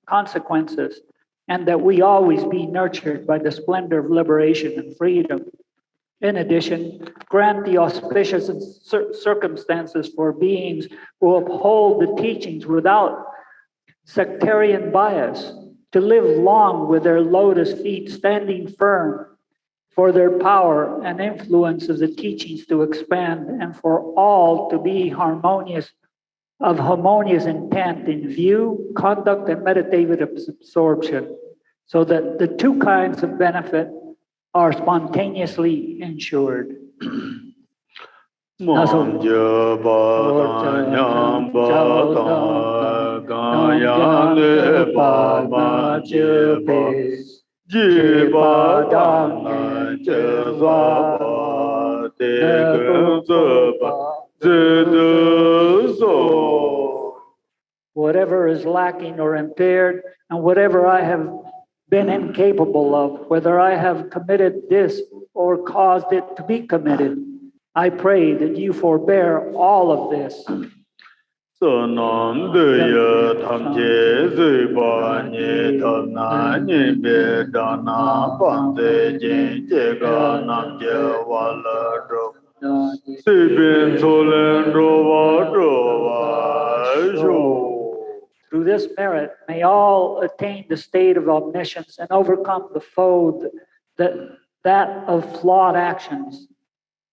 consequences, and that we always be nurtured by the splendor of liberation and freedom. In addition, grant the auspicious circumstances for beings who uphold the teachings without sectarian bias, to live long with their lotus feet standing firm, for their power and influence of the teachings to expand, and for all to be harmonious intent in view, conduct, and meditative absorption, so that the two kinds of benefit are spontaneously ensured. Whatever is lacking or impaired, and whatever I have been incapable of, whether I have committed this or caused it to be committed, I pray that you forbear all of this. Through this merit, may all attain the state of omniscience and overcome the foe that of flawed actions.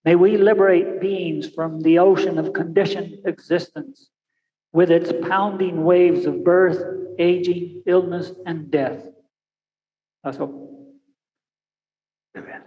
May we liberate beings from the ocean of conditioned existence, with its pounding waves of birth, aging, illness, and death. That's all. Amen.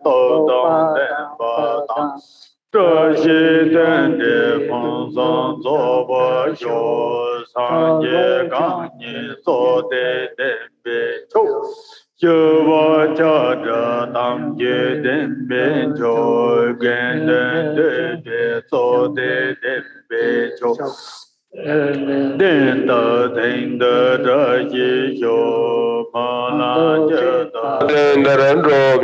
tô tông đen bà tông trơ shi đen đề phong song dô bò dô sang ye gang ni dô đề đen bê chô chư bò cha trà tam ye đen bê chô gen đen đê đê dô đề đen bê chô đen tờ thình tờ trơ chi chô ma la chơ tờ đen đà rán rộp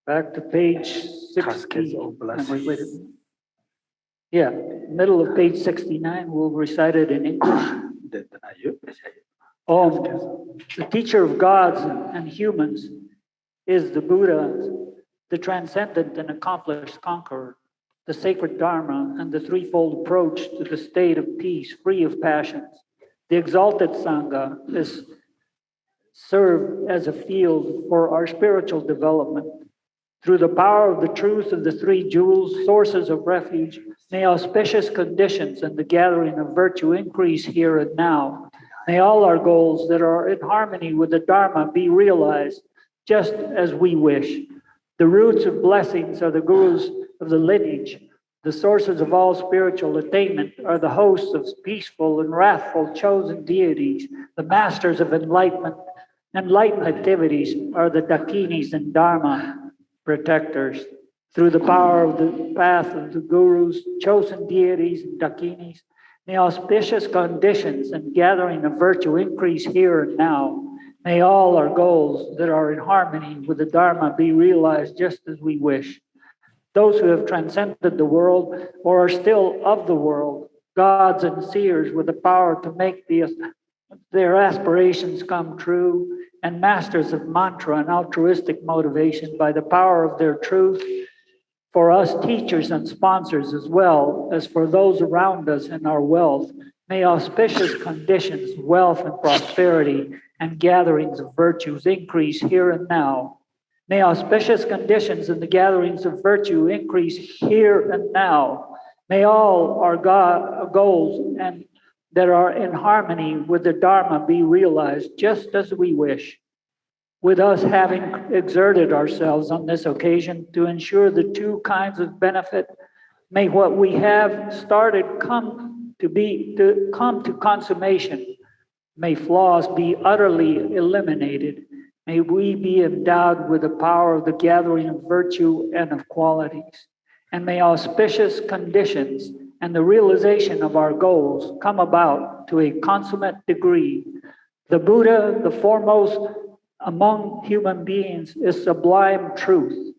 Back to page 60. Wait. Yeah, middle of page 69, we'll recite it in English. The teacher of gods and humans is the Buddha, the transcendent and accomplished conqueror, the sacred Dharma, and the threefold approach to the state of peace, free of passions. The exalted Sangha is served as a field for our spiritual development. Through the power of the truth of the three jewels, sources of refuge, may auspicious conditions and the gathering of virtue increase here and now. May all our goals that are in harmony with the Dharma be realized just as we wish. The roots of blessings are the gurus of the lineage. The sources of all spiritual attainment are the hosts of peaceful and wrathful chosen deities. The masters of enlightenment activities are the Dakinis and Dharma protectors. Through the power of the path of the gurus, chosen deities, and Dakinis, may auspicious conditions and gathering of virtue increase here and now. May all our goals that are in harmony with the Dharma be realized just as we wish. Those who have transcended the world or are still of the world, gods and seers with the power to make their aspirations come true, and masters of mantra and altruistic motivation by the power of their truth, for us teachers and sponsors as well as for those around us and our wealth, may auspicious conditions, wealth and prosperity, and gatherings of virtues increase here and now. May auspicious conditions and the gatherings of virtue increase here and now. May all our goals and that are in harmony with the Dharma be realized just as we wish. With us having exerted ourselves on this occasion to ensure the two kinds of benefit, may what we have started come to consummation. May flaws be utterly eliminated. May we be endowed with the power of the gathering of virtue and of qualities. And may auspicious conditions and the realization of our goals come about to a consummate degree. The Buddha, the foremost among human beings, is sublime truth.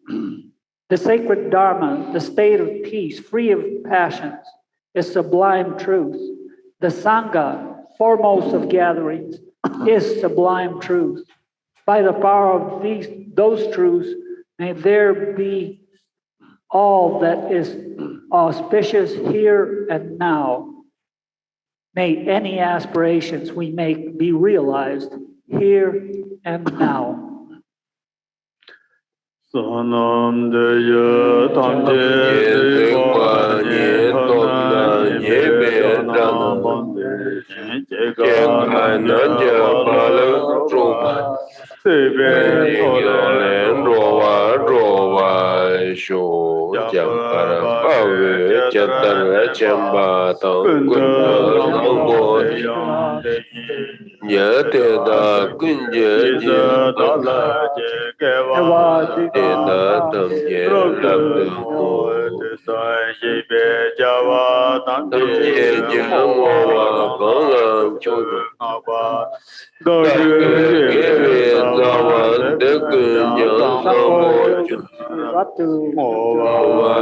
The sacred Dharma, the state of peace, free of passions, is sublime truth. The Sangha, foremost of gatherings, is sublime truth. By the power of those truths, may there be all that is auspicious here and now. May any aspirations we make be realized here and now. Sonam deya tamje dewa nye tona nye be dana bande jega nanja bala roba sebe tholen rowa sho jampara pawe jatara chamba tang kunpa Yate da kunje dala kewa da tam ye lam mo sa ye be jawa tam ye jawa kang chu ba do ge za wa de ge nya za Up to mo wa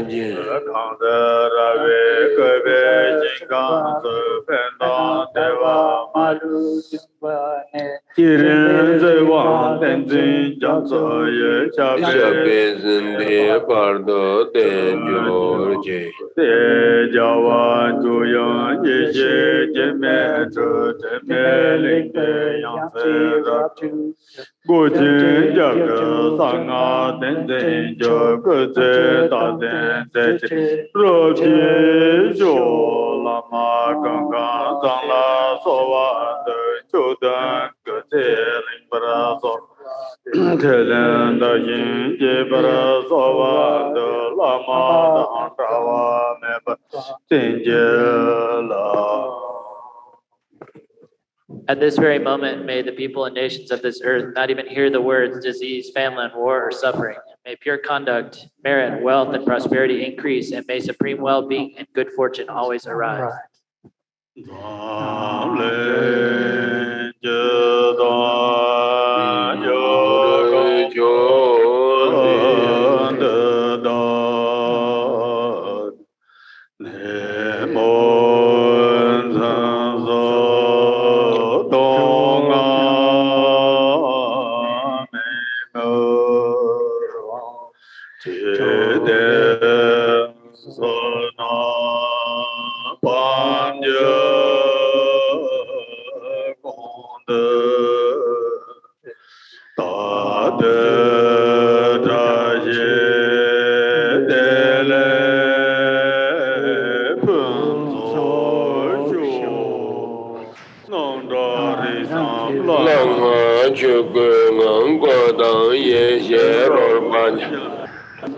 ji khang de ra ve ke be jin gang se pen da de wa ma lu ji ren ze wa den zin jiang ze ye cha be zin de par do de jo je de jia wa ju yang ye xie jian me zhe jian me ling de yang ze ra gu jin jia ge sang a den zin jiao ge zhe da den zhe zhe ro pi zhou la ma gang gang zang la so wa de jiu dan ge zhe ling ba ra so te len da yin je ba ra so wa de la ma da ta wa me ba tin je la. At this very moment, may the people and nations of this earth not even hear the words disease, famine, war, or suffering. May pure conduct, merit, wealth, and prosperity increase, and may supreme well-being and good fortune always arise.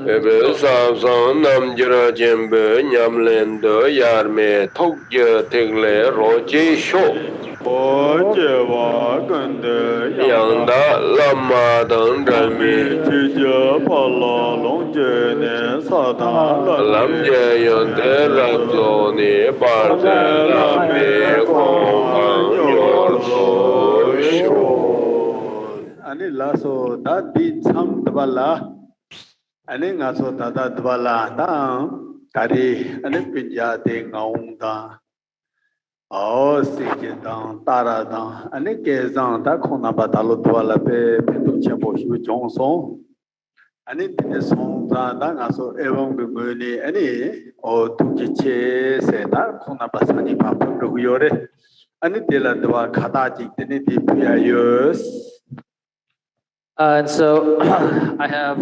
Ebe sam sam nam jira jembe nyam len de yar me thok je tegle ro je sho yang da lama dang dran mi lam je yon de lam zo ni bar de lam me kong ang yor so sho Ani la so da di cham dbala ani nga so da da dbala da tari ani pinja de ngaung da ao si je da tara da ani ke zang da khona ba da lo dbala pe pe chen bo shu jong so ani de song da da nga so evom ge me ni ani o tu ji che se da khona ba sa ni ba pu ru yo re ani de la dwa khata ji de ni di pya yos. And so I have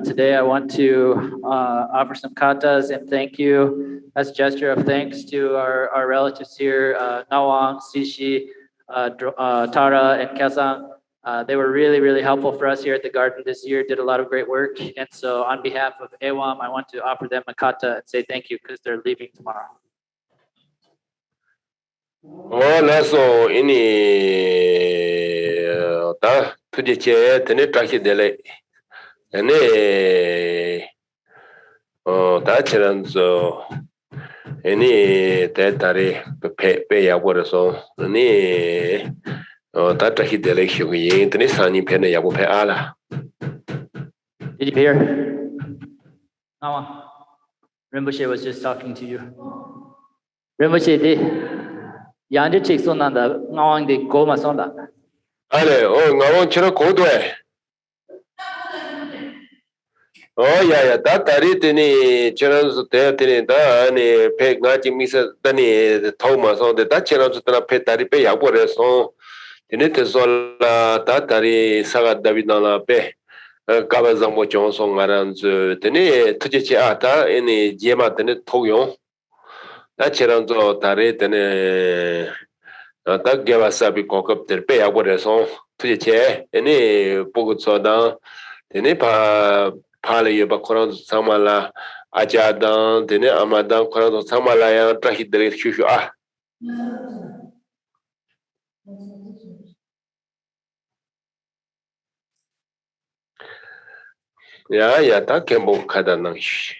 today I want to offer some katas and thank you as a gesture of thanks to our relatives here, Nawang, Sishi, Tara, and Kesang. They were really, really helpful for us here at the garden this year, did a lot of great work. And so on behalf of Ewam, I want to offer them a kata and say thank you because they're leaving tomorrow. Wala so ini ta tuje che tene traki dele ene ta chiran so ini te tare pe ya bo so ni ta traki dele shu yi tene sani pe ne ya bo pe ala. Did you hear? Nawang, Rinpoche was just talking to you. Rinpoche did. Yanje chik so nanda ngawang de go ma sonda. Ale ngawang chira ko do ya ta tari tini chira so te tini da ni pe nga ji mi sa tani thau ma so de ta chira so tana pe tari pe ya bo re so tini te so la ta tari saga dawi na la pe ka ba zang mo chong so ngaran zu tini tuje che a ta ini jema tini thau yo ta chira so tari tini ta geva sabi kokap ter pe ya bo re so tuje che ini pogut so da tini pa le ye ba koran samala aja dan tini amadan koran samala ya ta hidre shu shu a ya ta kembo kada nang shi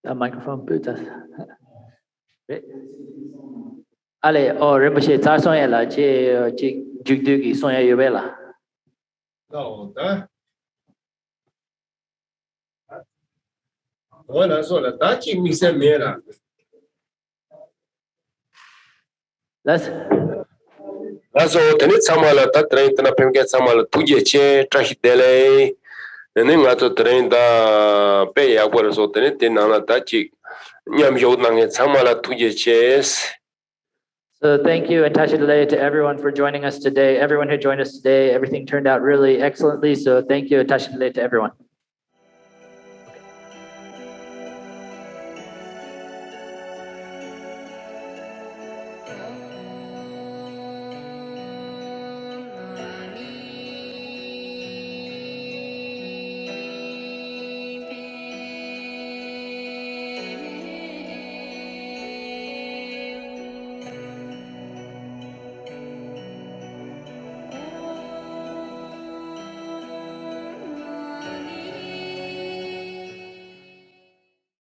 The microphone, Buddha. Allez, oh, Rinpoche, ta son ya la, che, jukdu ki son ya yube la. No, da. Voilà, sola, da chi mi se mera. Let's, Aso, teni tsamala, ta train tana pemke tsamala, tuje che, trahidele, nene nga to train da pe ya kwa so teni tenana da chi, nyam yo nange tsamala tuje ches. so thank you and Tashidale to everyone for joining us today. Everyone who joined us today, everything turned out really excellently. So thank you and Tashidale to everyone.